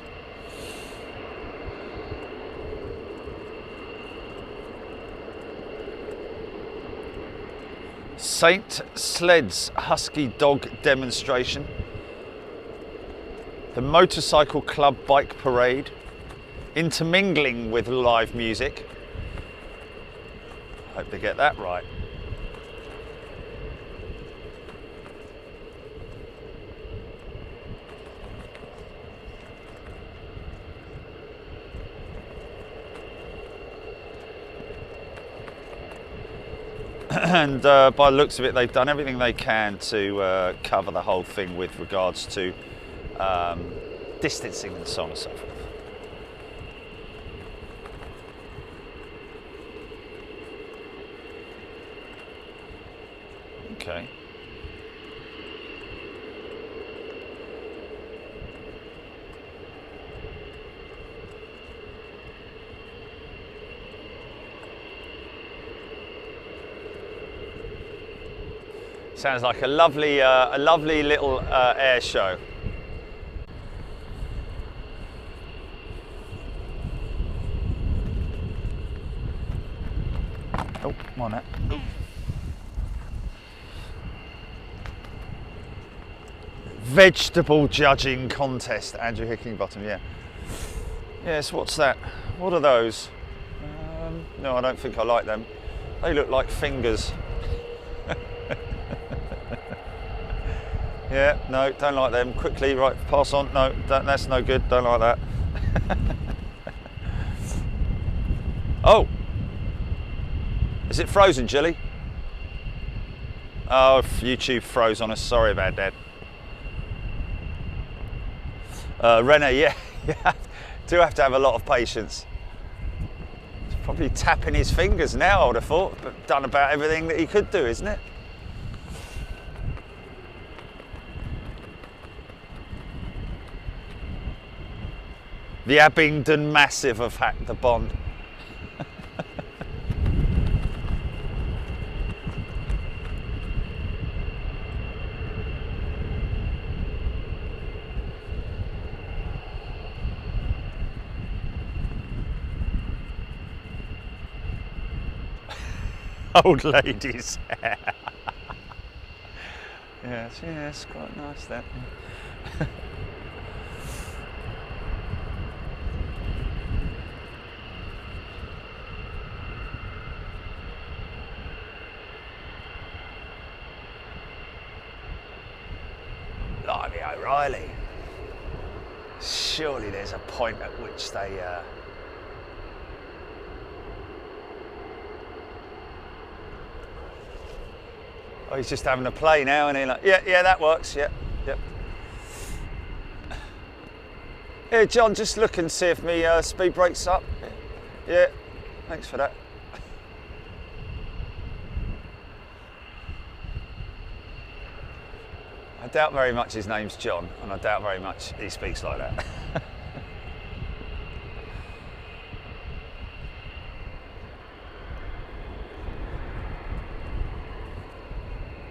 St. Sled's Husky Dog demonstration. The Motorcycle Club bike parade. Intermingling with live music. Hope they get that right. And by the looks of it, they've done everything they can to cover the whole thing with regards to distancing and so on and so forth. Okay. Sounds like a lovely little air show. Oh, come on now. Vegetable judging contest, Andrew Hickingbottom, yeah. Yes, what's that? What are those? No, I don't think I like them. They look like fingers. Yeah, no, don't like them. Quickly, right, pass on. No, that's no good. Don't like that. Oh, is it frozen, Jilly? Oh, YouTube froze on us. Sorry about that. Rene, yeah, you do have to have a lot of patience. He's probably tapping his fingers now, I would have thought, but done about everything that he could do, isn't it? The Abingdon Massive have hacked the bond. Old ladies. Yes, quite nice that. O'Reilly. Surely there's a point at which they... Oh, he's just having a play now, and he's like, yeah, that works, yep. Here, John, just look and see if my speed brake's up. Yeah, thanks for that. I doubt very much his name's John, and I doubt very much he speaks like that.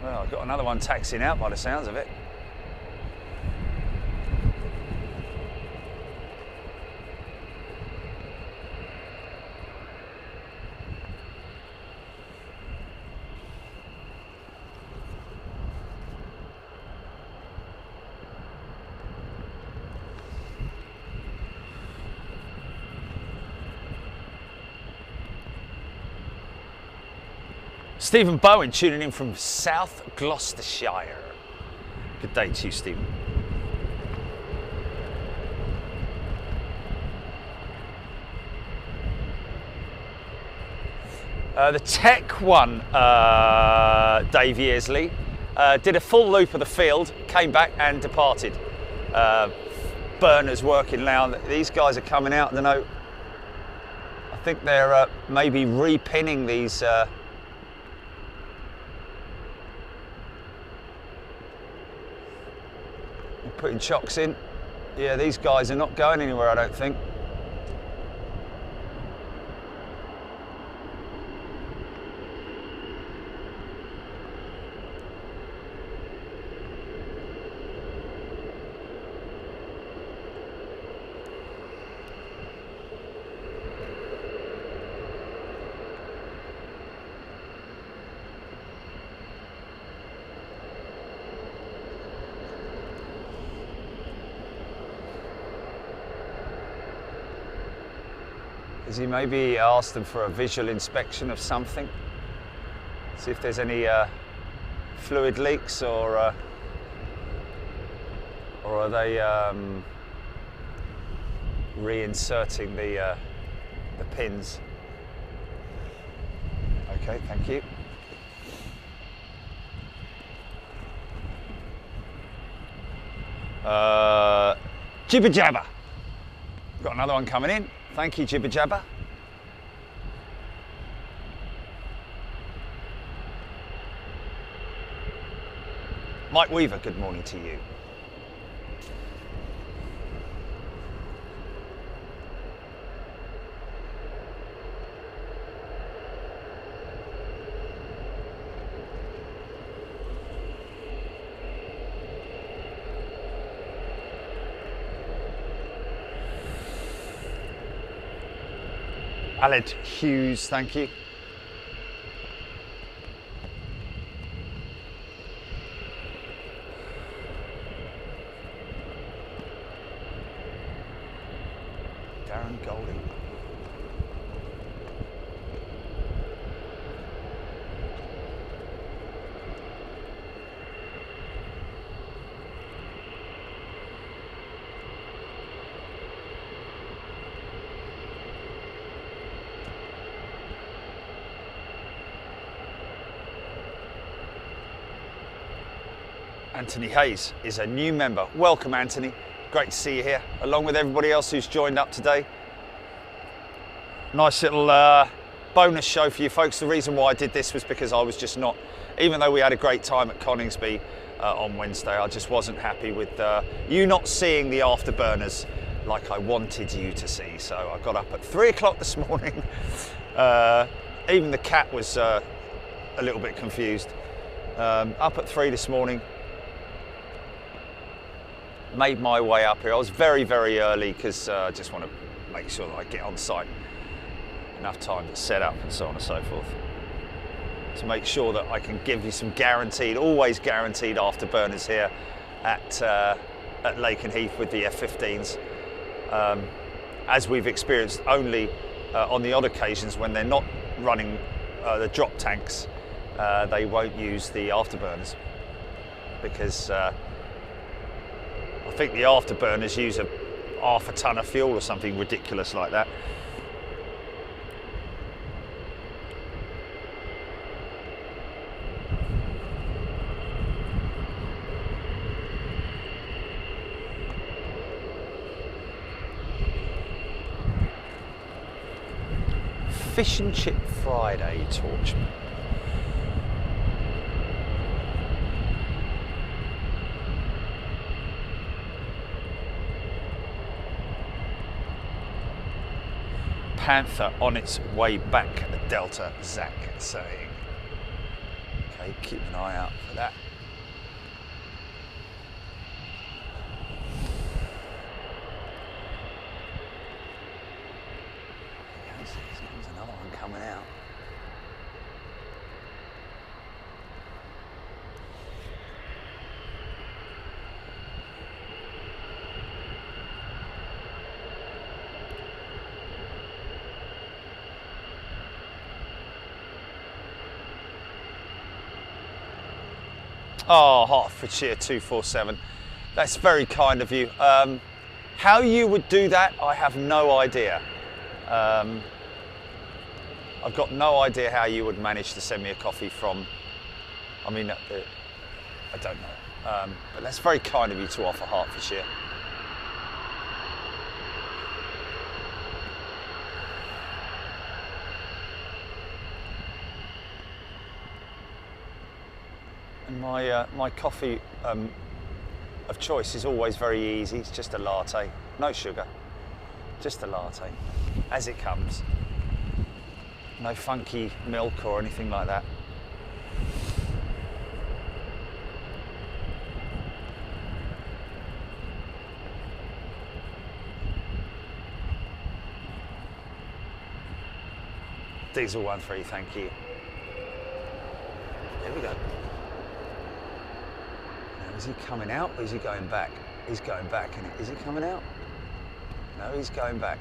Well, I've got another one taxiing out by the sounds of it. Stephen Bowen tuning in from South Gloucestershire. Good day to you, Stephen. The Tech one, Dave Yearsley, did a full loop of the field, came back and departed. Burners working now. These guys are coming out. I don't know. I think they're maybe repinning these. Putting chocks in. Yeah, these guys are not going anywhere, I don't think. Is he maybe asked them for a visual inspection of something? See if there's any fluid leaks, or are they reinserting the pins? Okay, thank you. Jibber jabber. Got another one coming in. Thank you, Jibber Jabber. Mike Weaver, good morning to you. Aled Hughes, thank you. Darren Golding. Anthony Hayes is a new member. Welcome, Anthony. Great to see you here, along with everybody else who's joined up today. Nice little bonus show for you folks. The reason why I did this was because I was just not, even though we had a great time at Coningsby on Wednesday, I just wasn't happy with you not seeing the afterburners like I wanted you to see. So I got up at 3 o'clock this morning. Even the cat was a little bit confused. Up at 3 this morning. Made my way up here. I was very, very early because I just want to make sure that I get on site enough time to set up and so on and so forth, to make sure that I can give you some guaranteed, always guaranteed afterburners here at Lakenheath with the F-15s, as we've experienced only on the odd occasions when they're not running the drop tanks. They won't use the afterburners because I think the afterburners use half a ton of fuel or something ridiculous like that. Fish and Chip Friday, Torchman. Panther on its way back, Delta Zach saying. Okay, keep an eye out for that. There's another one coming out. Oh, Hertfordshire 247. That's very kind of you. How you would do that, I have no idea. I've got no idea how you would manage to send me a coffee from, I mean, I don't know. But that's very kind of you to offer, Hertfordshire. And my coffee of choice is always very easy. It's just a latte, no sugar, just a latte, as it comes. No funky milk or anything like that. Diesel 13, thank you. There we go. Now, is he coming out or is he going back? He's going back, isn't it? Is he coming out? No, he's going back.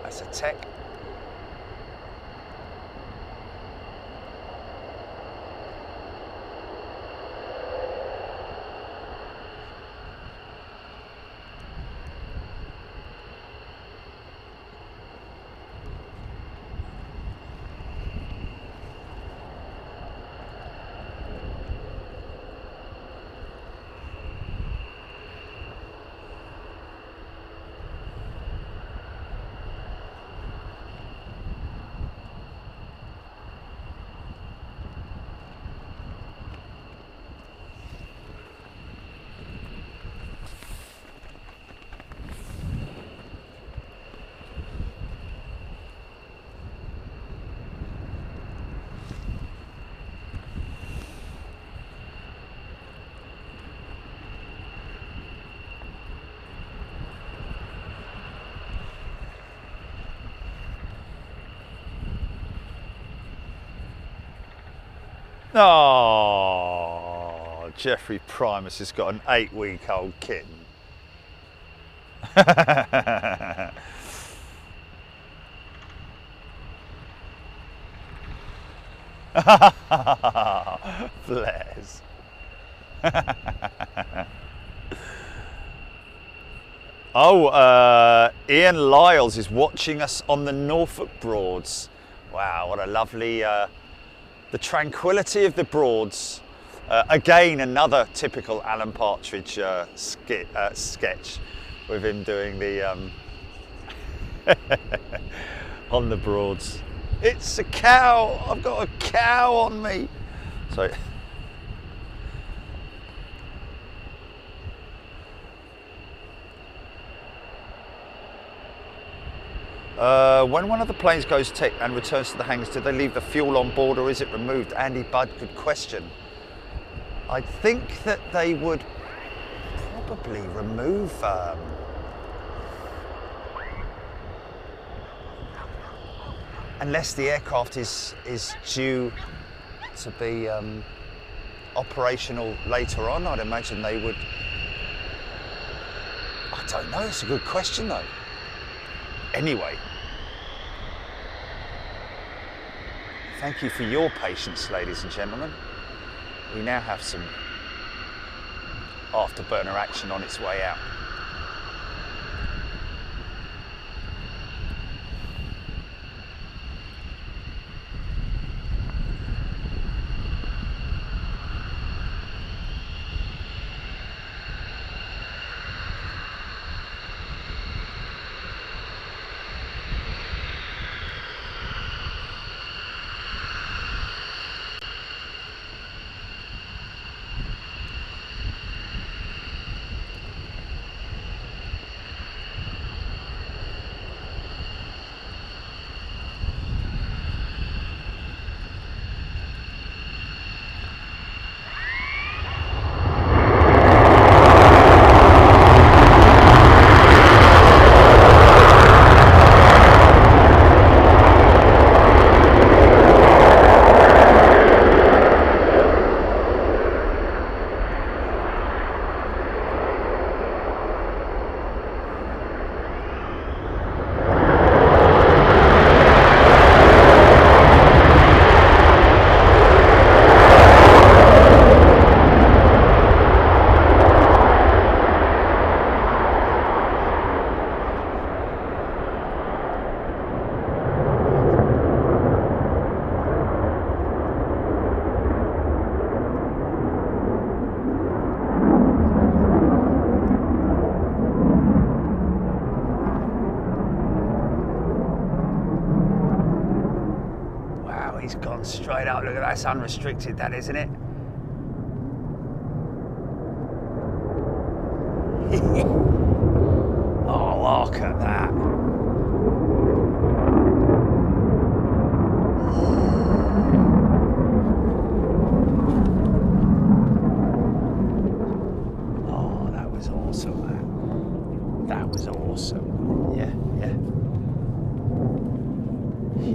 That's a tech. Oh, Jeffrey Primus has got an 8-week-old kitten. Bless. Oh, Ian Lyles is watching us on the Norfolk Broads. Wow, what a lovely... the tranquility of the Broads. Again, another typical Alan Partridge sketch with him doing the on the Broads. It's a cow. I've got a cow on me. Sorry. When one of the planes goes tick and returns to the hangars, do they leave the fuel on board or is it removed? Andy Budd, good question. I think that they would probably remove unless the aircraft is due to be operational later on. I'd imagine they would. I don't know, it's a good question though. Anyway. Thank you for your patience, ladies and gentlemen. We now have some afterburner action on its way out. He's gone straight up. Look at that, that's unrestricted, that, isn't it? Oh, look at that. Oh, that was awesome, man. That was awesome. Yeah, yeah.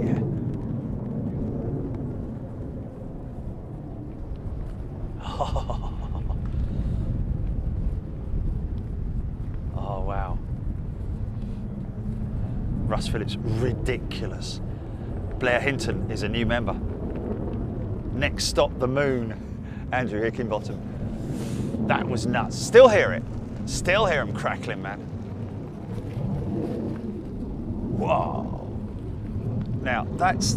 Yeah. Oh, wow. Russ Phillips, ridiculous. Blair Hinton is a new member. Next stop, the moon. Andrew Hickenbottom. That was nuts. Still hear it. Still hear him crackling, man. Whoa. Now, that's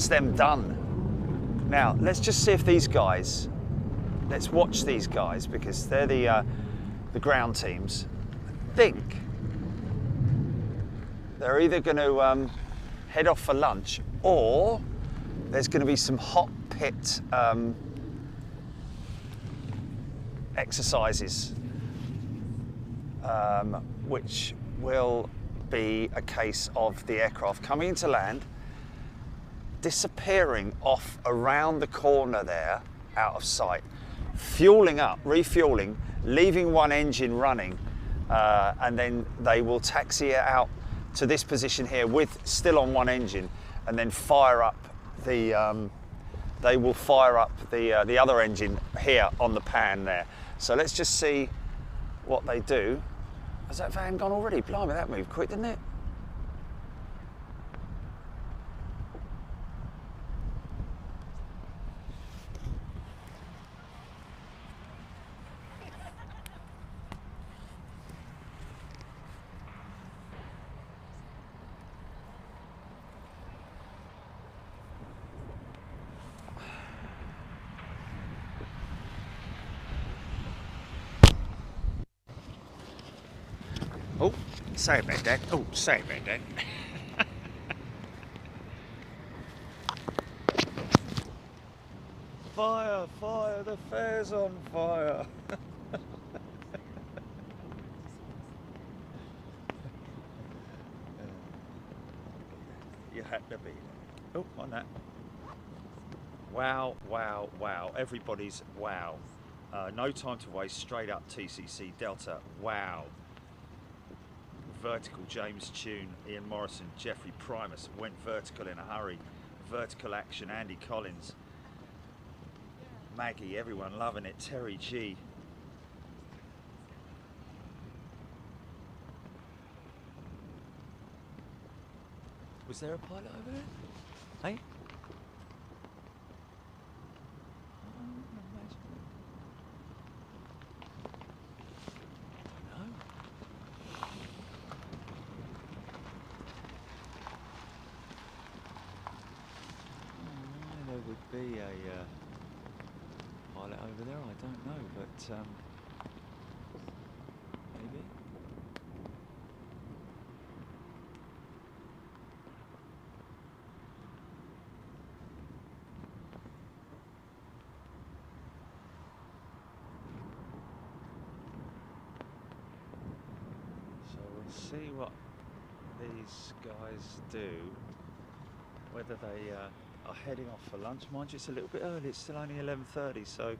them done. Now, let's just see if these guys, let's watch these guys because they're the ground teams. I think they're either going to head off for lunch or there's going to be some hot pit exercises, which will be a case of the aircraft coming into land, disappearing off around the corner there, out of sight, fueling up, refueling, leaving one engine running, and then they will taxi it out to this position here with still on one engine, and then fire up the they will fire up the other engine here on the pan there. So let's just see what they do. Has that van gone already? Blimey, that moved quick, didn't it? Oh, sorry about that. Oh, sorry about that. Fire, fire, the fair's on fire. You had to be there. Oh, on that. Wow, wow, wow. Everybody's wow. No time to waste, straight up TCC Delta. Wow. Vertical, James Tune, Ian Morrison, Jeffrey Primus went vertical in a hurry. Vertical action, Andy Collins, Maggie, everyone loving it. Terry G. Was there a pilot over there? Hey? maybe. So we'll see what these guys do, whether they are heading off for lunch. Mind you, it's a little bit early, it's still only 11:30, so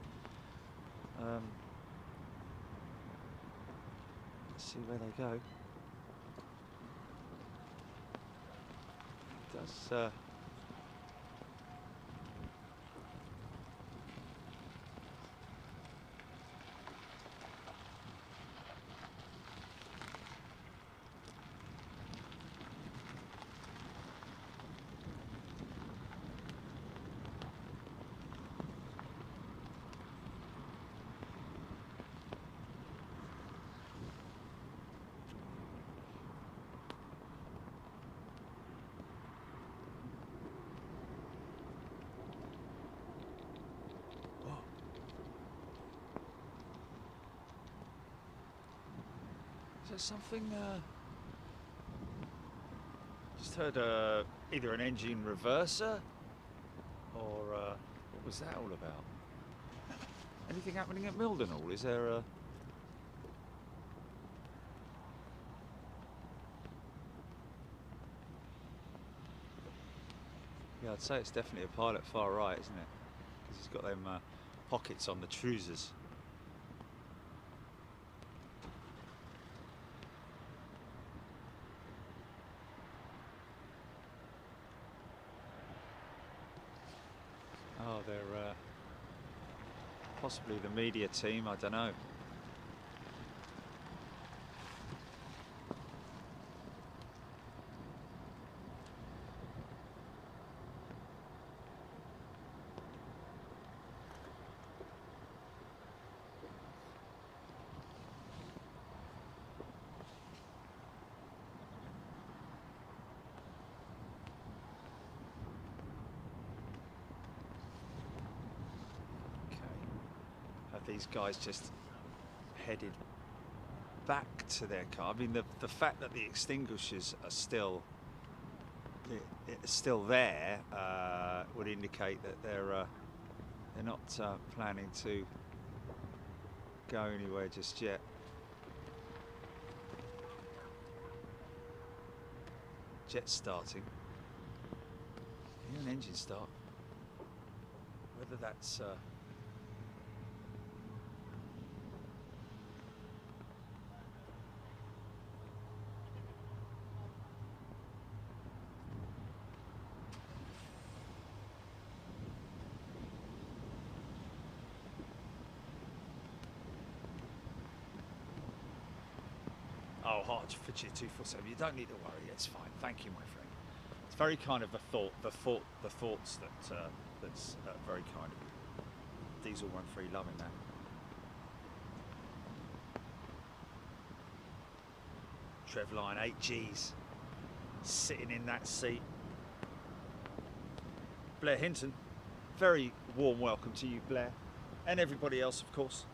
let's see where they go. It does Is there something? Just heard either an engine reverser or what was that all about? Anything happening at Mildenhall? Is there a? Yeah, I'd say it's definitely a pilot far right, isn't it? Because he's got them pockets on the trousers. Oh, they're possibly the media team, I don't know. These guys just headed back to their car. I mean, the fact that the extinguishers are still there would indicate that they're not planning to go anywhere just yet. Jet starting. An engine start. Whether that's oh, hard for you 247. You don't need to worry. It's fine. Thank you, my friend. It's very kind of the thoughts that's very kind of you. Diesel 13, loving that. Trevline 8Gs sitting in that seat. Blair Hinton, very warm welcome to you, Blair, and everybody else, of course.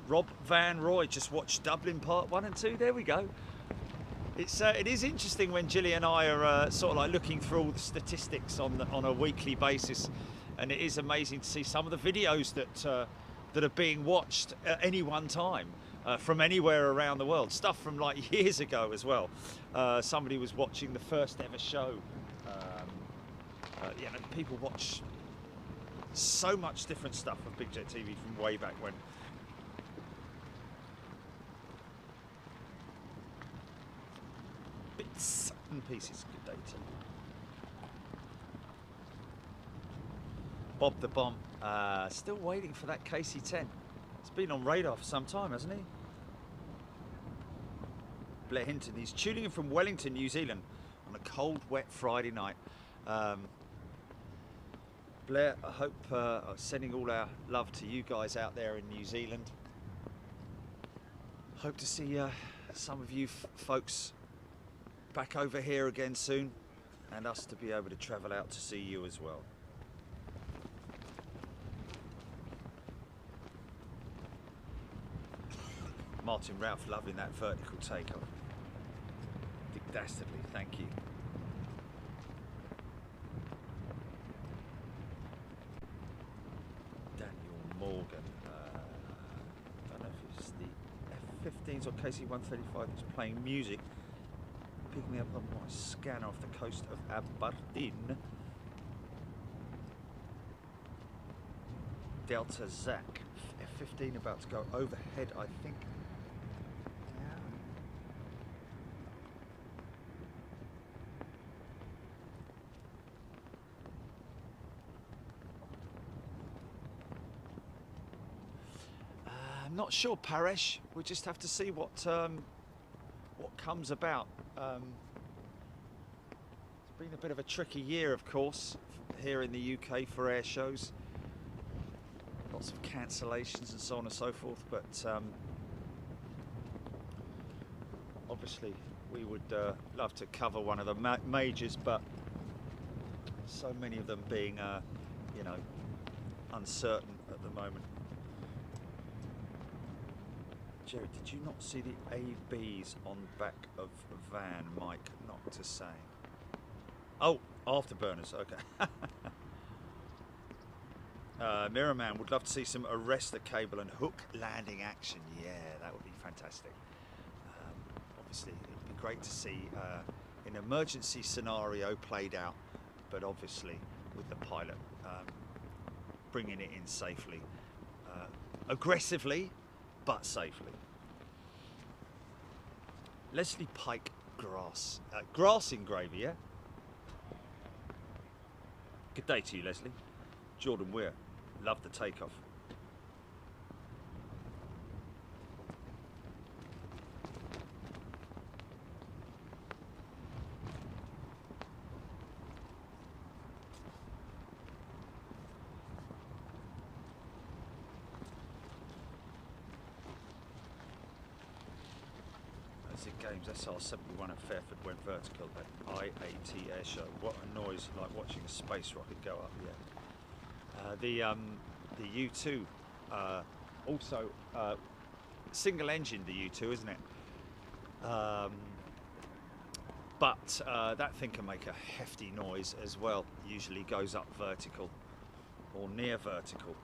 Rob Van Roy just watched Dublin Part 1 and 2. There we go. It is interesting when Gilly and I are sort of like looking through all the statistics on a weekly basis, and it is amazing to see some of the videos that are being watched at any one time from anywhere around the world. Stuff from like years ago as well. Somebody was watching the first ever show. You know, people watch so much different stuff of Big Jet TV from way back when. Bits and pieces, good data. Bob the Bomb, still waiting for that KC-10. It's been on radar for some time, hasn't he? Blair Hinton, he's tuning in from Wellington, New Zealand on a cold, wet Friday night. Blair, I hope sending all our love to you guys out there in New Zealand. Hope to see some of you folks back over here again soon, and us to be able to travel out to see you as well. Martin Ralph loving that vertical takeoff. Dick Dastardly, thank you. Daniel Morgan. Don't know if it's the F-15s or KC-135 that's playing music. Picking me up on my scanner off the coast of Aborted. Delta Zach. F-15 about to go overhead, I think. I'm not sure, Paresh. We'll just have to see what comes about. It's been a bit of a tricky year, of course, here in the UK for air shows. Lots of cancellations and so on and so forth, but obviously we would love to cover one of the majors, but so many of them being, you know, uncertain at the moment. Jerry, did you not see the ABs on back of van, Mike? Not to say. Oh, afterburners, okay. Mirrorman would love to see some arrest the cable and hook landing action. Yeah, that would be fantastic. Obviously, it'd be great to see an emergency scenario played out, but obviously with the pilot bringing it in safely, aggressively, but safely. Leslie Pike Grass. Grass in gravy, yeah? Good day to you, Leslie. Jordan Weir. Love the takeoff. Games SR-71 at Fairford went vertical at IAT Airshow. What a noise, like watching a space rocket go up. Yeah. The U2 also single engine, the U2, isn't it? But that thing can make a hefty noise as well. Usually goes up vertical or near vertical.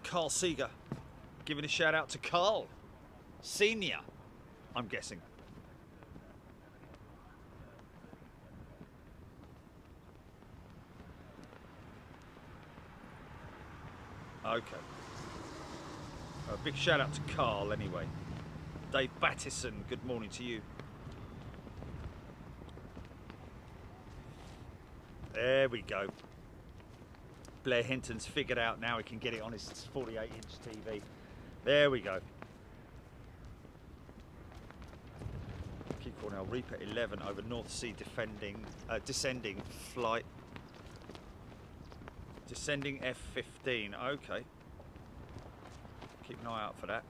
Carl Seeger, giving a shout out to Carl Senior, I'm guessing. Okay. A big shout out to Carl anyway. Dave Battison, good morning to you. There we go. Blair Hinton's figured out now he can get it on his 48-inch TV. There we go. Keep Cornell, Reaper 11 over North Sea descending flight. Descending F-15, okay. Keep an eye out for that.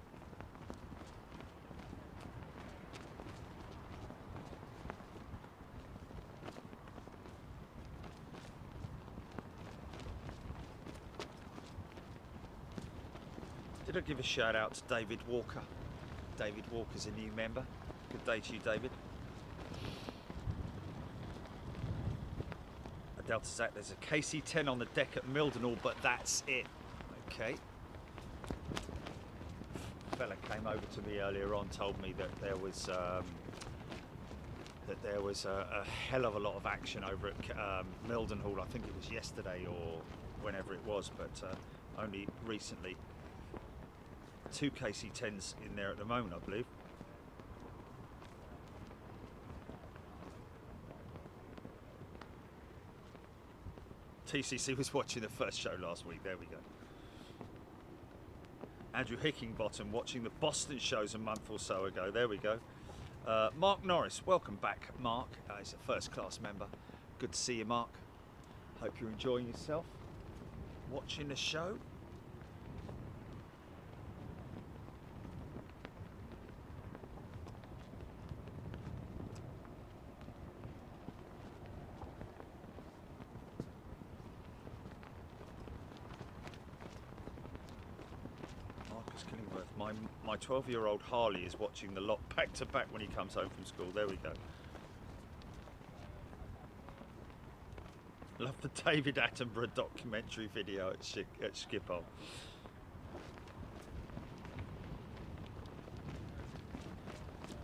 Did I give a shout out to David Walker? David Walker's a new member. Good day to you, David. Delta Zach, there's a KC-10 on the deck at Mildenhall, but that's it. Okay. A fella came over to me earlier on, told me that there was a hell of a lot of action over at Mildenhall. I think it was yesterday or whenever it was, but only recently. 2 KC-10s in there at the moment, I believe. TCC was watching the first show last week. There we go. Andrew Hickingbottom watching the Boston shows a month or so ago. There we go. Mark Norris, welcome back, Mark. He's a first-class member. Good to see you, Mark. Hope you're enjoying yourself watching the show. My 12-year-old Harley is watching the lot back to back when he comes home from school. There we go. Love the David Attenborough documentary video at Schiphol.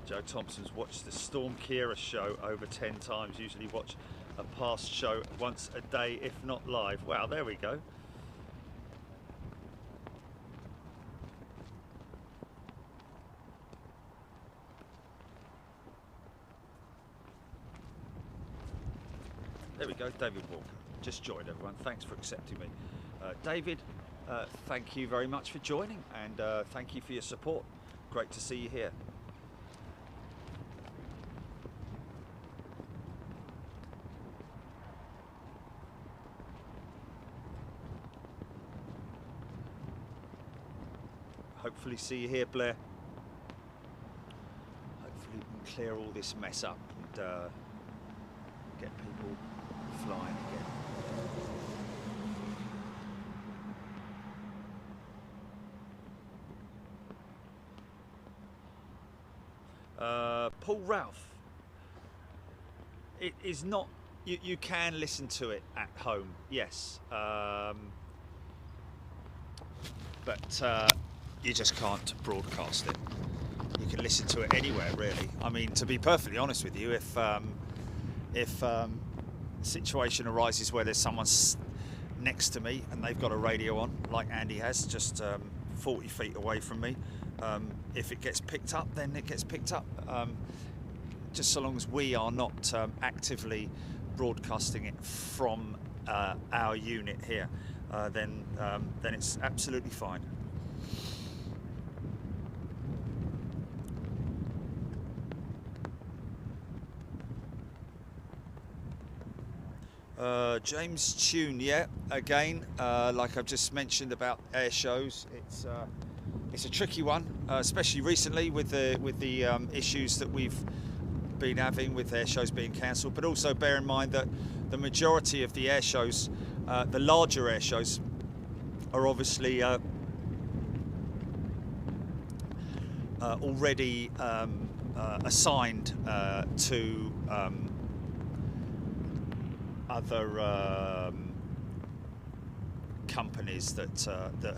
Joe Thompson's watched the Storm Kira show over 10 times. Usually watch a past show once a day, if not live. Wow, there we go. There we go, David Walker. Just joined, everyone. Thanks for accepting me. David, thank you very much for joining, and thank you for your support. Great to see you here. Hopefully see you here, Blair. Hopefully we can clear all this mess up and get people flying again. Paul Ralph. It is not. You can listen to it at home, yes, but you just can't broadcast it. You can listen to it anywhere, really. I mean, to be perfectly honest with you, if a situation arises where there's someone next to me and they've got a radio on, like Andy has, just 40 feet away from me, if it gets picked up, then it gets picked up. Just so long as we are not actively broadcasting it from our unit here, then it's absolutely fine. James Tune, yeah, again, like I've just mentioned about air shows, it's a tricky one, especially recently with the issues that we've been having with air shows being cancelled. But also bear in mind that the majority of the air shows, the larger air shows, are obviously already assigned to other companies that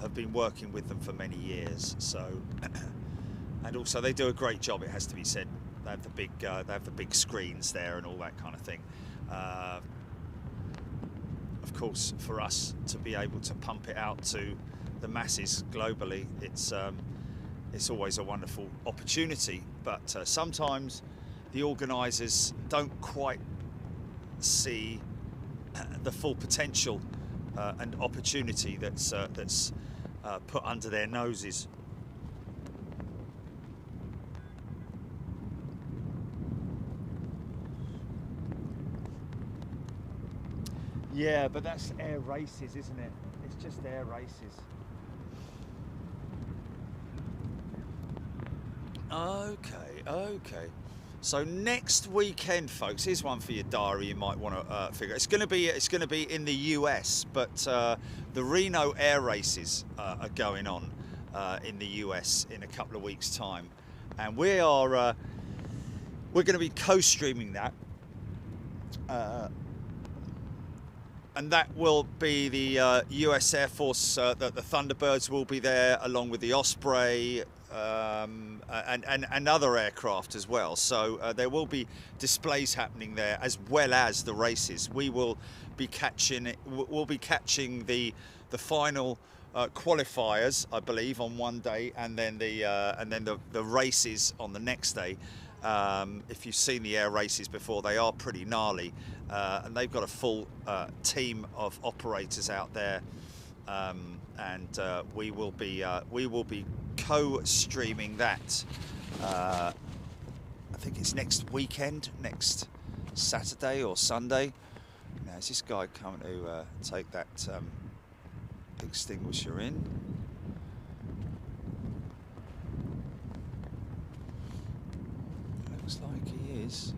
have been working with them for many years. So, and also they do a great job. It has to be said. They have the big screens there and all that kind of thing. Of course, for us to be able to pump it out to the masses globally, it's always a wonderful opportunity. But sometimes the organisers don't quite see the full potential and opportunity that's put under their noses. Yeah, but that's air races, isn't it? It's just air races. Okay. So next weekend, folks, here's one for your diary. You might want to figure. It's going to be in the US, but the Reno air races are going on in the US in a couple of weeks' time, and we're going to be co-streaming that, and that will be the US Air Force. The Thunderbirds will be there along with the Osprey. And other aircraft as well, so there will be displays happening there as well as the races. We will be catching the final qualifiers, I believe, on one day, and then the races on the next day. If you've seen the air races before, they are pretty gnarly, and they've got a full team of operators out there. And we will be co-streaming that. I think it's next weekend, next Saturday or Sunday. Now, is this guy coming to take that extinguisher in? Looks like he is.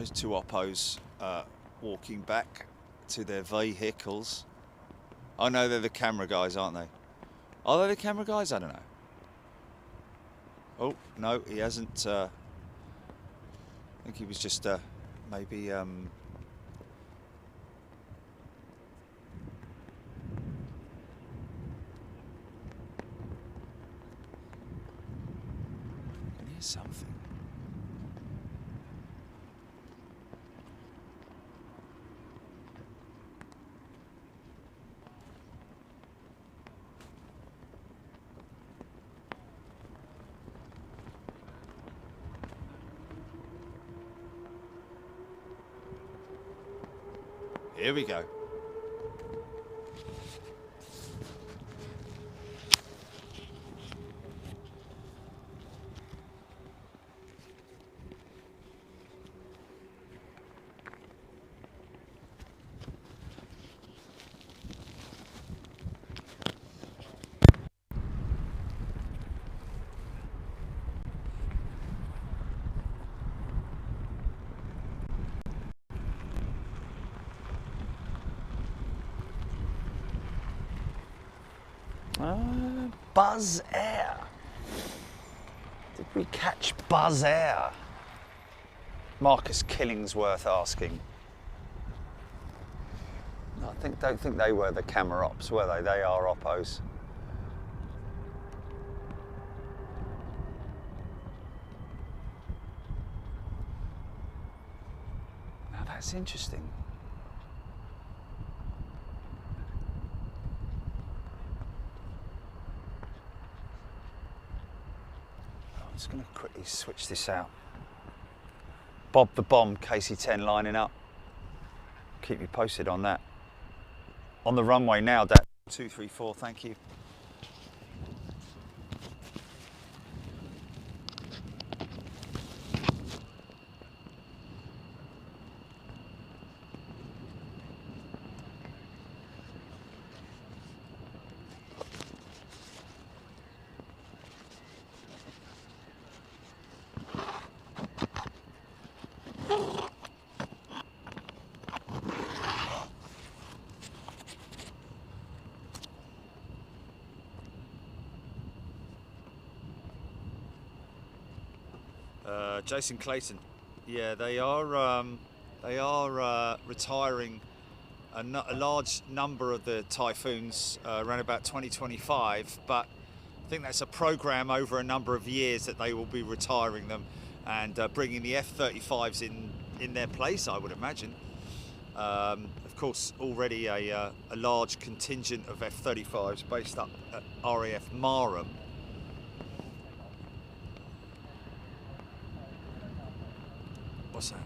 Those two oppos walking back to their vehicles. Oh no, they're the camera guys, aren't they? Are they the camera guys? I don't know. Oh, no, he hasn't. I think he was just maybe... Can hear something? Here we go. Buzz Air. Did we catch Buzz Air? Marcus Killingsworth asking. No, don't think they were the camera ops, were they? They are oppos. Now that's interesting. I'm just going to quickly switch this out. Bob the Bomb, KC-10 lining up. Keep you posted on that. On the runway now, Dad. 234, thank you. Jason Clayton, yeah, they are retiring a large number of the Typhoons around about 2025, but I think that's a program over a number of years that they will be retiring them and bringing the F-35s in their place, I would imagine. Of course, already a large contingent of F-35s based up at RAF Marham. What's that?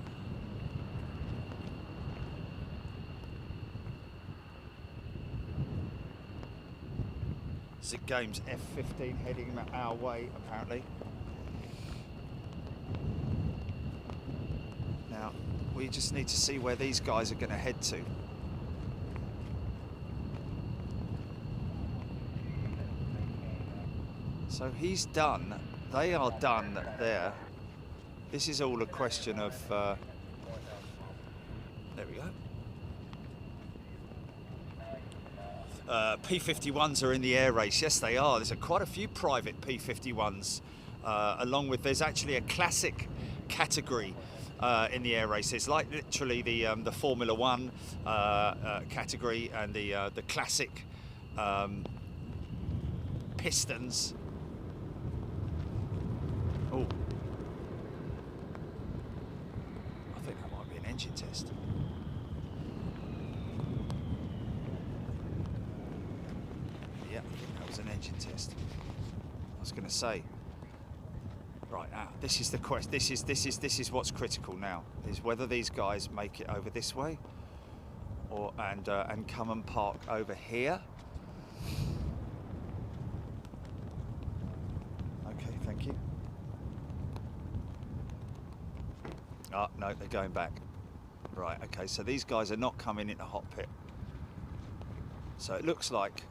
Zig Games F-15 heading our way, apparently. Now, we just need to see where these guys are going to head to. So he's done. They are done there. This is all a question of, there we go. P-51s are in the air race. Yes, they are. There's quite a few private P-51s, along with, there's actually a classic category in the air race. It's like literally the Formula One category and the classic pistons. Oh. Engine test. Yeah, I think that was an engine test. I was going to say. Right now, this is the quest. This is what's critical now. Is whether these guys make it over this way, or and come and park over here. Okay, thank you. Oh no, they're going back. Right, okay, so these guys are not coming into hot pit. So it looks like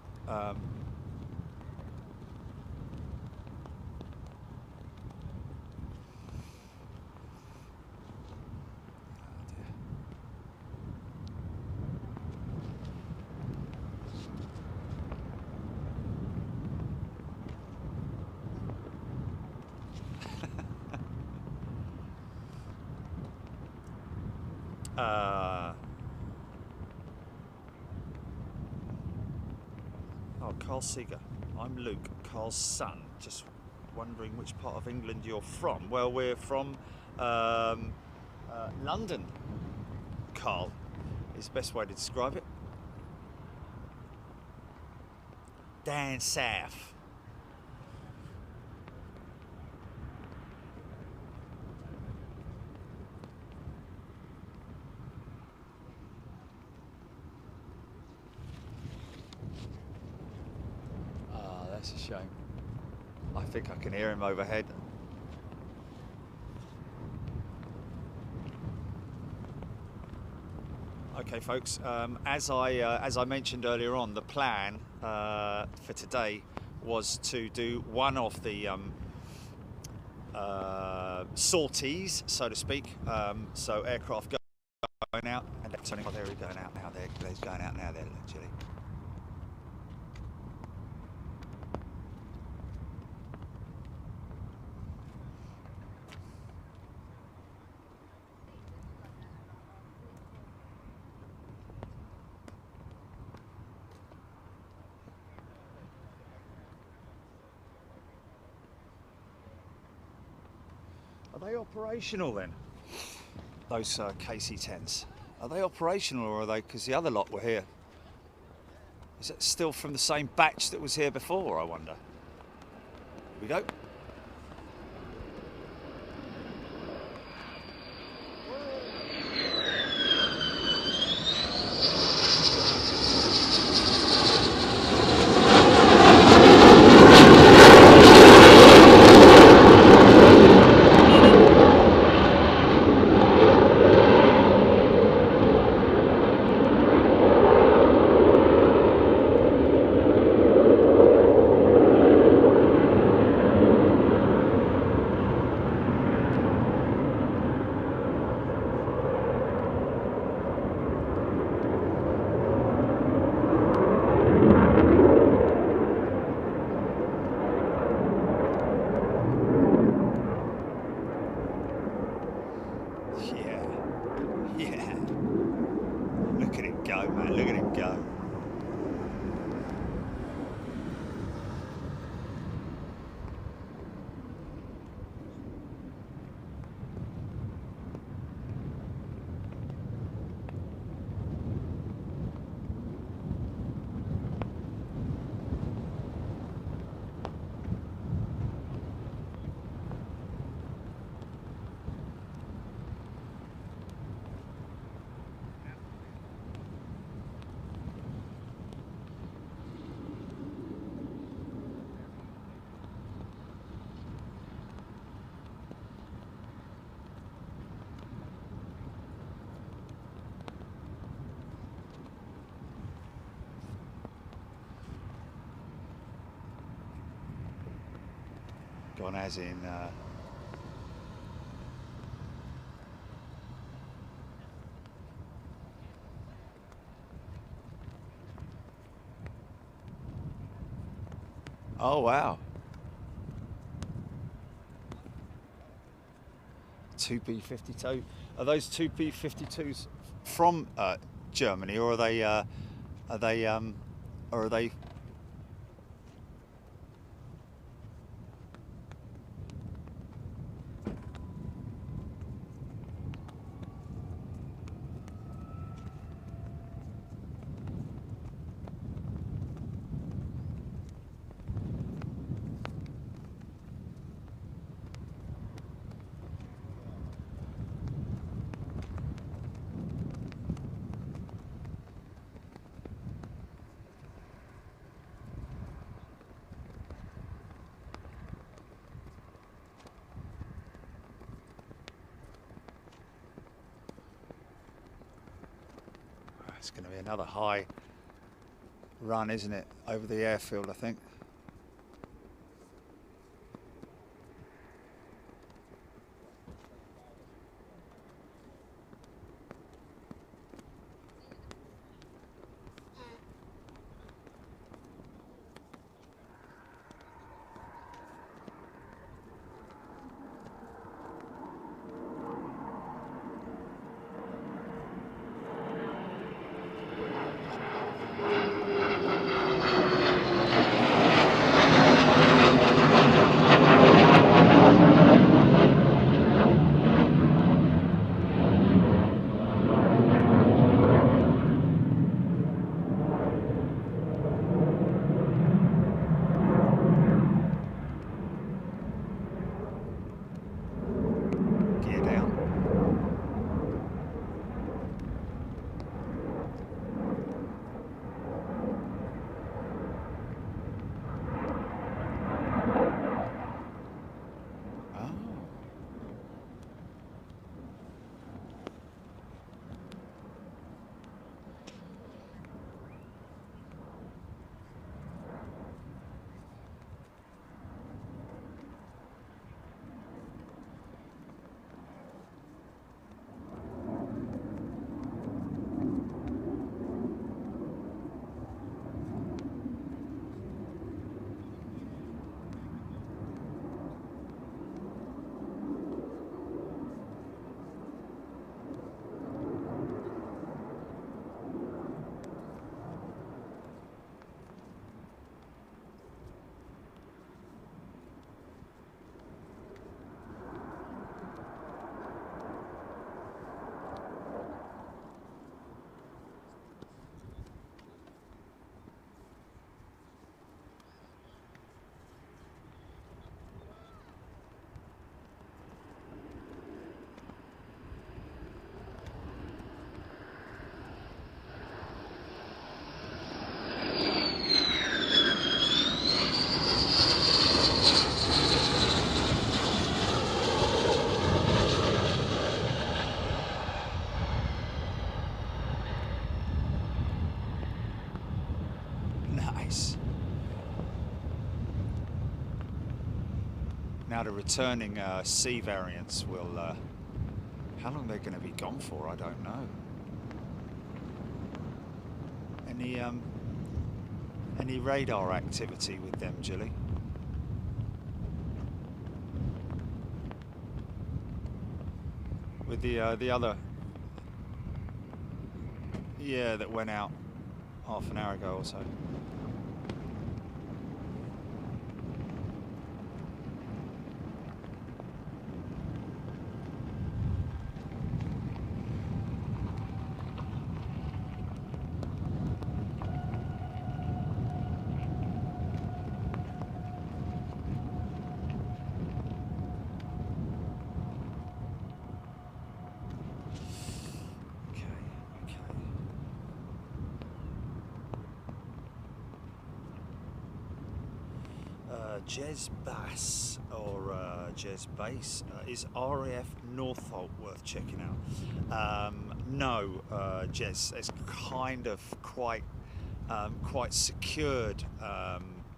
Oh, Carl Seeger. I'm Luke, Carl's son. Just wondering which part of England you're from. Well, we're from London, Carl, is the best way to describe it. Down south. Ah, that's a shame. I think I can hear him overhead. Okay, folks. As I mentioned earlier on, the plan for today was to do one of the sorties, so to speak. So aircraft going out, and turning. Oh, there he's going out now. He's going out now. There, actually. Are they operational then? Those KC-10s. Are they operational, or are they? Because the other lot were here. Is it still from the same batch that was here before, I wonder? Here we go. Gone as in oh wow. 2B52. Are those 2B52s from Germany, or are they or are they? It's going to be another high run, isn't it, over the airfield, I think. Nice. Now the returning C variants will, how long they're going to be gone for, I don't know. Any radar activity with them, Julie? With the other, yeah, that went out half an hour ago or so. Jez Bass or Jez Base is RAF Northolt worth checking out? No, Jez, it's kind of quite secured.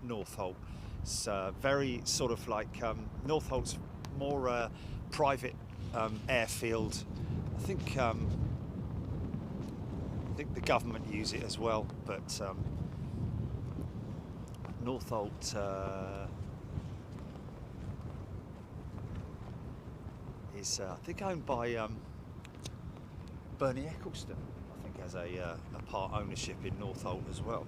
Northolt, it's very sort of like Northolt's more private airfield. I think the government use it as well, but Northolt is I think owned by Bernie Eccleston. I think has a part ownership in Northolt as well.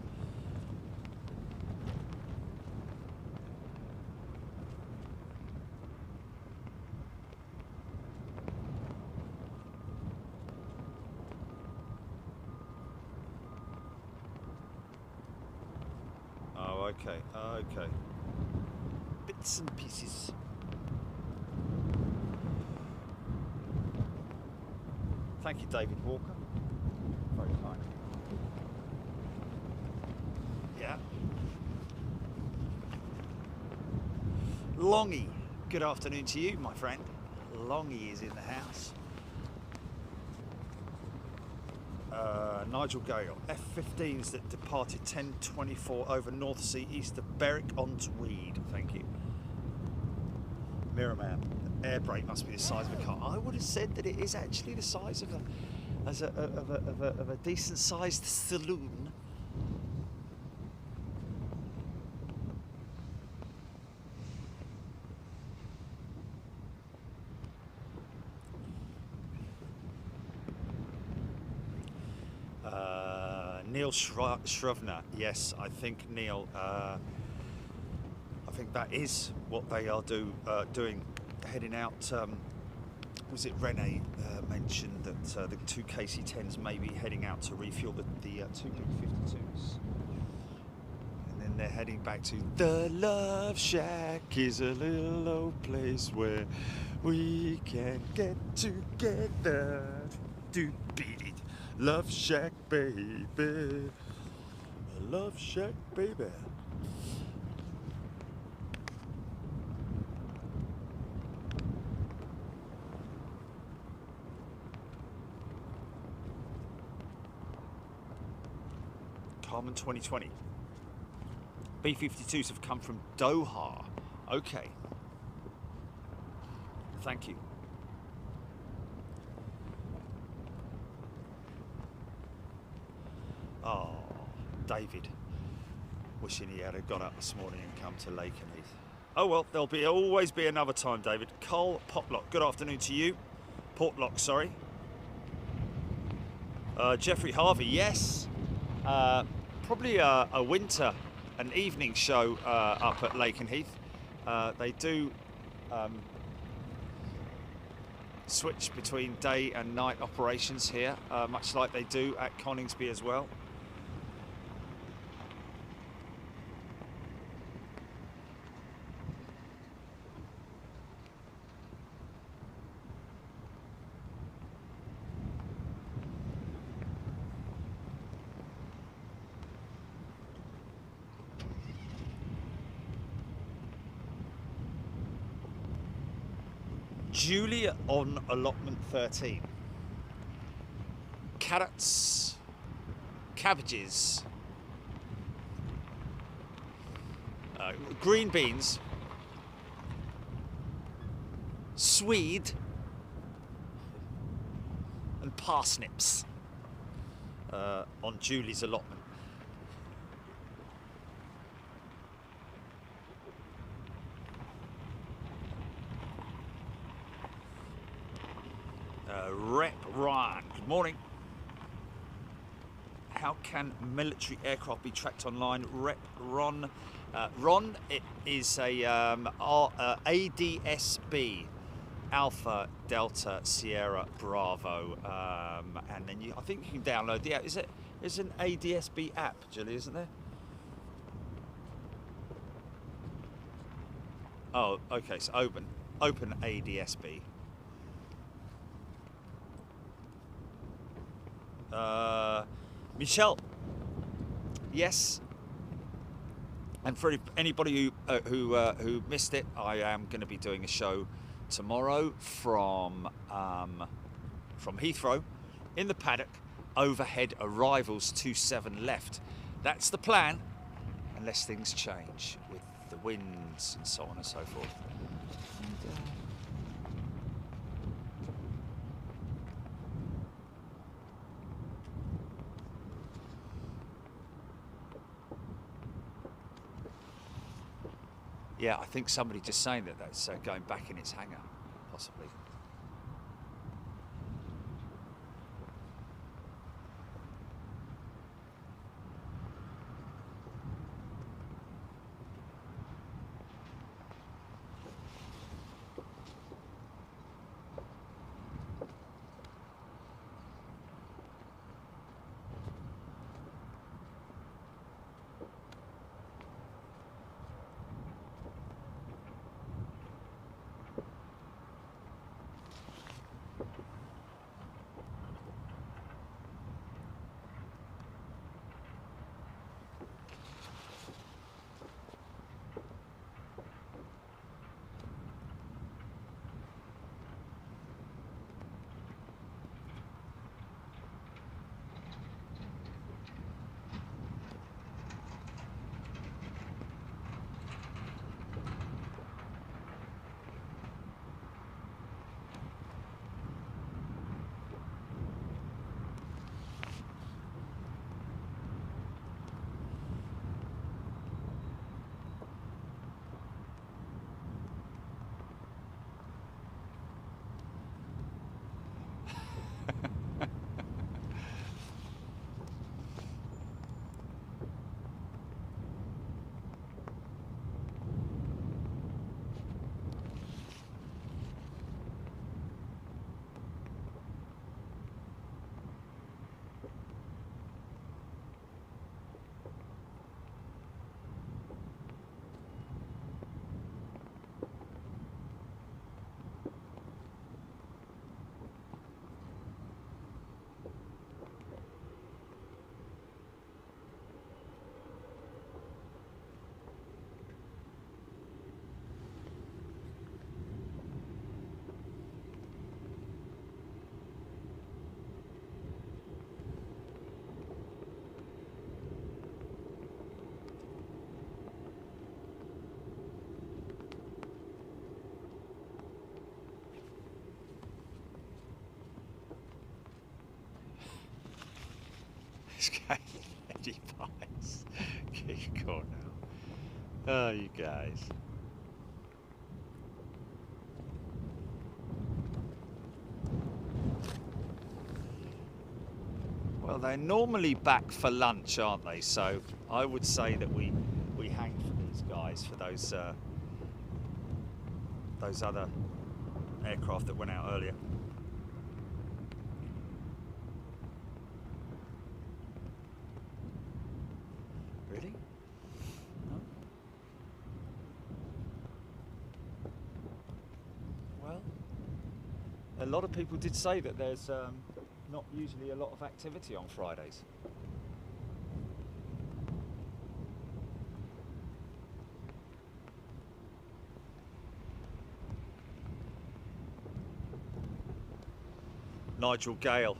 Oh, okay, okay. Bits and pieces. Thank you, David Walker. Very kind. Yeah. Longy, good afternoon to you, my friend. Longy is in the house. Nigel Gale, F-15s that departed 10:24 over North Sea east of Berwick-on-Tweed. Thank you. Mirrorman, the air brake must be the size of a car. I would have said that it is actually the size of a decent-sized saloon. Neil Shruvner, yes, I think Neil. I think that is what they are doing, heading out. Was it Rene mentioned that the two KC-10s may be heading out to refuel the two big 52s, and then they're heading back to the Love Shack. Is a little old place where we can get together. Do beat it. Love Shack, baby. Love Shack, baby. Carmen 2020. B-52s have come from Doha. Okay. Thank you. Oh, David, wishing he had got up this morning and come to Lakenheath. Oh well, there'll always be another time, David. Cole Potlock, good afternoon to you. Portlock, sorry. Jeffrey Harvey, yes. Probably an evening show up at Lakenheath. They do switch between day and night operations here, much like they do at Coningsby as well. Julia on allotment 13. Carrots, cabbages, green beans, swede, and parsnips on Julie's allotment. Rep Ryan, good morning. How can military aircraft be tracked online? Rep Ron. Ron, it is a ADSB, Alpha Delta Sierra Bravo, and then I think you can download the app. There's an ADSB app, Julie, isn't there? Oh, okay. So open ADSB. Michelle, yes. And for anybody who missed it, I am going to be doing a show tomorrow from Heathrow, in the paddock, overhead arrivals 27 left. That's the plan, unless things change with the winds and so on and so forth. Yeah, I think somebody just saying that that's going back in its hangar, possibly. Eddie Pies. Keep going now. Oh, you guys. Well, they're normally back for lunch, aren't they? So I would say that we hang for these guys for those other aircraft that went out earlier. Really? No? Well, a lot of people did say that there's not usually a lot of activity on Fridays. Nigel Gale.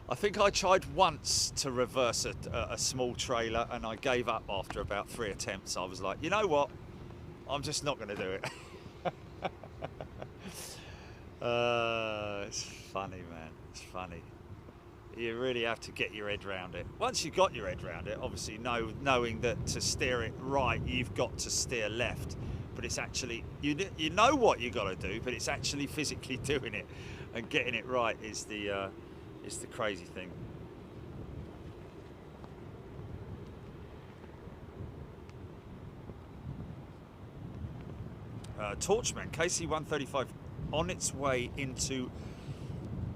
I think I tried once to reverse a small trailer, and I gave up after about 3 attempts. I was like, you know what? I'm just not going to do it. It's funny, man. It's funny. You really have to get your head around it. Once you've got your head around it, obviously knowing that to steer it right, you've got to steer left. But it's actually, you know what you've got to do, but it's actually physically doing it and getting it right is the crazy thing. Torchman, KC-135 on its way into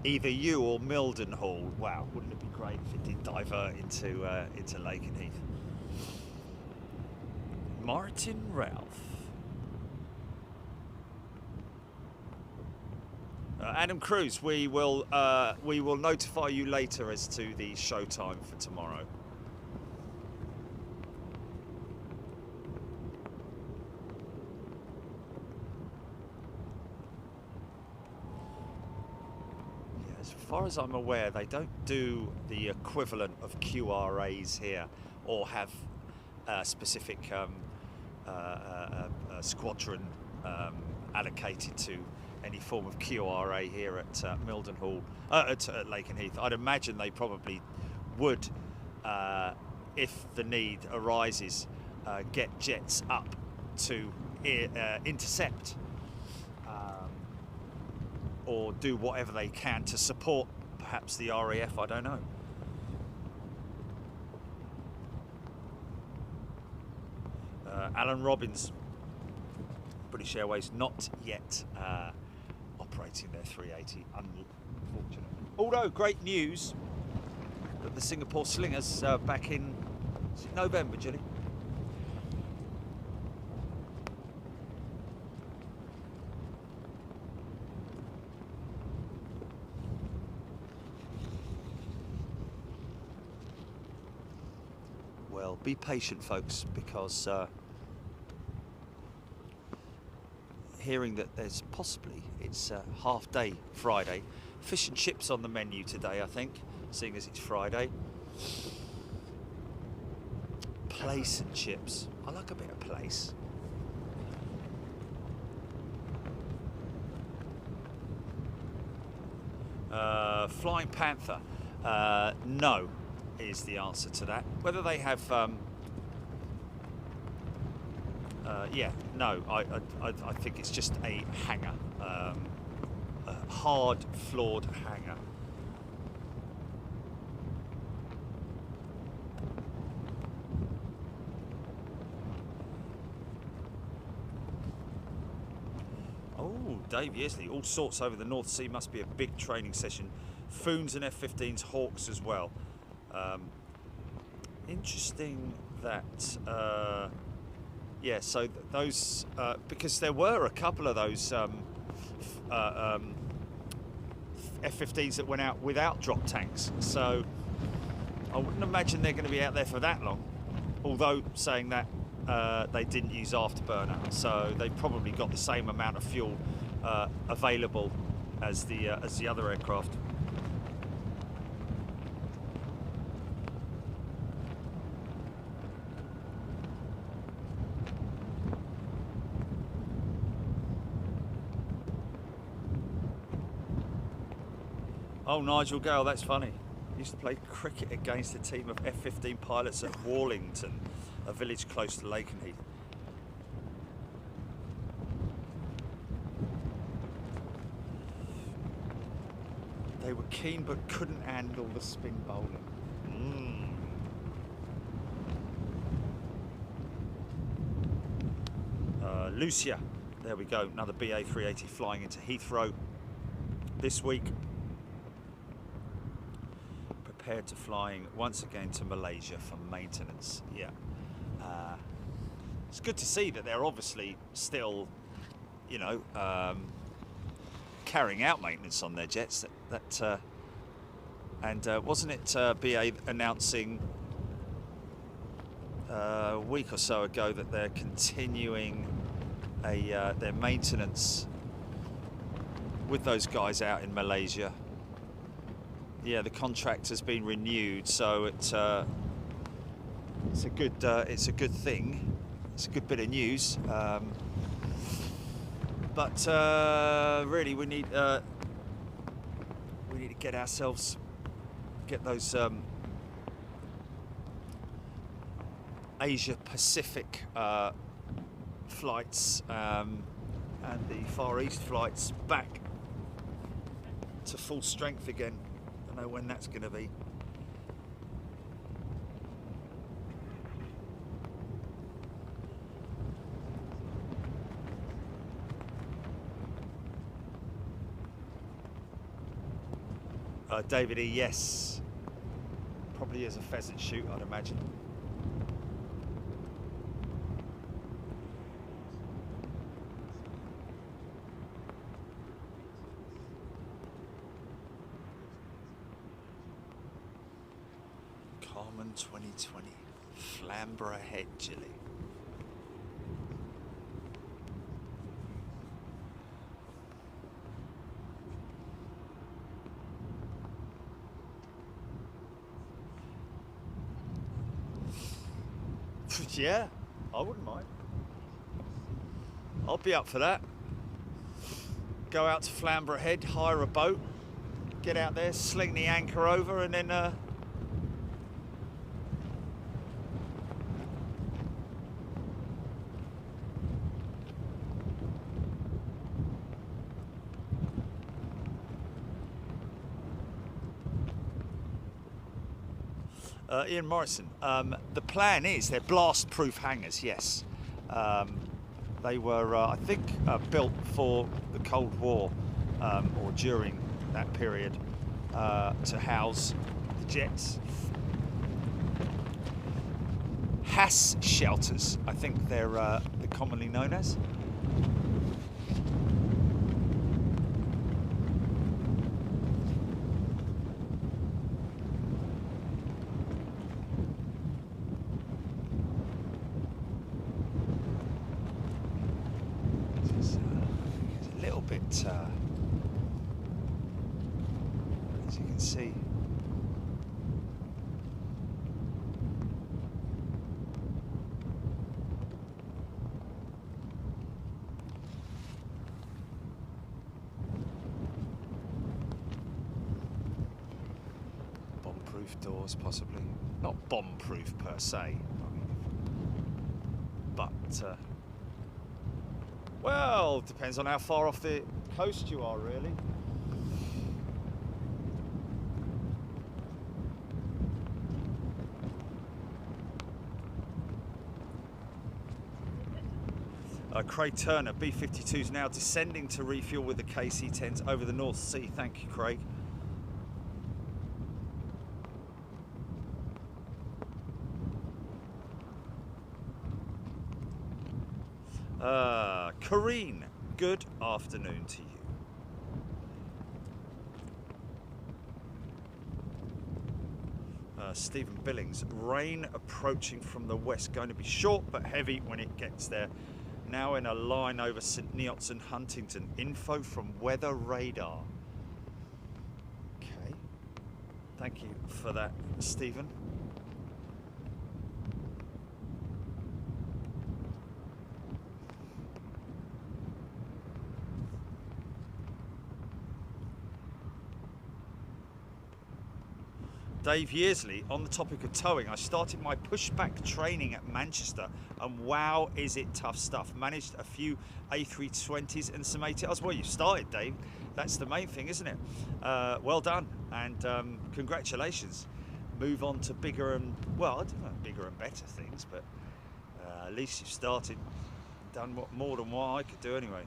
either you or Mildenhall. Wow, wouldn't it be great if it did divert into Lakenheath? Martin Ralph. Adam Cruz, we will notify you later as to the show time for tomorrow. Yeah, as far as I'm aware, they don't do the equivalent of QRAs here, or have specific squadron allocated to any form of QRA here at Mildenhall, at Lakenheath. I'd imagine they probably would, if the need arises, get jets up to intercept or do whatever they can to support perhaps the RAF, I don't know. Alan Robbins, British Airways, not yet operating their 380, unfortunately. Although, great news that the Singapore Slingers back in November, Julie. Well, be patient, folks, because hearing that there's possibly, it's half day Friday. Fish and chips on the menu today, I think, seeing as it's Friday. Place and chips. I like a bit of place. Flying Panther. No, is the answer to that. Whether they have yeah, no, I think it's just a hangar, a hard floored hangar. Oh, Dave Yesley, all sorts over the North Sea, must be a big training session. Foons and F-15s, Hawks as well. Interesting that yeah, so those, because there were a couple of those F-15s that went out without drop tanks, so I wouldn't imagine they're going to be out there for that long, although saying that they didn't use afterburner, so they probably got the same amount of fuel available as the other aircraft. Oh, Nigel Gale, that's funny. Used to play cricket against a team of F-15 pilots at Warlington, a village close to Lakenheath. They were keen but couldn't handle the spin bowling. Lucia, there we go, another BA 380 flying into Heathrow this week. Prepared to flying once again to Malaysia for maintenance. Yeah, it's good to see that they're obviously still, you know, carrying out maintenance on their jets. And wasn't it BA announcing a week or so ago that they're continuing their maintenance with those guys out in Malaysia? Yeah, the contract has been renewed, so it's a good thing. It's a good bit of news. But really, we need to get those Asia Pacific flights and the Far East flights back to full strength again. Don't know when that's going to be. David E, yes. Probably is a pheasant shoot, I'd imagine. Carmen 2020. Flamborough Head Chili. Yeah, I wouldn't mind. I'll be up for that. Go out to Flamborough Head, hire a boat, get out there, sling the anchor over, and then Ian Morrison, the plan is they're blast-proof hangars, yes. They were, I think, built for the Cold War or during that period to house the jets. HASS shelters, I think they're commonly known as. As you can see, bomb-proof doors, possibly not bomb-proof per se, I mean, but well, depends on how far off the coast you are, really. Craig Turner, B-52 is now descending to refuel with the KC-10s over the North Sea. Thank you, Craig. Corrine, good afternoon to you. Stephen Billings, rain approaching from the west, going to be short but heavy when it gets there. Now in a line over St Neots and Huntington. Info from weather radar. Okay, thank you for that, Stephen. Dave Yearsley, on the topic of towing, I started my pushback training at Manchester, and wow, is it tough stuff. Managed a few A320s and some ATRs. Well, you started, Dave. That's the main thing, isn't it? Well done, and congratulations. Move on to bigger and, well, I don't know, bigger and better things, but at least you've started, done more than what I could do anyway.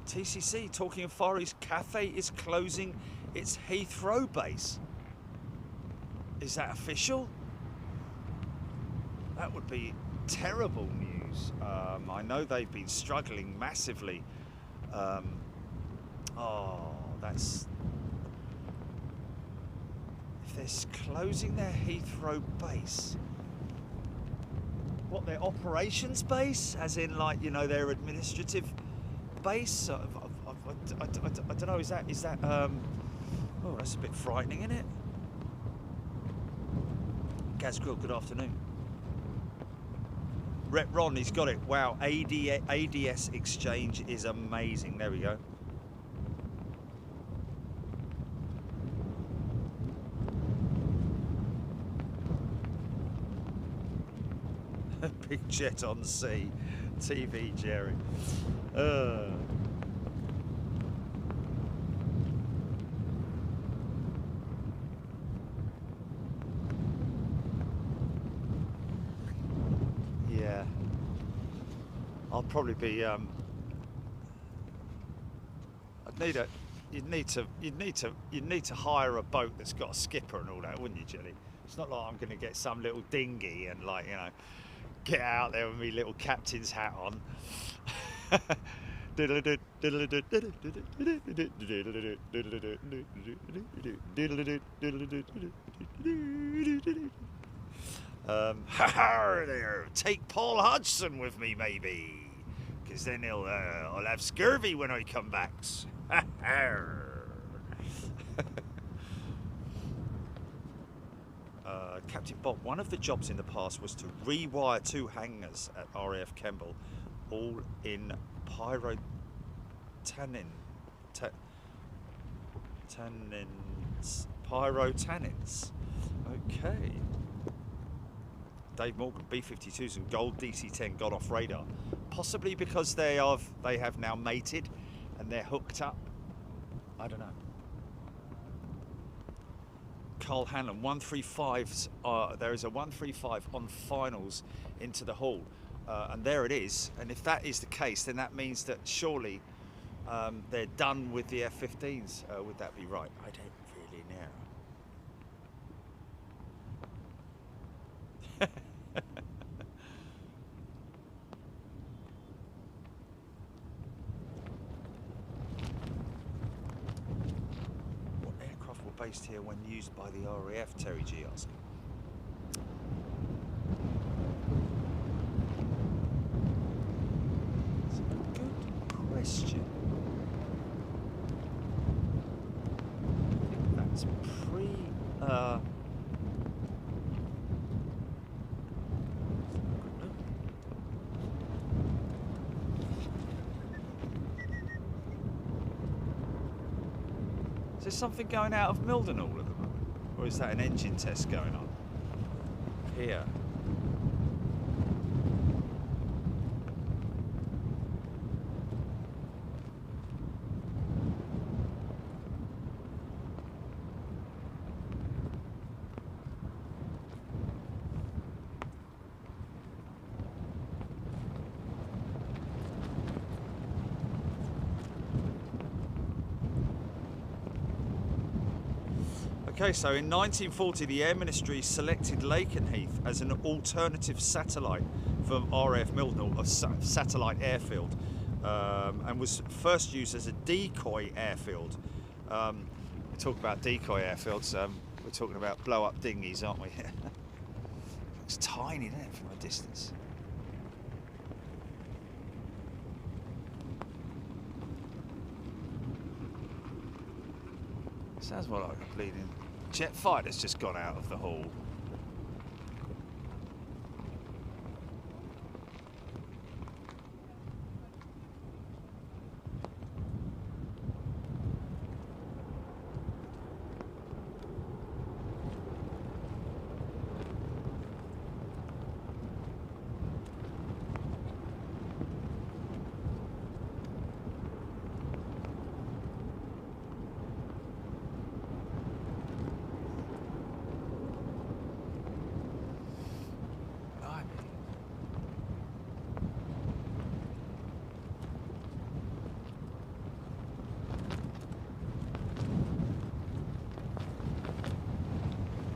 TCC, talking of Far East, Cathay is closing its Heathrow base. Is that official? That would be terrible news. I know they've been struggling massively. Oh, that's... If they're closing their Heathrow base, what, their operations base, as in like, you know, their administrative base. I don't know. Is that? Oh, that's a bit frightening, isn't it? Gaz Grill, good afternoon. Rep Ron, he's got it. Wow, ADS exchange is amazing. There we go. Big jet on sea. TV Jerry. Yeah. I'll probably be you'd need to hire a boat that's got a skipper and all that, wouldn't you, Jelly? It's not like I'm going to get some little dinghy and, like, you know, get out there with me little captain's hat on. There, take Paul Hudson with me, maybe, because then I'll have scurvy when I come back. Captain Bob, one of the jobs in the past was to rewire 2 hangars at RAF Kemble, all in pyrotannins. Okay. Dave Morgan, B-52s and gold DC-10 got off radar, possibly because they have now mated and they're hooked up. I don't know. Carl Hanlon, 135s. There is a 135 on finals into the hull, and there it is. And if that is the case, then that means that surely they're done with the F-15s. Would that be right? I don't really know. What aircraft were based here when used by the RAF? Terry G asking. It's a good question. I think that's pre. Is there something going out of Mildenhall at the moment? Or is that an engine test going on here? Okay, so in 1940, the Air Ministry selected Lakenheath as an alternative satellite for RAF Mildenhall, a satellite airfield, and was first used as a decoy airfield. We talk about decoy airfields, we're talking about blow-up dinghies, aren't we? Looks tiny, doesn't it, from a distance? Sounds more like a bleeding jet fighter's just gone out of the hall.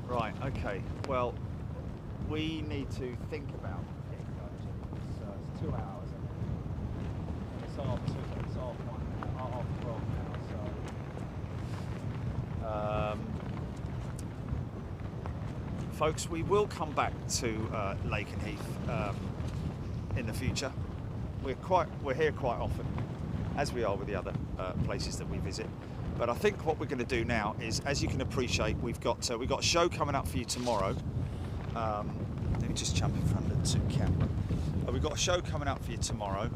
Right, okay, well, we need to think about it. It's 2 hours, isn't it? It's half 2, it's half 1 now, half 12 now, so... folks, we will come back to Lakenheath in the future. We're here quite often, as we are with the other places that we visit. But I think what we're going to do now is, as you can appreciate, we've got a show coming up for you tomorrow. Let me just jump in front of the camera. We've got a show coming up for you tomorrow.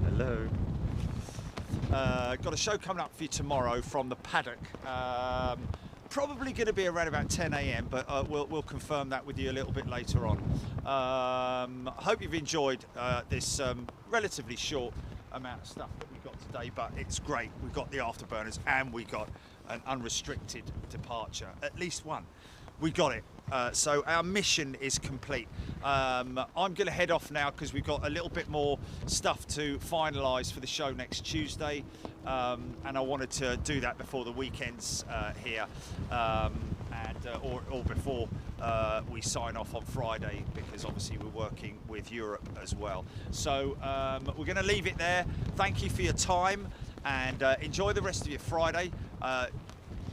Hello. Got a show coming up for you tomorrow from the paddock. Probably going to be around about 10 a.m, but we'll confirm that with you a little bit later on. I hope you've enjoyed this relatively short amount of stuff that we've got today, but it's great. We've got the afterburners and we got an unrestricted departure, at least one. We got it. So our mission is complete. I'm going to head off now because we've got a little bit more stuff to finalise for the show next Tuesday, and I wanted to do that before the weekends here, or before we sign off on Friday, because obviously we're working with Europe as well. So we're going to leave it there. Thank you for your time, and enjoy the rest of your Friday.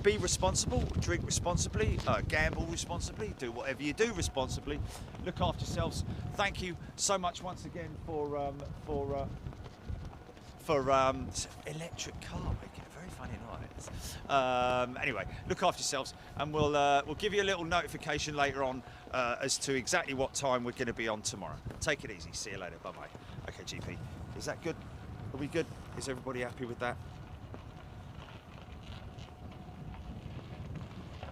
Be responsible, drink responsibly, gamble responsibly, do whatever you do responsibly. Look after yourselves. Thank you so much once again for electric car making a very funny noise. Anyway, look after yourselves, and we'll give you a little notification later on as to exactly what time we're going to be on tomorrow. Take it easy. See you later. Bye bye. Okay, GP, is that good? Are we good? Is everybody happy with that?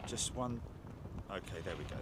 Just one. Okay, there we go.